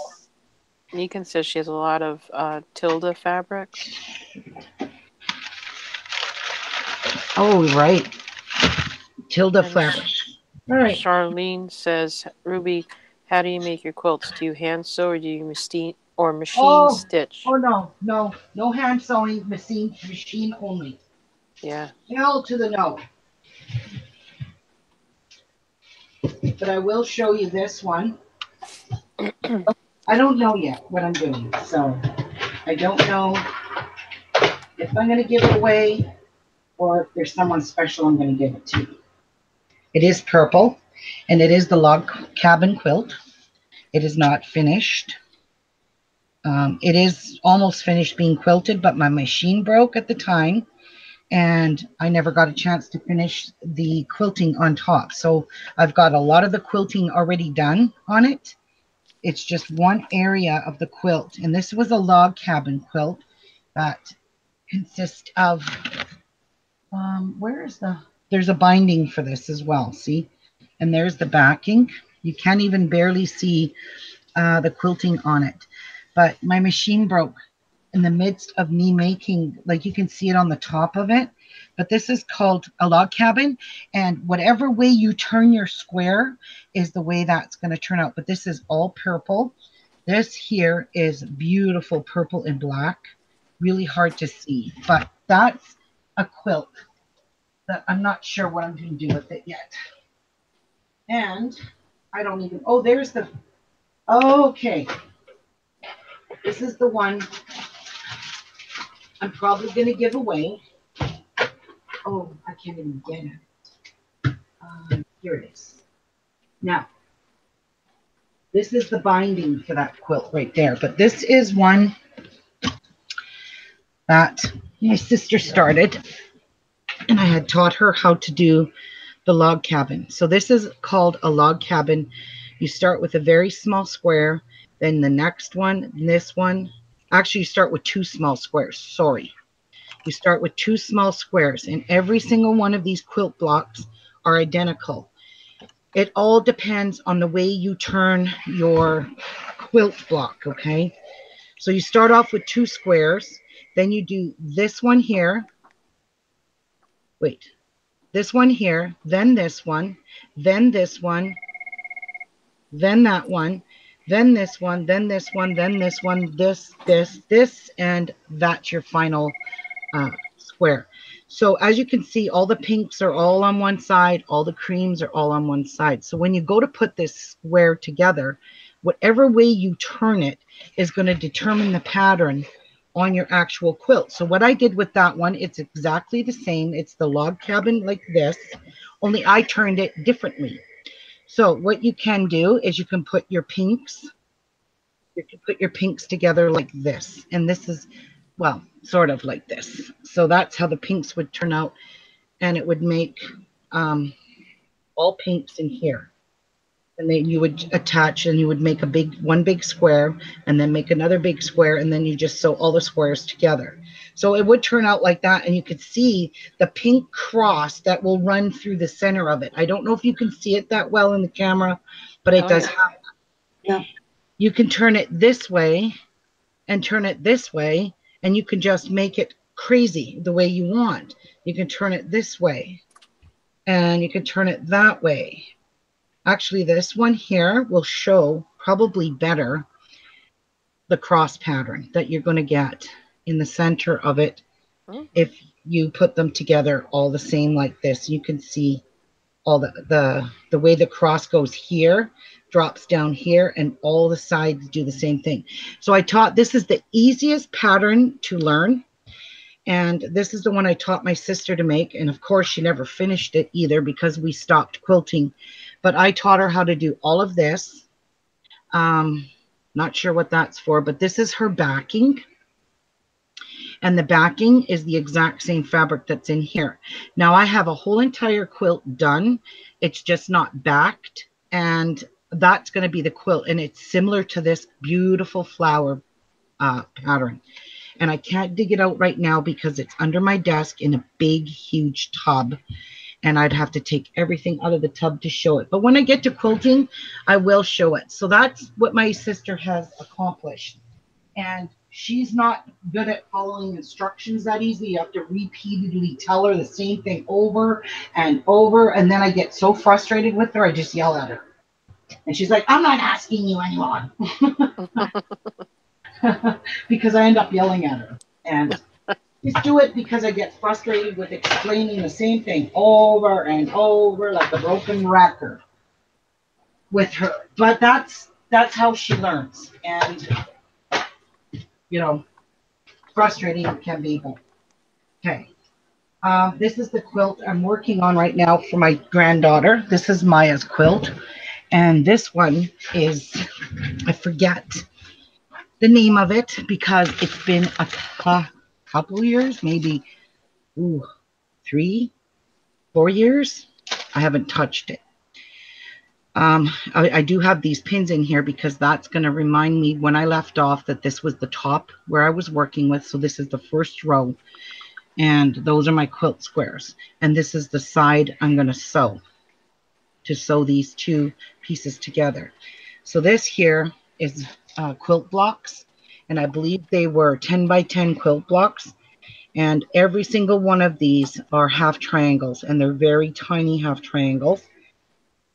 Neekin says she has a lot of Tilda fabrics. Oh, right. Tilda And fabric. All right. Charlene says, Ruby, How do you make your quilts? Do you hand sew or do you machine Oh, stitch? oh no hand sewing, machine only. Yeah. Hell to the no. But I will show you this one. I don't know yet what I'm doing, so I don't know if I'm going to give it away or if there's someone special I'm going to give it to. It is purple, and it is the log cabin quilt. It is not finished. It is almost finished being quilted, but my machine broke at the time, and I never got a chance to finish the quilting on top. So I've got a lot of the quilting already done on it. It's just one area of the quilt, and this was a log cabin quilt that consists of, there's a binding for this as well, see? And there's the backing. You can't even barely see the quilting on it. But my machine broke in the midst of me making, like you can see it on the top of it. But this is called a log cabin. And whatever way you turn your square is the way that's going to turn out. But this is all purple. This here is beautiful purple and black. Really hard to see. But that's a quilt that I'm not sure what I'm going to do with it yet. And I don't even, oh, there's the, okay. This is the one I'm probably going to give away. Oh, I can't even get it. Here it is. Now, this is the binding for that quilt right there. But this is one that my sister started, and I had taught her how to do the log cabin. So this is called a log cabin. You start with a very small square, then the next one, this one. Actually, you start with two small squares. Sorry. You start with two small squares, and every single one of these quilt blocks are identical. It all depends on the way you turn your quilt block, okay? So you start off with two squares, then you do this one here. Wait, this one here, then this one, then this one, then that one, then this one, then this one, then this one, this, and that's your final square. So as you can see, all the pinks are all on one side, all the creams are all on one side. So when you go to put this square together, whatever way you turn it is going to determine the pattern on your actual quilt. So what I did with that one, it's exactly the same. It's the log cabin like this, only I turned it differently. So what you can do is you can put your pinks, together like this. And this is, well, sort of like this. So that's how the pinks would turn out. And it would make all pinks in here. And then you would attach, and you would make one big square, and then make another big square, and then you just sew all the squares together. So it would turn out like that, and you could see the pink cross that will run through the center of it. I don't know if you can see it that well in the camera, but it does have. Yeah. You can turn it this way and turn it this way, and you can just make it crazy the way you want. You can turn it this way, and you can turn it that way. Actually, this one here will show probably better the cross pattern that you're going to get in the center of it if you put them together all the same like this. You can see all the way the cross goes here, drops down here, and all the sides do the same thing. So I taught, this is the easiest pattern to learn. And this is the one I taught my sister to make. And of course, she never finished it either because we stopped quilting. But I taught her how to do all of this. Not sure what that's for, but this is her backing. And the backing is the exact same fabric that's in here. Now I have a whole entire quilt done. It's just not backed. And that's going to be the quilt. And it's similar to this beautiful flower pattern. And I can't dig it out right now because it's under my desk in a big, huge tub. And I'd have to take everything out of the tub to show it. But when I get to quilting, I will show it. So that's what my sister has accomplished. And she's not good at following instructions that easily. You have to repeatedly tell her the same thing over and over. And then I get so frustrated with her, I just yell at her. And she's like, I'm not asking you anymore. Because I end up yelling at her. And just do it because I get frustrated with explaining the same thing over and over like a broken record with her. But that's how she learns. And you know, frustrating it can be. But okay. This is the quilt I'm working on right now for my granddaughter. This is Maya's quilt. And this one is, I forget the name of it because it's been a couple years, maybe ooh, 3, 4 years. I haven't touched it. I do have these pins in here because that's going to remind me when I left off that this was the top where I was working with. So this is the first row. And those are my quilt squares. And this is the side I'm going to sew these two pieces together. So this here is quilt blocks. And I believe they were 10 by 10 quilt blocks. And every single one of these are half triangles. And they're very tiny half triangles.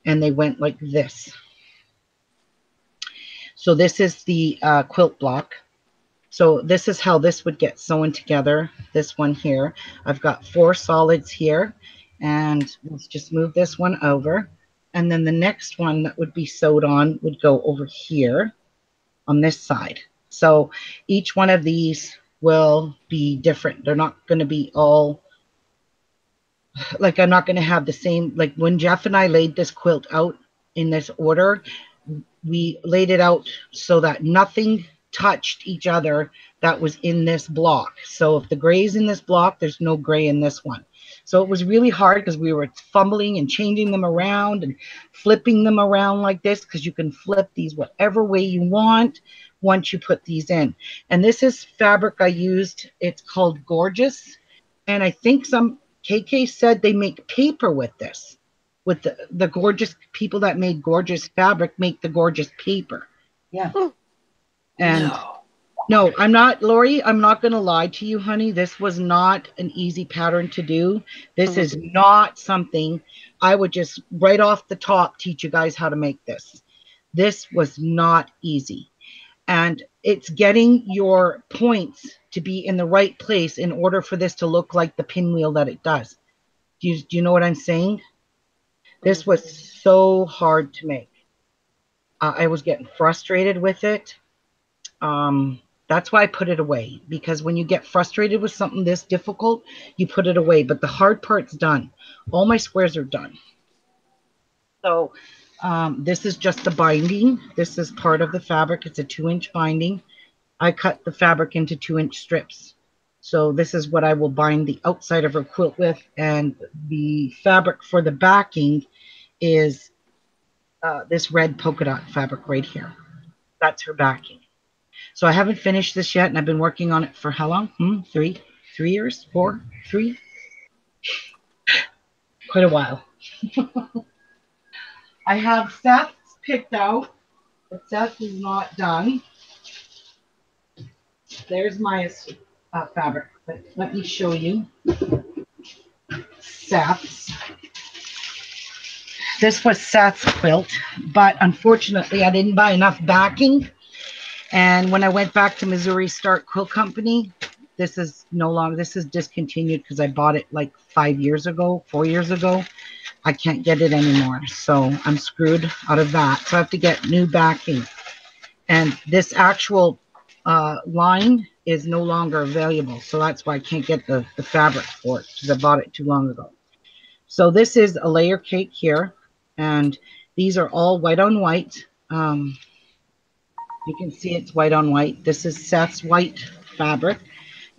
And they went like this. So this is the quilt block. So this is how this would get sewn together, this one here. I've got 4 solids here, and let's just move this one over. And then the next one that would be sewed on would go over here on this side. So each one of these will be different. They're not going to be all, like I'm not going to have the same, like when Jeff and I laid this quilt out in this order, we laid it out so that nothing touched each other that was in this block. So if the gray is in this block, there's no gray in this one. So it was really hard because we were fumbling and changing them around and flipping them around like this, because you can flip these whatever way you want once you put these in. And this is fabric I used. It's called Gorgeous. And I think some KK said they make paper with this. With the Gorgeous people that made Gorgeous fabric make the Gorgeous paper. Yeah. And no, I'm not, Lori, I'm not going to lie to you, honey. This was not an easy pattern to do. This is not something I would just right off the top teach you guys how to make this. This was not easy. And it's getting your points to be in the right place in order for this to look like the pinwheel that it does. Do you know what I'm saying? This was so hard to make. I was getting frustrated with it. That's why I put it away, because when you get frustrated with something this difficult, you put it away. But the hard part's done. All my squares are done. So this is just the binding. This is part of the fabric. It's a 2-inch binding. I cut the fabric into 2-inch strips. So this is what I will bind the outside of her quilt with. And the fabric for the backing is this red polka dot fabric right here. That's her backing. So I haven't finished this yet, and I've been working on it for how long? 3 years? 4? 3? Quite a while. I have Seth's picked out, but Seth is not done. There's my fabric, but let me show you Seth's. This was Seth's quilt, but unfortunately I didn't buy enough backing. And when I went back to Missouri Start Quilt Company, this is no longer, this is discontinued because I bought it like 4 years ago. I can't get it anymore. So I'm screwed out of that. So I have to get new backing. And this actual line is no longer available. So that's why I can't get the fabric for it, because I bought it too long ago. So this is a layer cake here. And these are all white on white. You can see it's white on white. This is Seth's white fabric,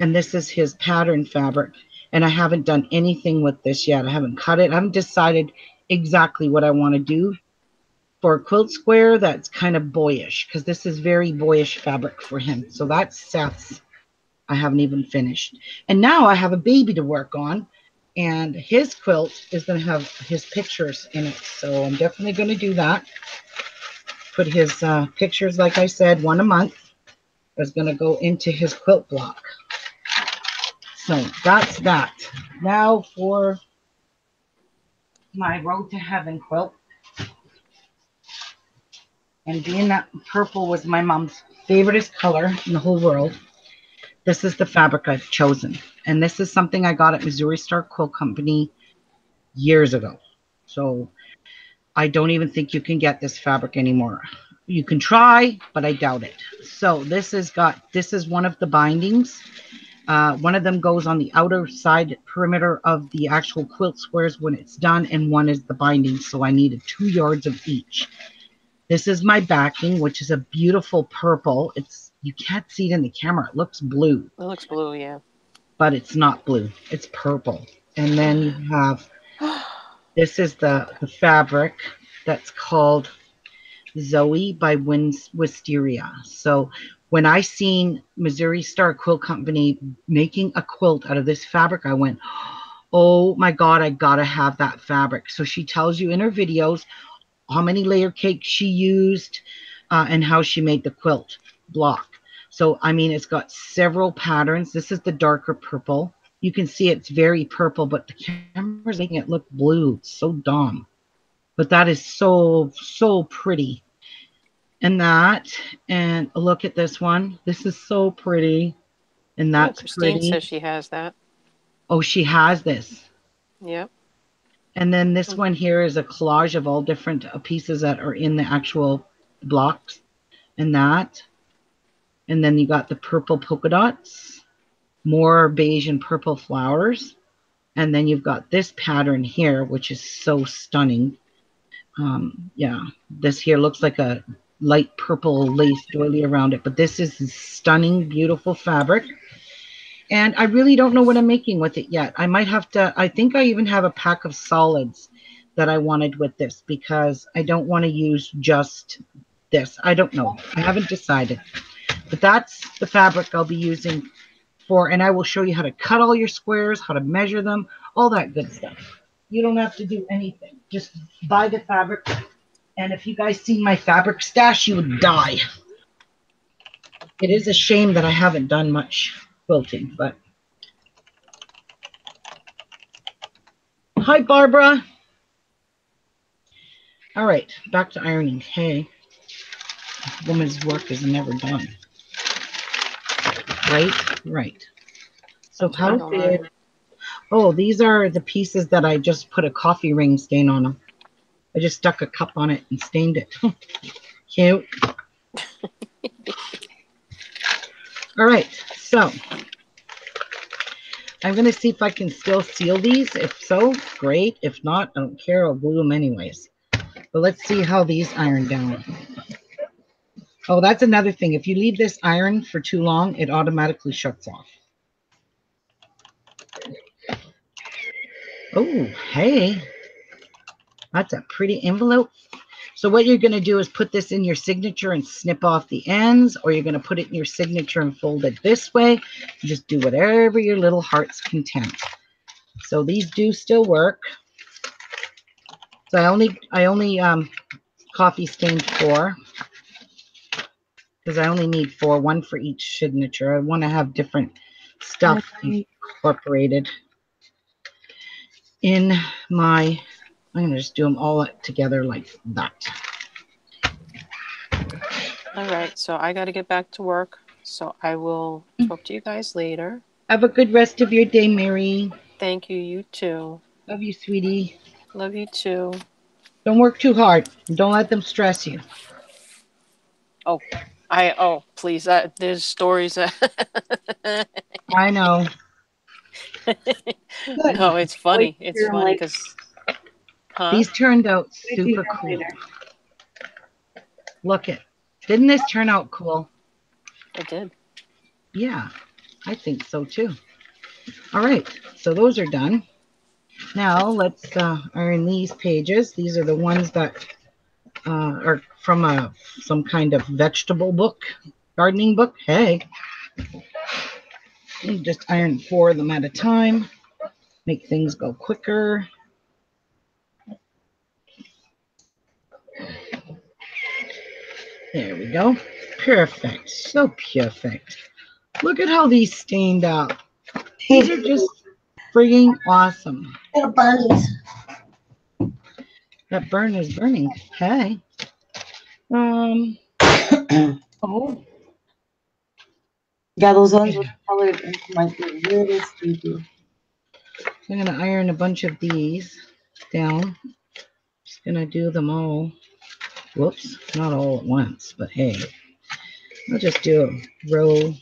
and this is his pattern fabric. And I haven't done anything with this yet. I haven't cut it. I haven't decided exactly what I want to do for a quilt square that's kind of boyish, because this is very boyish fabric for him. So that's Seth's. I haven't even finished. And now I have a baby to work on, and his quilt is going to have his pictures in it. So I'm definitely going to do that. Put his pictures, like I said, 1 a month, is going to go into his quilt block. So that's that. Now for my Road to Heaven quilt. And being that purple was my mom's favoriteest color in the whole world, this is the fabric I've chosen. And this is something I got at Missouri Star Quilt Company years ago. So I don't even think you can get this fabric anymore. You can try, but I doubt it. So this is one of the bindings. One of them goes on the outer side perimeter of the actual quilt squares when it's done, and one is the binding. So I needed 2 yards of each. This is my backing, which is a beautiful purple. You can't see it in the camera. It looks blue. It looks blue, yeah. But it's not blue. It's purple. And then you have, this is the fabric that's called Zoe by Wisteria. So when I seen Missouri Star Quilt Company making a quilt out of this fabric, I went, oh my God, I gotta have that fabric. So she tells you in her videos how many layer cakes she used and how she made the quilt block. So, I mean, it's got several patterns. This is the darker purple. You can see it's very purple, but the camera's making it look blue. It's so dumb. But that is so, so pretty. And look at this one. This is so pretty. And that's Christine pretty. says she has that. Oh, she has this. Yep. And then this one here is a collage of all different pieces that are in the actual blocks. And that. And then you got the purple polka dots, more beige and purple flowers. And then you've got this pattern here, which is so stunning. Yeah, this here looks like a light purple lace doily around it, but this is stunning, beautiful fabric. And I really don't know what I'm making with it yet. I might have to, I think I even have a pack of solids that I wanted with this because I don't want to use just this. I don't know. I haven't decided. But that's the fabric I'll be using for, and I will show you how to cut all your squares, how to measure them, all that good stuff. You don't have to do anything. Just buy the fabric. And if you guys seen my fabric stash, you would die. It is a shame that I haven't done much quilting, but. Hi, Barbara. All right, back to ironing. Hey, woman's work is never done. Right. So how did, oh, these are the pieces that I just put a coffee ring stain on them. I just stuck a cup on it and stained it. Cute. All right, so I'm going to see if I can still seal these. If so, great. If not, I don't care. I'll glue them anyways. But let's see how these iron down. Oh, that's another thing. If you leave this iron for too long, it automatically shuts off. Oh, hey. That's a pretty envelope. So what you're going to do is put this in your signature and snip off the ends, or you're going to put it in your signature and fold it this way. Just do whatever your little heart's content. So these do still work. So I only coffee stained 4 because I only need 4, 1 for each signature. I want to have different stuff incorporated in my, I'm going to just do them all together like that. All right, so I got to get back to work. So I will talk to you guys later. Have a good rest of your day, Mary. Thank you. You too. Love you, sweetie. Love you too. Don't work too hard. Don't let them stress you. Oh, please. There's stories. I know. No, it's funny. It's funny because these turned out super cool. Look it. Didn't this turn out cool? It did. Yeah, I think so too. All right, so those are done. Now let's iron these pages. These are the ones that are from some kind of vegetable book, gardening book. Hey, you just iron 4 of them at a time. Make things go quicker. There we go. Perfect. So perfect. Look at how these stained out. These are just frigging awesome. Little bunnies. That burn is burning. Hey. Um. Oh. Yeah, those ones with colored ink might be a little sleepy. I'm gonna iron a bunch of these down. Just gonna do them all. Whoops, not all at once, but hey, I'll just do a row,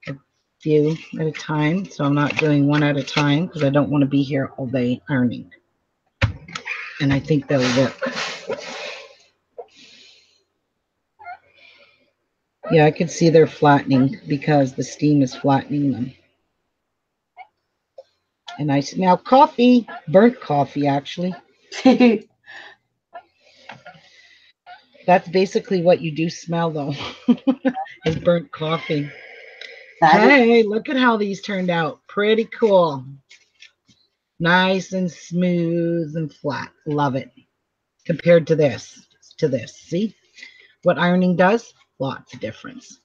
a few at a time. So I'm not doing one at a time because I don't want to be here all day ironing. And I think that'll work. Yeah, I can see they're flattening because the steam is flattening them. And I smell coffee, burnt coffee actually. That's basically what you do smell though, is burnt coffee. Hey, look at how these turned out. Pretty cool. Nice and smooth and flat. Love it. Compared to this. See what ironing does? Lots of difference.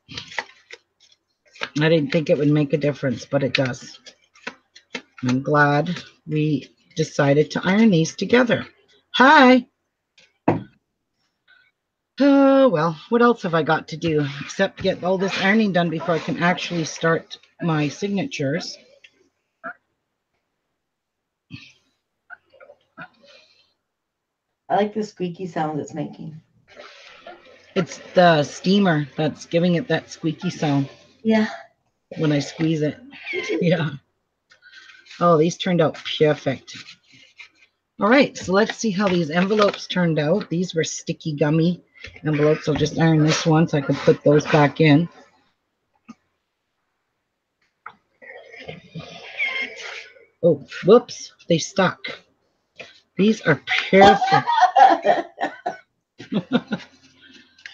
I didn't think it would make a difference, but it does. I'm glad we decided to iron these together. Hi. Oh, well, what else have I got to do except get all this ironing done before I can actually start my signatures? I like the squeaky sound it's making. It's the steamer that's giving it that squeaky sound. Yeah. When I squeeze it. Yeah. Oh, these turned out perfect. All right, so let's see how these envelopes turned out. These were sticky gummy envelopes. I'll just iron this one so I can put those back in. Oh, whoops, they stuck. These are perfect.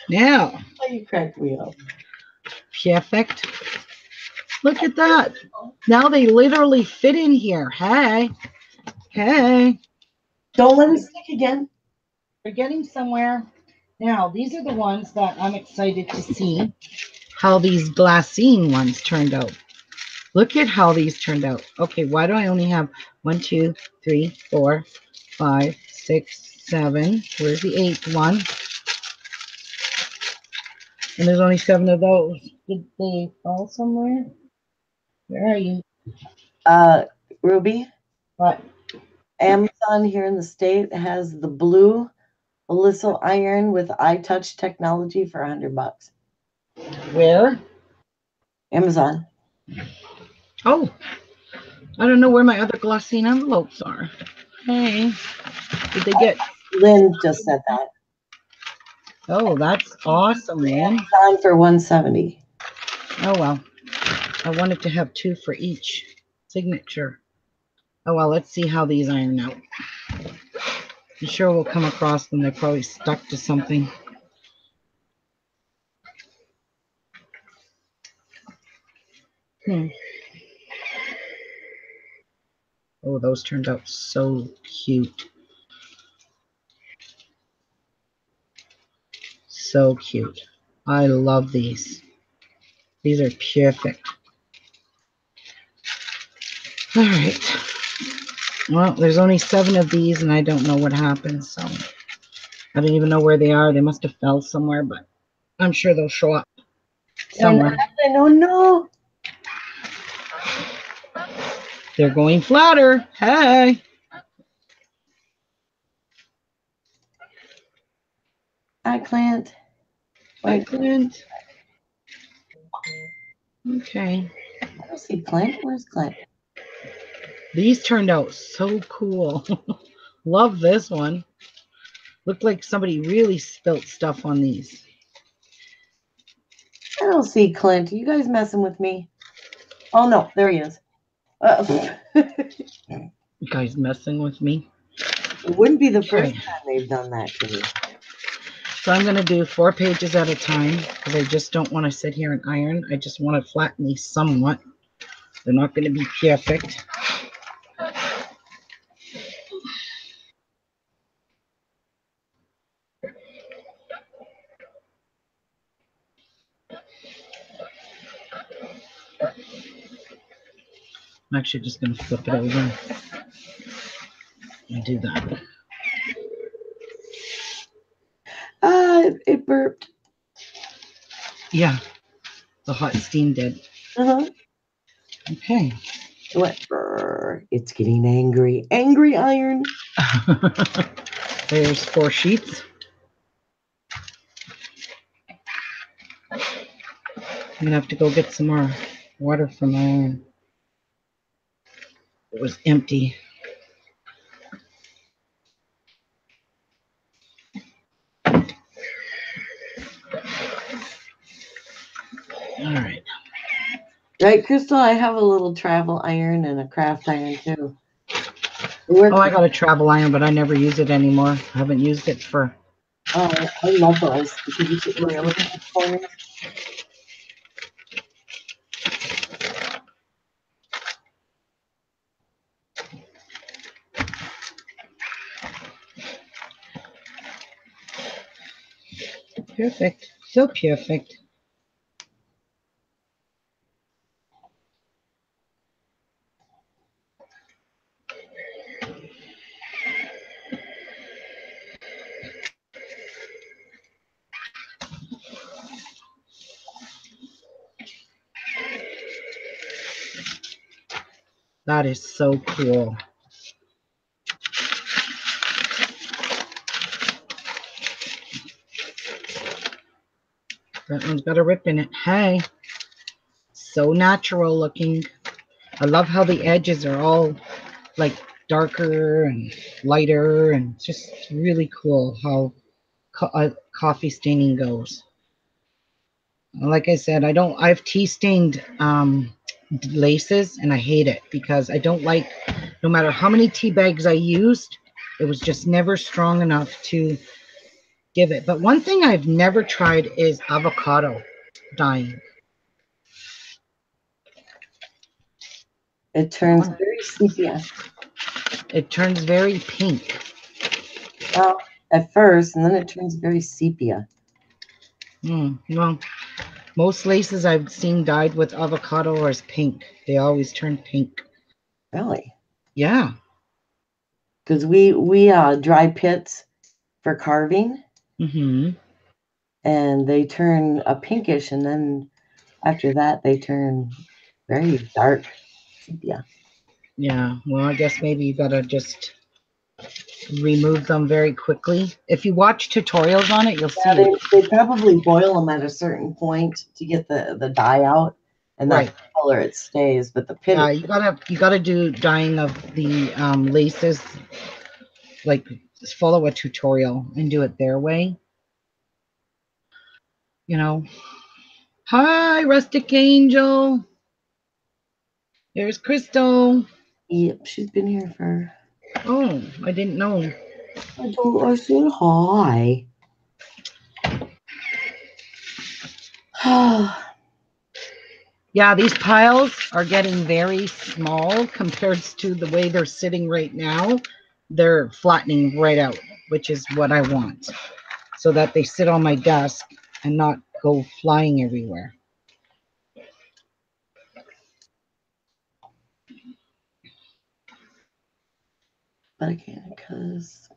Now. Oh, you cracked me up. Perfect. Look at that. Now they literally fit in here. Hey. Hey. Don't let it stick again. We're getting somewhere. Now, these are the ones that I'm excited to see how these glassine ones turned out. Look at how these turned out. Okay, why do I only have 1, 2, 3, 4, 5, 6, 7? Where's the 8th one? And there's only 7 of those. Did they fall somewhere? Where are you? Ruby. What? Amazon here in the state has the blue Alysso iron with iTouch technology for $100. Where? Amazon. Oh, I don't know where my other glassine envelopes are. Hey, did they get? Lynn just said that. Oh, that's awesome, Lynn. Amazon for $170. Oh well, I wanted to have 2 for each signature. Oh well, let's see how these iron out. I'm sure we'll come across them. They're probably stuck to something. Oh, those turned out so cute. So cute. I love these. These are perfect. All right. Well, there's only 7 of these, and I don't know what happened, so I don't even know where they are. They must have fell somewhere, but I'm sure they'll show up somewhere. No. They're going flatter. Hey. Hi, Clint. Hi, Clint. Okay. I don't see Clint. Where's Clint? These turned out so cool. Love this one. Looked like somebody really spilt stuff on these. I don't see Clint. Are you guys messing with me? Oh, no. There he is. You guys messing with me? It wouldn't be the first time they've done that to me. So I'm going to do 4 pages at a time because I just don't want to sit here and iron. I just want to flatten these somewhat. They're not going to be perfect. I'm actually just going to flip it over and do that. It burped. Yeah, the hot steam did. Uh-huh. Okay. It went, "Brr." It's getting angry. Angry iron. There's 4 sheets. I'm gonna have to go get some more water from my iron. It was empty. All right. Right, Crystal? I have a little travel iron and a craft iron too. It works. Oh, I got a travel iron, but I never use it anymore. I haven't used it for. Oh, I love those because you can really look at the corners. Perfect. So perfect. That is so cool. That one's got a rip in it. Hey, so natural looking. I love how the edges are all like darker and lighter, and it's just really cool how coffee staining goes. Like I said, I've tea stained laces, and I hate it because I don't like, no matter how many tea bags I used, it was just never strong enough to give it. But one thing I've never tried is avocado dyeing. It turns very sepia. It turns very pink. Well, at first, and then it turns very sepia. Well, most laces I've seen dyed with avocado are pink. They always turn pink. Really? Yeah. Because we dry pits for carving, Mm-hmm. and they turn a pinkish, and then after that they turn very dark sepia. Yeah. Well, I guess maybe you gotta just remove them very quickly. If you watch tutorials on it, you'll see Yeah, it. they probably boil them at a certain point to get the dye out, and Right. that's the color it stays. But the pit, Yeah, you gotta do dyeing of the laces, like just follow a tutorial and do it their way. You know. Hi, Rustic Angel. There's Crystal. yep, she's been here for. Oh, I didn't know. I said hi. Yeah, these piles are getting very small compared to the way they're sitting right now. They're flattening right out, which is what I want, so that they sit on my desk and not go flying everywhere. But I can't because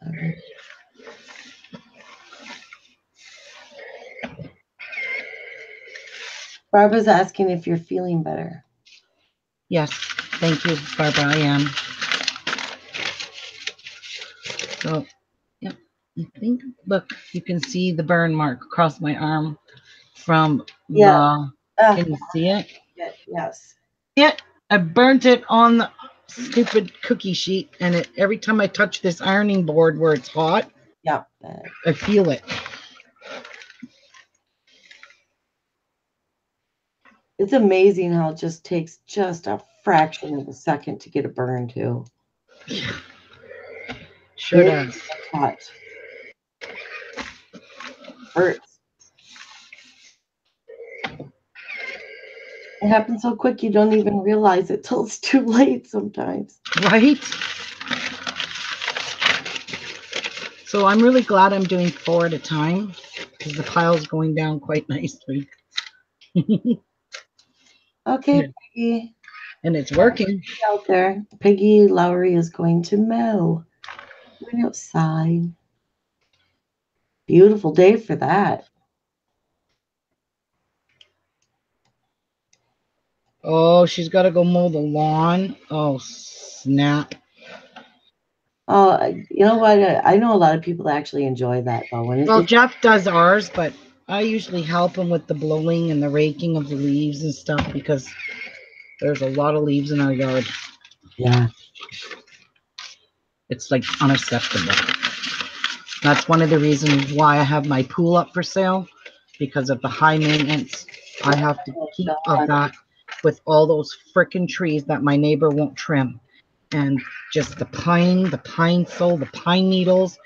Barbara's asking if you're feeling better. Yes, thank you, Barbara. I am. So, yep, I think, look, you can see the burn mark across my arm from the, can you see it? Yes. Yeah, I burnt it on the stupid cookie sheet, and every time I touch this ironing board where it's hot, Yep. I feel it. It's amazing how it just takes just a fraction of a second to get a burn too. Sure does. Hot. Hurts. It happens so quick you don't even realize it till it's too late sometimes. Right? So I'm really glad I'm doing 4 at a time because the pile's going down quite nicely. Okay, Peggy. And it's working. Out there. Peggy Lowry is going to mow. We're outside. Beautiful day for that. Oh, she's got to go mow the lawn. Oh, snap. Oh, you know what? I know a lot of people that actually enjoy that though. When it's Well, just, Jeff does ours, but I usually help him with the blowing and the raking of the leaves and stuff because there's a lot of leaves in our yard. yeah. It's like unacceptable. That's one of the reasons why I have my pool up for sale, because of the high maintenance I have to Oh, keep of God. that with all those frickin' trees that my neighbor won't trim. And just the pine sol, the pine needles,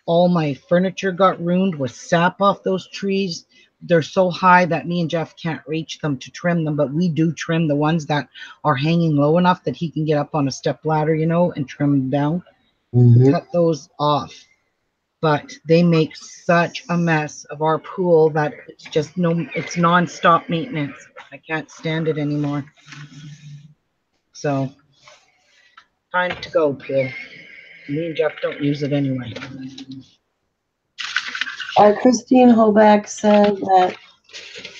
all my furniture got ruined with sap off those trees. They're so high that me and Jeff can't reach them to trim them, but we do trim the ones that are hanging low enough that he can get up on a step ladder, and trim them down. Mhm. Cut those off. But they make such a mess of our pool that it's non-stop maintenance. I can't stand it anymore. So, time to go, pool. Me and Jeff don't use it anyway. Christine Hoback said that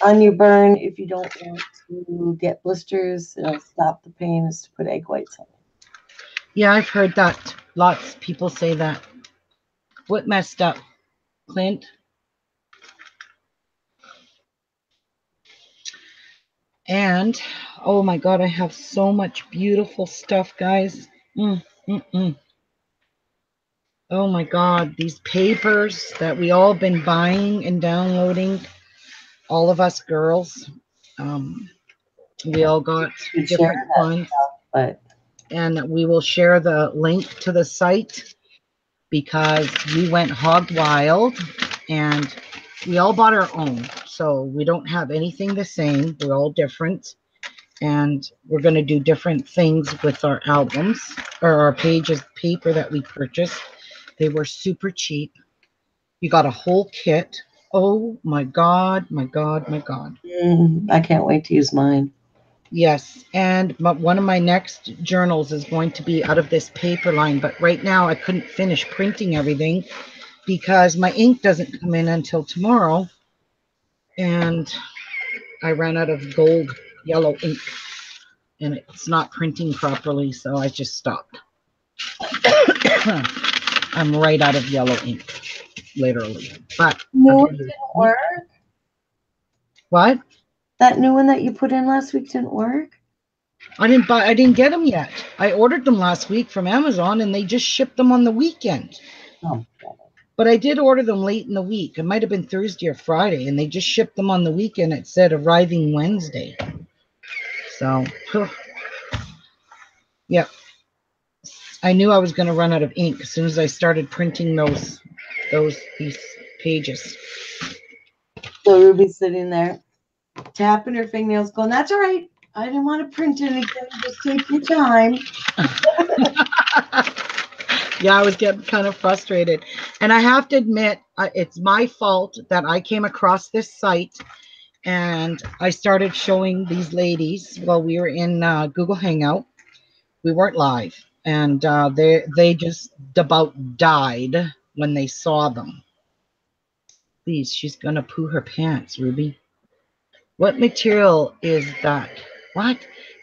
on your burn, if you don't want to get blisters, it'll stop the pain is to put egg whites on it. Yeah, I've heard that. Lots of people say that. What messed up, Clint? And, oh my God, I have so much beautiful stuff, guys. Oh my God, these papers that we all been buying and downloading, all of us girls. We all got You share different that ones, stuff, but and we will share the link to the site because we went hog wild and we all bought our own. So we don't have anything the same. We're all different. And we're going to do different things with our albums or our pages paper that we purchased. They were super cheap. You got a whole kit. Oh my God, my God, my God. I can't wait to use mine. Yes, and one of my next journals is going to be out of this paper line, but right now I couldn't finish printing everything because my ink doesn't come in until tomorrow, and I ran out of gold yellow ink, and it's not printing properly, so I just stopped. I'm right out of yellow ink, literally. But New one didn't work? What? That new one that you put in last week didn't work? I didn't get them yet. I ordered them last week from Amazon and they just shipped them on the weekend. Oh. But I did order them late in the week. It might have been Thursday or Friday, and they just shipped them on the weekend. It said arriving Wednesday. So, yeah, I knew I was going to run out of ink as soon as I started printing these pages. So Ruby's sitting there, tapping her fingernails, going, "That's all right. I didn't want to print anything. Just take your time." Yeah, I was getting kind of frustrated. And I have to admit, it's my fault that I came across this site and I started showing these ladies while we were in Google Hangout. We weren't live. And they just about died when they saw them. Please, she's going to poo her pants, Ruby. What material is that? What?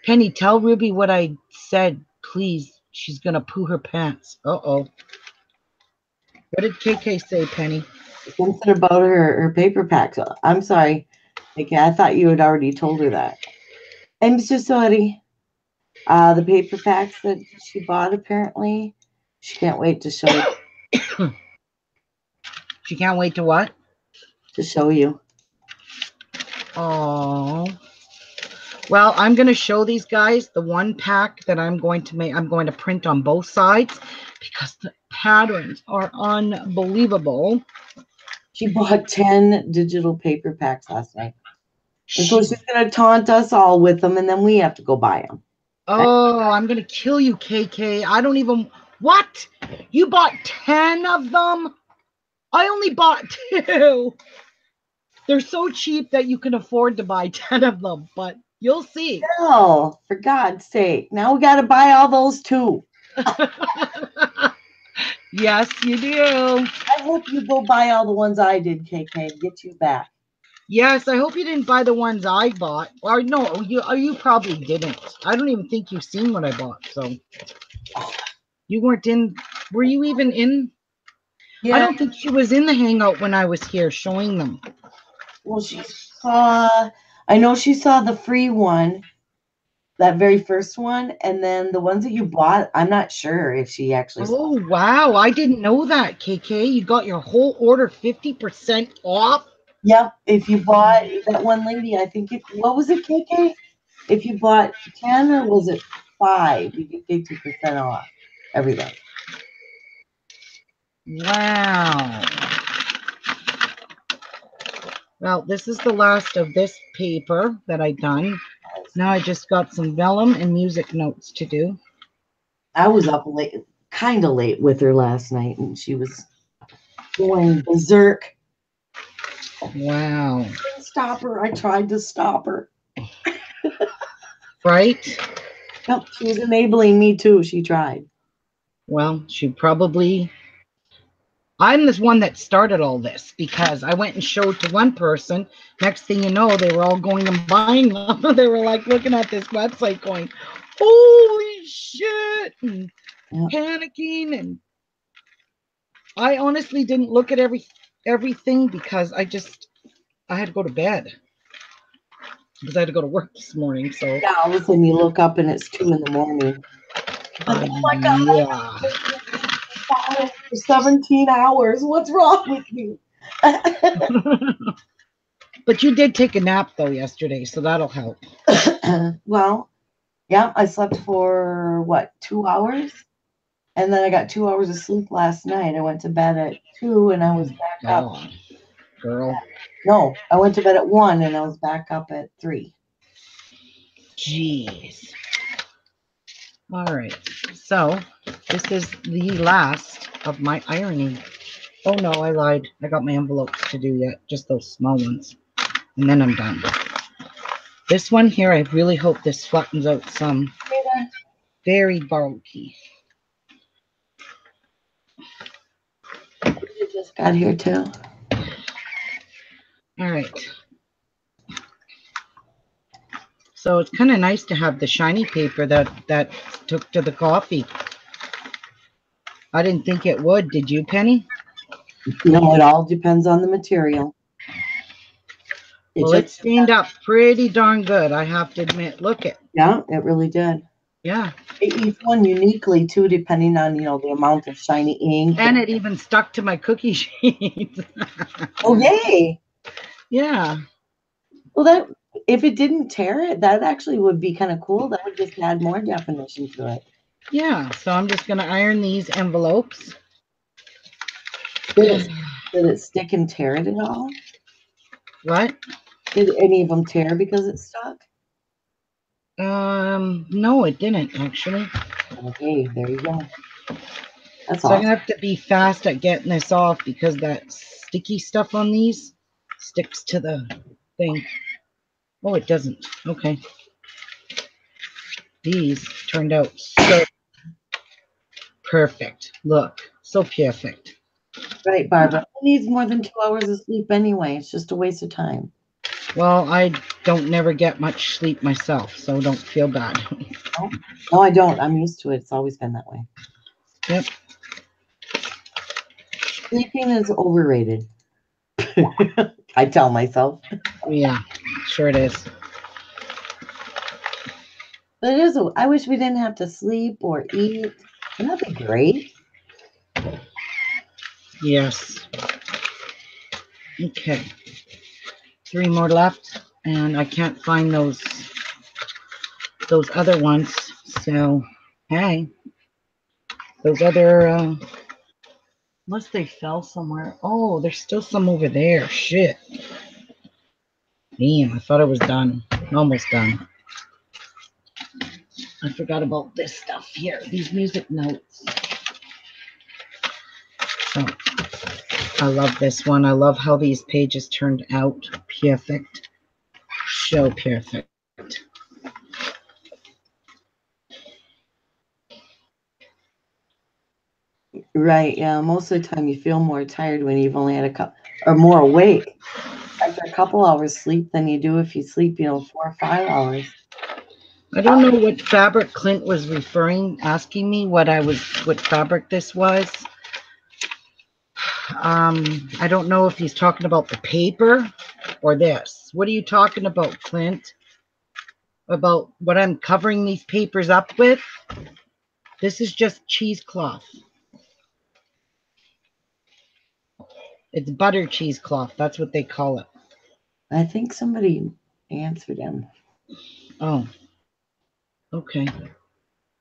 Penny, tell Ruby what I said, please. She's going to poo her pants. Uh-oh. What did KK say, Penny? Something about her paper packs. I'm sorry. Okay, I thought you had already told her that. I'm so sorry. The paper packs that she bought, apparently, she can't wait to show you. She can't wait to what? To show you. Oh. Well, I'm going to show these guys the one pack that I'm going to make. I'm going to print on both sides because the patterns are unbelievable. She bought 10 digital paper packs last night. And so she's going to taunt us all with them, and then we have to go buy them. Oh, I'm going to kill you, KK. I don't even... What? You bought 10 of them? I only bought 2. They're so cheap that you can afford to buy 10 of them, but you'll see. No, for God's sake. Now we got to buy all those too. Yes, you do. I hope you go buy all the ones I did, KK, and get you back. Yes, I hope you didn't buy the ones I bought. Or no, you probably didn't. I don't even think you've seen what I bought. So you weren't in. Were you even in? I Yeah. don't think she was in the hangout when I was here showing them. Well, she saw. I know she saw the free one, that very first one, and then the ones that you bought. I'm not sure if she actually saw. Oh wow, I didn't know that, KK. You got your whole order 50% off. Yep. If you bought that one lady, I think it. What was it, KK? If you bought 10 or was it 5, you get 50% off everything. Wow. Well, this is the last of this paper that I done. Now I just got some vellum and music notes to do. I was up late, kind of late with her last night, and she was going berserk. Wow. Couldn't stop her. I tried to stop her. Right? Yep, she was enabling me too. She tried. Well, she probably. I'm the one that started all this because I went and showed to one person. Next thing you know, they were all going and buying them. They were like looking at this website going, holy shit, and Yep. panicking. And I honestly didn't look at everything because I had to go to bed because I had to go to work this morning. So Yeah, all of a sudden you look up and it's 2 in the morning. Like, oh my God, yeah. I bought it for 17 hours. What's wrong with you? But you did take a nap though yesterday, so that'll help. Well, yeah, I slept for what, 2 hours? And then I got 2 hours of sleep last night. I went to bed at 2 and I was back up. Oh, girl. No, I went to bed at 1 and I was back up at 3. Jeez. All right. So this is the last of my ironing. Oh no, I lied. I got my envelopes to do yet, just those small ones. And then I'm done. This one here, I really hope this flattens out some. Very bulky. You just got here too. All right. So it's kind of nice to have the shiny paper that took to the coffee. I didn't think it would. Did you, Penny? No, it all depends on the material. Well, it stained up pretty darn good, I have to admit. Look it. Yeah, it really did. Yeah. Each one uniquely too, depending on the amount of shiny ink. And it even stuck to my cookie sheet. Oh yay! Yeah. Well, that if it didn't tear it, that actually would be kind of cool. That would just add more definition to it. Yeah. So I'm just gonna iron these envelopes. Did it stick and tear it at all? What? Did any of them tear because it stuck? No, it didn't actually. Okay, there you go. That's So awesome. I'm gonna have to be fast at getting this off because that sticky stuff on these sticks to the thing. Oh, it doesn't. Okay. These turned out so perfect. Look, so perfect. Right, Barbara. Who needs more than 2 hours of sleep anyway? It's just a waste of time. Well, I don't never get much sleep myself, so don't feel bad. No, I don't. I'm used to it. It's always been that way. Yep. Sleeping is overrated. I tell myself. Yeah, sure it is. But it is. I wish we didn't have to sleep or eat. Wouldn't that be great? Yes. Okay. 3 more left, and I can't find those other ones. So, hey, those other unless they fell somewhere. Oh, there's still some over there. Shit. Damn, I thought I was done. Almost done. I forgot about this stuff here. These music notes. So, I love this one. I love how these pages turned out. Perfect. So perfect. Right. Yeah. Most of the time, you feel more tired when you've only had a couple, or more awake after a couple hours sleep than you do if you sleep, 4 or 5 hours. I don't know what fabric Clint was asking me what fabric this was. I don't know if he's talking about the paper or this. What are you talking about, Clint? About what I'm covering these papers up with? This is just cheesecloth. It's butter cheesecloth. That's what they call it. I think somebody answered him. Oh, okay.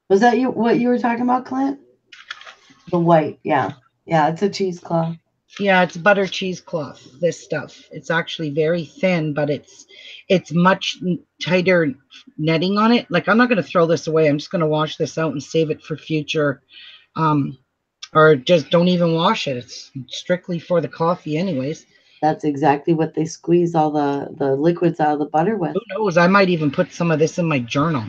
Was that what you were talking about, Clint? The white, yeah. Yeah, it's a cheesecloth. Yeah, it's butter cheesecloth, this stuff. It's actually very thin, but it's much tighter netting on it. Like, I'm not going to throw this away. I'm just going to wash this out and save it for future, or just don't even wash it. It's strictly for the coffee anyways. That's exactly what they squeeze all the liquids out of the butter with. Who knows? I might even put some of this in my journal.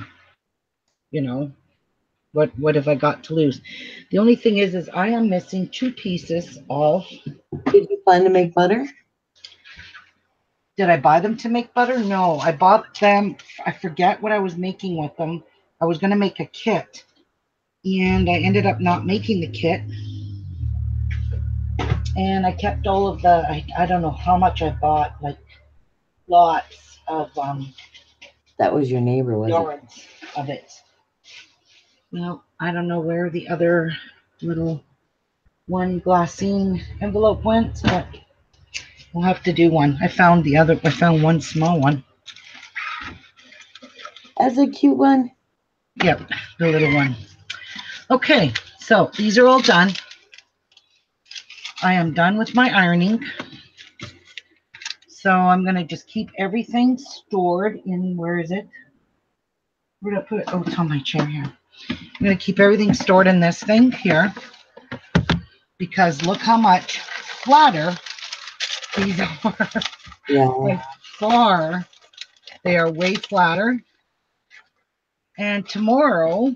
What have I got to lose? The only thing is I am missing 2 pieces of. Did you plan to make butter? Did I buy them to make butter? No, I bought them. I forget what I was making with them. I was going to make a kit, and I ended up not making the kit. And I kept all of the, I don't know how much I bought, like lots of That was your neighbor, was it? yards of it. Well, I don't know where the other little one glassine envelope went, but we'll have to do one. I found one small one. That's a cute one. Yep, the little one. Okay, so these are all done. I am done with my ironing. So I'm going to just keep everything stored in, where is it? Where did I put it? Oh, it's on my chair here. I'm going to keep everything stored in this thing here, because look how much flatter these are. Yeah. By far, they are way flatter. And tomorrow,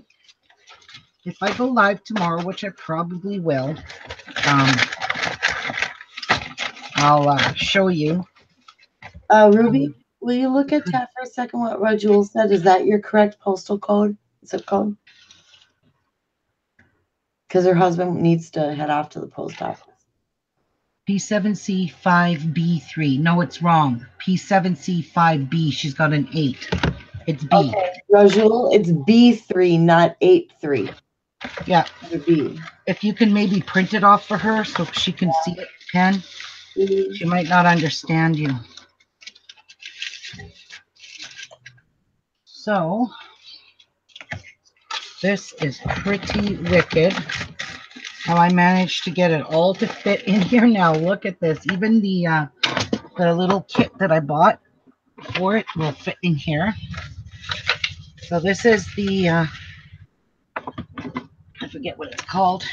if I go live tomorrow, which I probably will, I'll show you. Ruby, will you look at that for a second? What Rajul said, is that your correct postal code, zip code? Because her husband needs to head off to the post office. P7C5B3. No, it's wrong. P7C5B. She's got an 8. It's B. Okay, Rajul, it's B3, not 83. Yeah. B. If you can maybe print it off for her so she can see it, Ken. She might not understand you. So, this is pretty wicked. How I managed to get it all to fit in here now. Look at this. Even the little kit that I bought for it will fit in here. So this is the, I forget what it's called.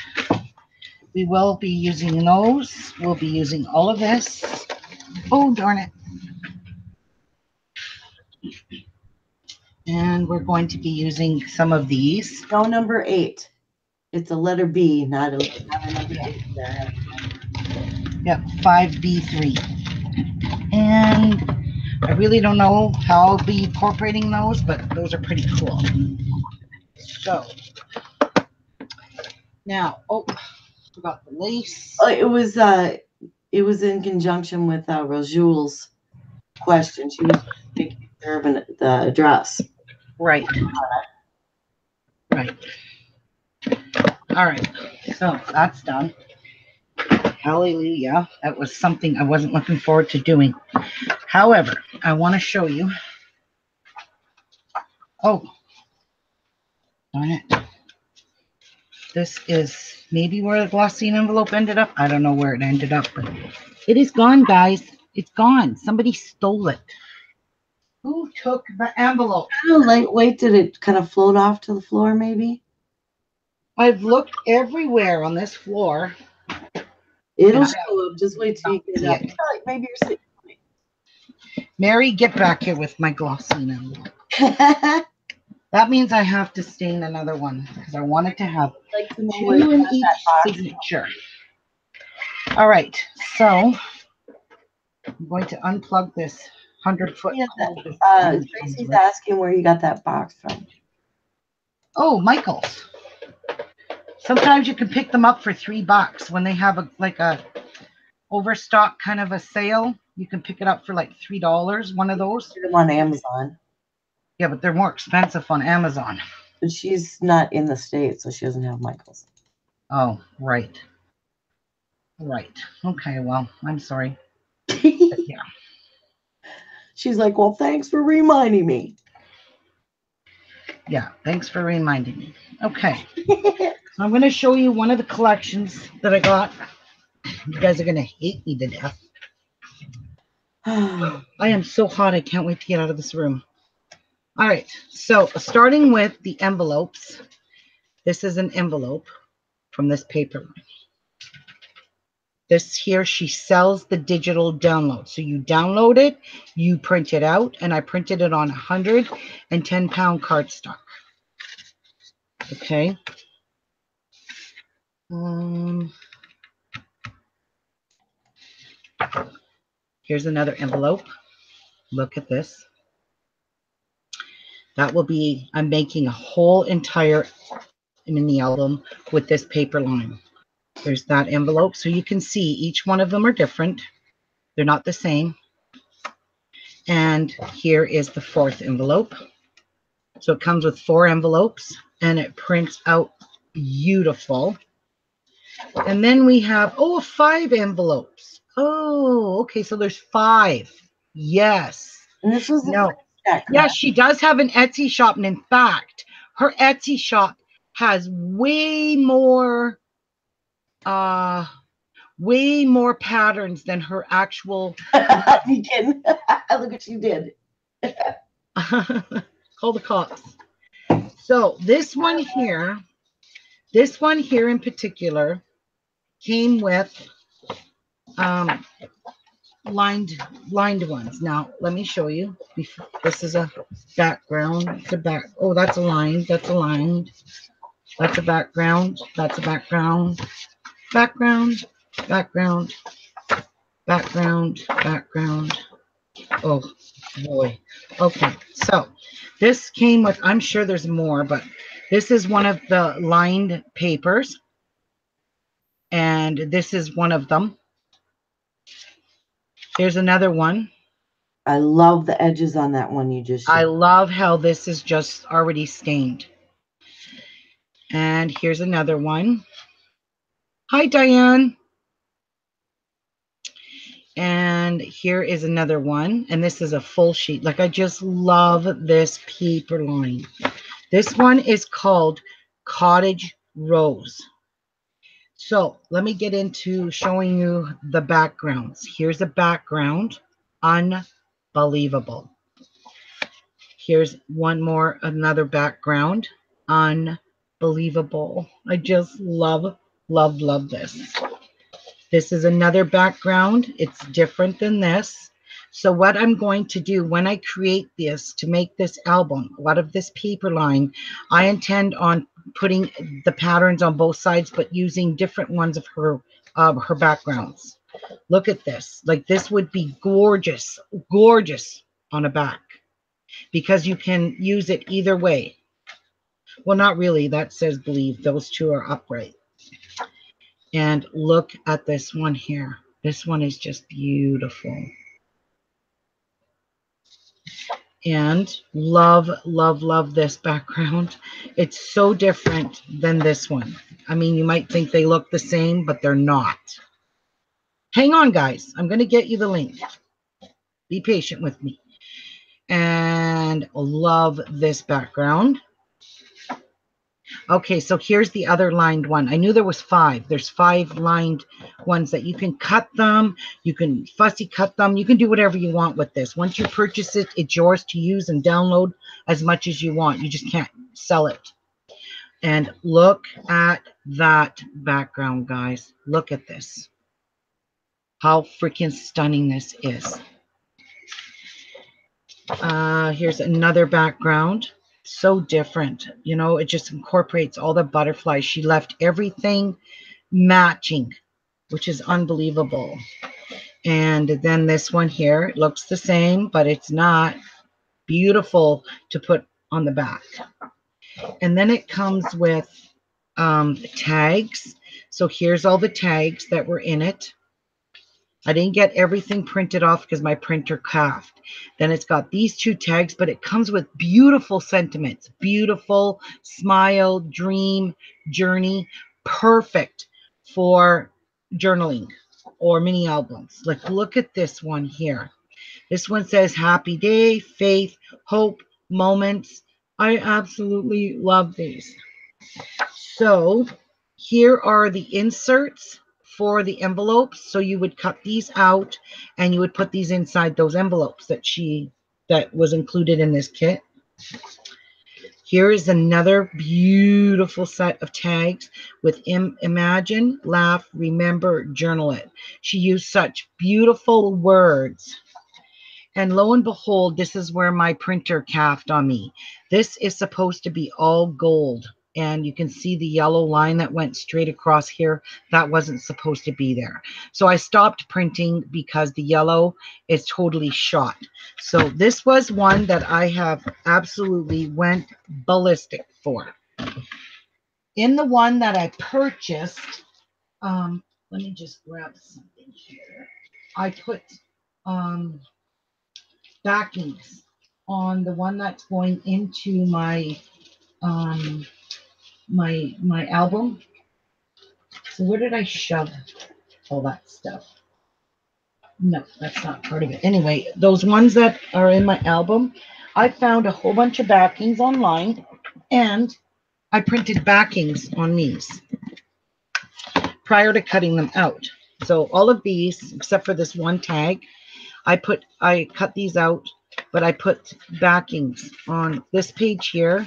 We will be using those. We'll be using all of this. Oh, darn it. And we're going to be using some of these. No, number 8. It's a letter B, not a number 8 there. Yep, 5B3. And I really don't know how I'll be incorporating those, but those are pretty cool. So, now, oh, forgot the lace. Oh, it was in conjunction with Rajul's question. She was taking care of the address. Right. Right. All right. So that's done. Hallelujah. That was something I wasn't looking forward to doing. However, I want to show you. Oh, darn it. This is maybe where the glossine envelope ended up. I don't know where it ended up, but it is gone, guys. It's gone. Somebody stole it. Who took the envelope? How lightweight did it kind of float off to the floor, maybe? I've looked everywhere on this floor. It'll show up. Just wait till you get up. Maybe you're sitting. Mary, get back here with my glossine envelope. That means I have to stain another one because I wanted to have I'd like to know where you 2 in got each that box. signature. All right, so I'm going to unplug this 100-foot Yeah, cord. This iron comes Tracy's with. asking where you got that box from. Oh, Michael's. Sometimes you can pick them up for $3 when they have a overstock kind of a sale. You can pick it up for like $3. One of those. Get them on Amazon. Yeah, but they're more expensive on Amazon. But she's not in the States, so she doesn't have Michael's. Oh, right. Right. Okay, well, I'm sorry. Yeah. She's like, well, thanks for reminding me. Yeah, thanks for reminding me. Okay. So I'm going to show you one of the collections that I got. You guys are going to hate me to death. I am so hot, I can't wait to get out of this room. All right, so starting with the envelopes. This is an envelope from this paper. This here, she sells the digital download. So you download it, you print it out, and I printed it on 110-pound cardstock. Okay. Here's another envelope. Look at this. That will be, I'm making a whole entire mini album with this paper line. There's that envelope. So you can see each one of them are different. They're not the same. And here is the 4th envelope. So it comes with 4 envelopes and it prints out beautiful. And then we have, 5 envelopes. Oh, okay. So there's 5. Yes. And this was No. check, Yes, she does have an Etsy shop. And in fact, her Etsy shop has way more patterns than her actual. You can. Look what you did. Call the cops. So this one here in particular came with lined ones. Now let me show you. This is a background. It's a back. Oh, that's a line. That's a line. That's a background. That's a background. Background. Background. Background. Background. Oh boy. Okay. So this came with. I'm sure there's more, but this is one of the lined papers, and this is one of them. Here's another one. I love the edges on that one you just showed. I love how this is just already stained. And here's another one. Hi, Diane. And here is another one. And this is a full sheet. Like, I just love this paper line. This one is called Cottage Rose. So let me get into showing you the backgrounds. Here's a background. Unbelievable. Here's one more, another background. Unbelievable. I just love, love, love this. This is another background. It's different than this. So what I'm going to do when I create this to make this album, a lot of this paper line, I intend on putting the patterns on both sides, but using different ones of her backgrounds. Look at this. Like, this would be gorgeous, gorgeous on a back, because you can use it either way. Well, not really. That says believe. Those two are upright. And look at this one here. This one is just beautiful. And love, love, love this background. It's so different than this one. I mean, you might think they look the same, but they're not. Hang on, guys. I'm going to get you the link. Be patient with me. And love this background. Okay, so here's the other lined one. I knew there was 5. There's 5 lined ones that you can cut them. You can fussy cut them. You can do whatever you want with this. Once you purchase it, it's yours to use and download as much as you want. You just can't sell it. And look at that background, guys. Look at this. How freaking stunning this is. Here's another background. So different. You know, it just incorporates all the butterflies. She left everything matching, which is unbelievable. And then this one here looks the same, but it's not beautiful to put on the back. And then it comes with tags. So here's all the tags that were in it. I didn't get everything printed off because my printer coughed. Then it's got these two tags, but it comes with beautiful sentiments. Beautiful, smile, dream, journey. Perfect for journaling or mini albums. Like, look at this one here. This one says happy day, faith, hope, moments. I absolutely love these. So here are the inserts for the envelopes. So you would cut these out and you would put these inside those envelopes that was included in this kit. Here is another beautiful set of tags with imagine, laugh, remember, journal it. She used such beautiful words. And lo and behold, this is where my printer calved on me. This is supposed to be all gold. And you can see the yellow line that went straight across here. That wasn't supposed to be there. So I stopped printing because the yellow is totally shot. So this was one that I have absolutely went ballistic for. In the one that I purchased, let me just grab something here. I put backings on the one that's going into my my album. So where did I shove all that stuff? No, that's not part of it. Anyway, those ones that are in my album, I found a whole bunch of backings online, and I printed backings on these prior to cutting them out. So all of these, except for this one tag, I cut these out, but I put backings on this page here.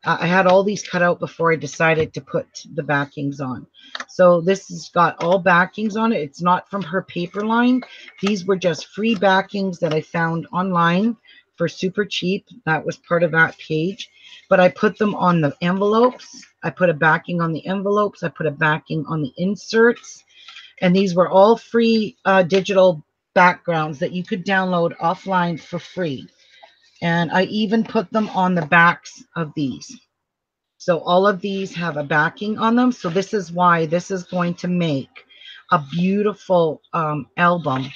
I had all these cut out before I decided to put the backings on. So this has got all backings on it. It's not from her paper line. These were just free backings that I found online for super cheap. That was part of that page. But I put them on the envelopes. I put a backing on the envelopes. I put a backing on the inserts. And these were all free digital backgrounds that you could download offline for free. And I even put them on the backs of these. So all of these have a backing on them. So this is why this is going to make a beautiful album.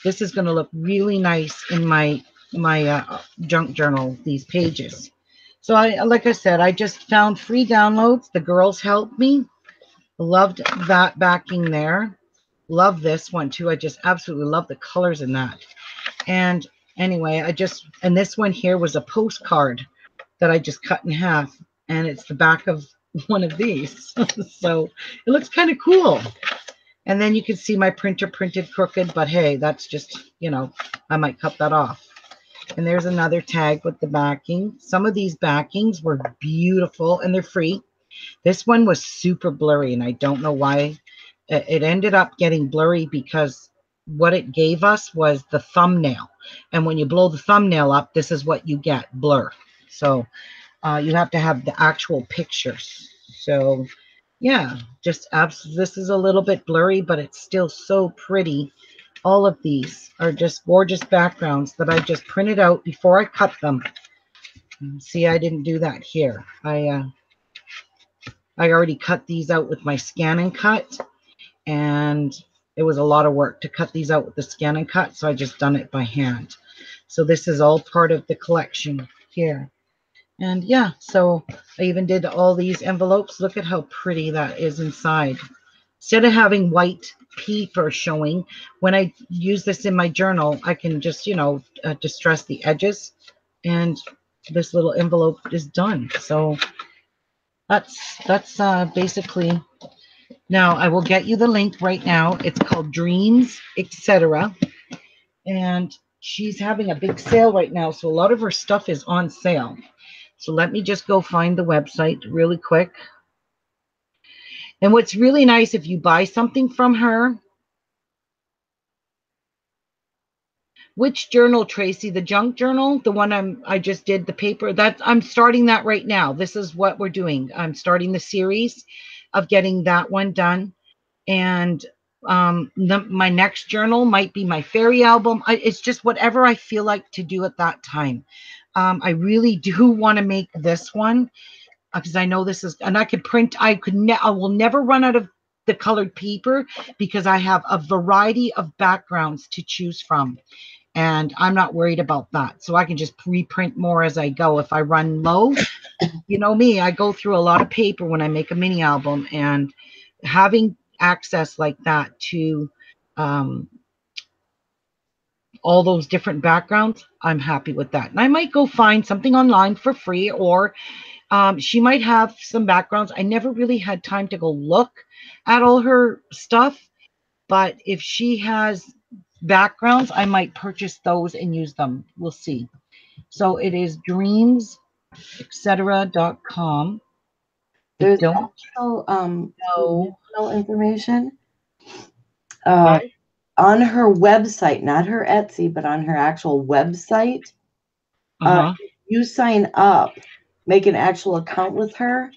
This is going to look really nice in my junk journal, these pages. So like I said, I just found free downloads. The girls helped me. Loved that backing there. Love this one too. I just absolutely love the colors in that. And anyway, and this one here was a postcard that I just cut in half, and it's the back of one of these. So it looks kind of cool. And then you can see my printer printed crooked, but hey, that's just, I might cut that off. And there's another tag with the backing. Some of these backings were beautiful, and they're free. This one was super blurry, and I don't know why. It ended up getting blurry because what it gave us was the thumbnail. And when you blow the thumbnail up, this is what you get, blur. So you have to have the actual pictures. So yeah, this is a little bit blurry, but it's still so pretty. All of these are just gorgeous backgrounds that I just printed out before I cut them. See, I didn't do that here. I already cut these out with my scan and cut, and it was a lot of work to cut these out with the scan and cut, so I just done it by hand. So this is all part of the collection here. And yeah, so I even did all these envelopes. Look at how pretty that is inside. Instead of having white paper showing, when I use this in my journal, I can just, distress the edges, and this little envelope is done. So that's basically. Now I will get you the link right now. It's called Dreams, etc. And she's having a big sale right now, so a lot of her stuff is on sale. So let me just go find the website really quick. And what's really nice, if you buy something from her, Which journal, Tracy? The junk journal, the one I just did the paper. That I'm starting that right now. This is what we're doing. I'm starting the series of getting that one done, and my next journal might be my fairy album. It's just whatever I feel like to do at that time. I really do want to make this one because I know this is, and I could print. I will never run out of the colored paper because I have a variety of backgrounds to choose from. And I'm not worried about that. So I can just reprint more as I go. If I run low, you know me, I go through a lot of paper when I make a mini album, and having access like that to all those different backgrounds, I'm happy with that. And I might go find something online for free, or she might have some backgrounds. I never really had time to go look at all her stuff, but if she has backgrounds, I might purchase those and use them. We'll see. So it is dreamsetc.com. I There's don't also know. additional information on her website, not her Etsy, but on her actual website. You sign up, make an actual account with her.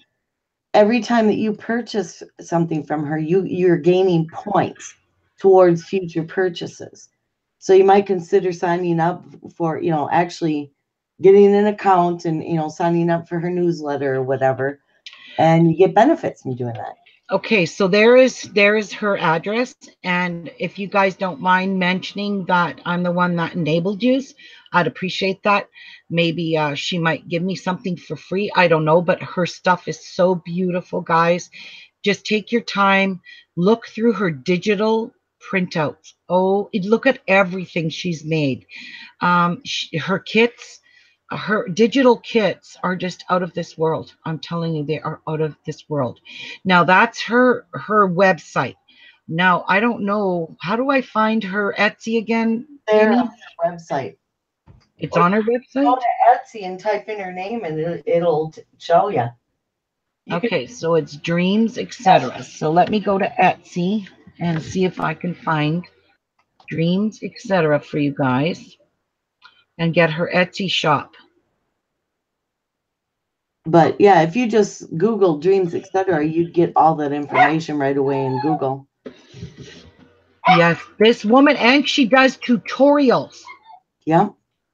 Every time that you purchase something from her, you're gaining points towards future purchases. So you might consider signing up for, actually getting an account and, signing up for her newsletter or whatever. And you get benefits from doing that. Okay, so there is her address, and if you guys don't mind mentioning that I'm the one that enabled you, I'd appreciate that. Maybe she might give me something for free. I don't know, but her stuff is so beautiful, guys. Just take your time, look through her digital printouts. Oh, look at everything she's made. Her kits, her digital kits are just out of this world. I'm telling you, they are out of this world. Now that's her website. Now I don't know, how do I find her Etsy again, There Penny? on her website. It's on her Go website. to Etsy and type in her name, and it'll show you. Okay, so it's Dreams, etc. So let me go to Etsy and see if I can find Dreams, etc. for you guys and get her Etsy shop. But yeah, if you just Google dreams, etc., you'd get all that information right away in Google. Yes, this woman, and she does tutorials. Yeah.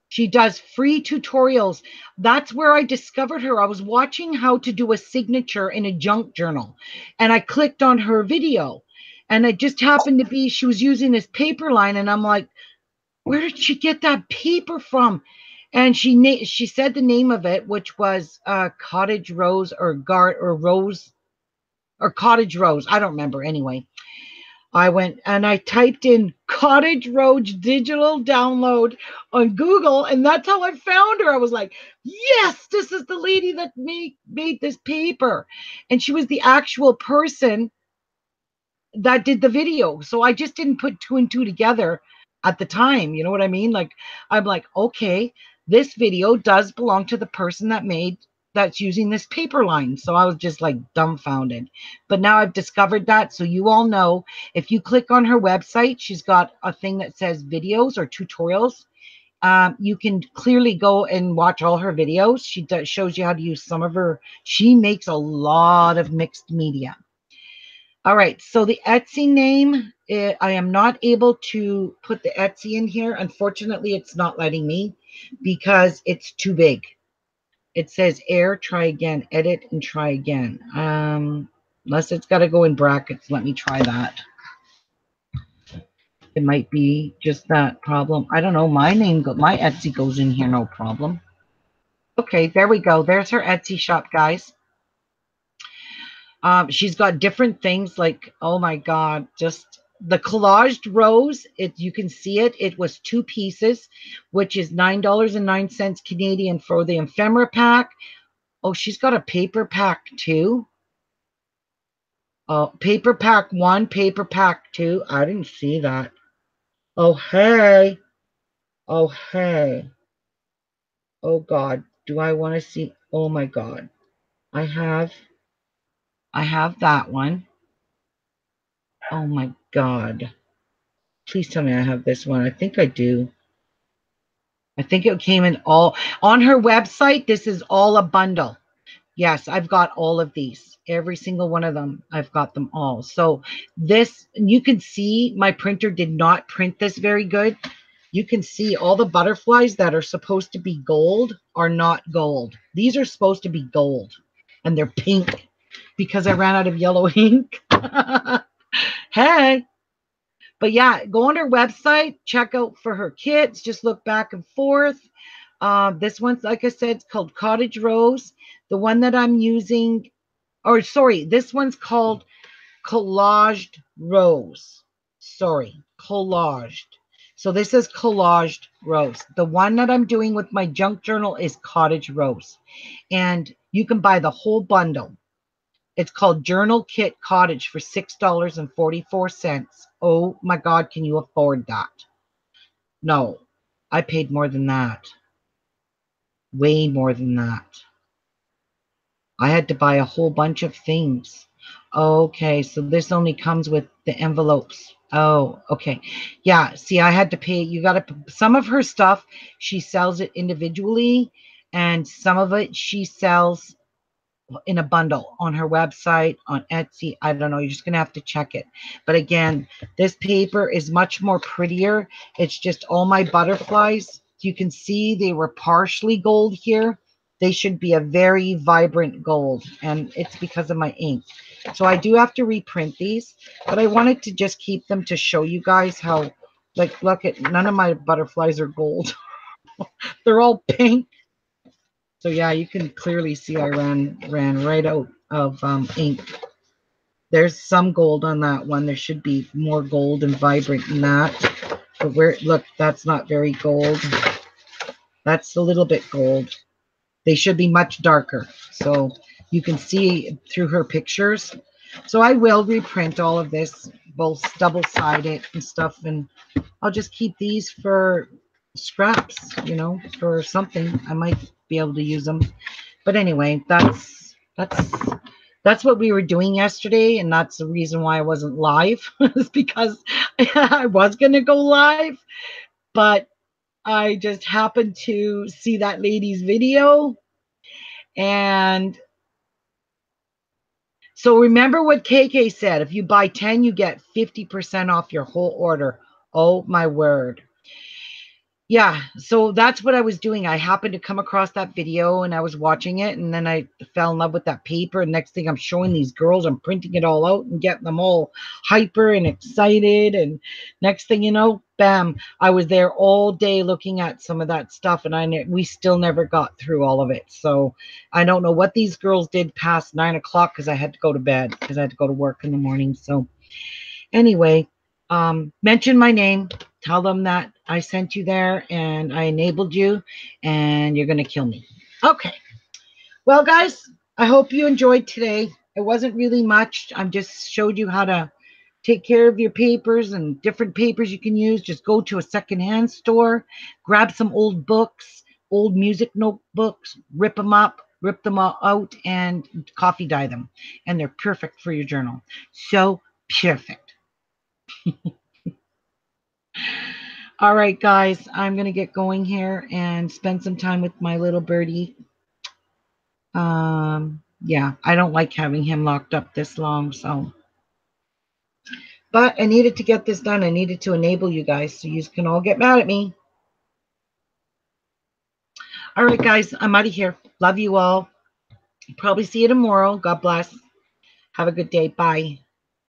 She does free tutorials. That's where I discovered her. I was watching how to do a signature in a junk journal, and I clicked on her video, and it just happened to be she was using this paper line, and I'm like, where did she get that paper from? And she said the name of it, which was Cottage Rose or Rose or Cottage Rose. I don't remember anyway. I went and I typed in Cottage Rose digital download on Google, and that's how I found her. I was like, yes, this is the lady that made this paper. And she was the actual person that did the video. So I just didn't put two and two together at the time. You know what I mean? Like, I'm like, okay, this video does belong to the person that's using this paper line. So I was just like dumbfounded. But now I've discovered that. So you all know, if you click on her website, she's got a thing that says videos or tutorials. You can clearly go and watch all her videos. She shows you how to use some of her. She makes a lot of mixed media. All right, so the Etsy name, I am not able to put the Etsy in here. Unfortunately, it's not letting me because it's too big. It says error, try again, edit, and try again. Unless it's got to go in brackets. Let me try that. It might be just that problem. I don't know. My Etsy goes in here, no problem. Okay, there we go. There's her Etsy shop, guys. She's got different things like, oh my God, just the collaged rose. You can see it. It was 2 pieces, which is $9.09 Canadian for the ephemera pack. Oh, she's got a paper pack too. Oh, paper pack 1, paper pack 2. I didn't see that. Oh, hey. Oh, hey. Oh God. Do I want to see? Oh my God. I have that one. Oh my God. Please tell me I have this one. I think I do. I think it came in all on her website. This is all a bundle. Yes, I've got all of these. Every single one of them. I've got them all. So this, you can see my printer did not print this very good. You can see all the butterflies that are supposed to be gold are not gold. These are supposed to be gold. And they're pink because I ran out of yellow ink. Hey. But yeah, go on her website, check out for her kits, just look back and forth. This one's, like I said, it's called Cottage Rose. The one that I'm using, or sorry, this one's called Collaged Rose. Sorry, Collaged. So this is Collaged Rose. The one that I'm doing with my junk journal is Cottage Rose. And you can buy the whole bundle. It's called Journal Kit Cottage for $6.44. Oh my God, can you afford that? No, I paid more than that. Way more than that. I had to buy a whole bunch of things. Okay, so this only comes with the envelopes. Oh, okay. Yeah, see, I had to pay. You got to, some of her stuff, she sells it individually, and some of it she sells in a bundle on her website, on Etsy. I don't know. You're just going to have to check it. But again, this paper is much more prettier. It's just all my butterflies. You can see they were partially gold here. They should be a very vibrant gold, and it's because of my ink. So I do have to reprint these, but I wanted to just keep them to show you guys how, like, look at, none of my butterflies are gold. They're all pink. So yeah, you can clearly see I ran right out of ink. There's some gold on that one. There should be more gold and vibrant in that. But where, look, that's not very gold. That's a little bit gold. They should be much darker. So you can see through her pictures. So I will reprint all of this, both double-sided and stuff, and I'll just keep these for scraps, you know, for something. I might be able to use them. But anyway, that's what we were doing yesterday, and that's the reason why I wasn't live. Is because I was gonna go live, but I just happened to see that lady's video. And so remember what KK said, if you buy 10, you get 50% off your whole order. Oh my word. Yeah, so that's what I was doing. I happened to come across that video and I was watching it, and then I fell in love with that paper. And next thing, I'm showing these girls, I'm printing it all out and getting them all hyper and excited. And next thing you know, bam, I was there all day looking at some of that stuff, and we still never got through all of it. So I don't know what these girls did past 9 o'clock, because I had to go to bed because I had to go to work in the morning. So anyway, mention my name. Tell them that I sent you there and I enabled you, and you're going to kill me. Okay. Well, guys, I hope you enjoyed today. It wasn't really much. I just showed you how to take care of your papers and different papers you can use. Just go to a secondhand store, grab some old books, old music notebooks, rip them up, rip them all out, and coffee dye them. And they're perfect for your journal. So perfect. All right, guys, I'm going to get going here and spend some time with my little birdie. Yeah, I don't like having him locked up this long, so. But I needed to get this done. I needed to enable you guys so you can all get mad at me. All right, guys, I'm out of here. Love you all. Probably see you tomorrow. God bless. Have a good day. Bye.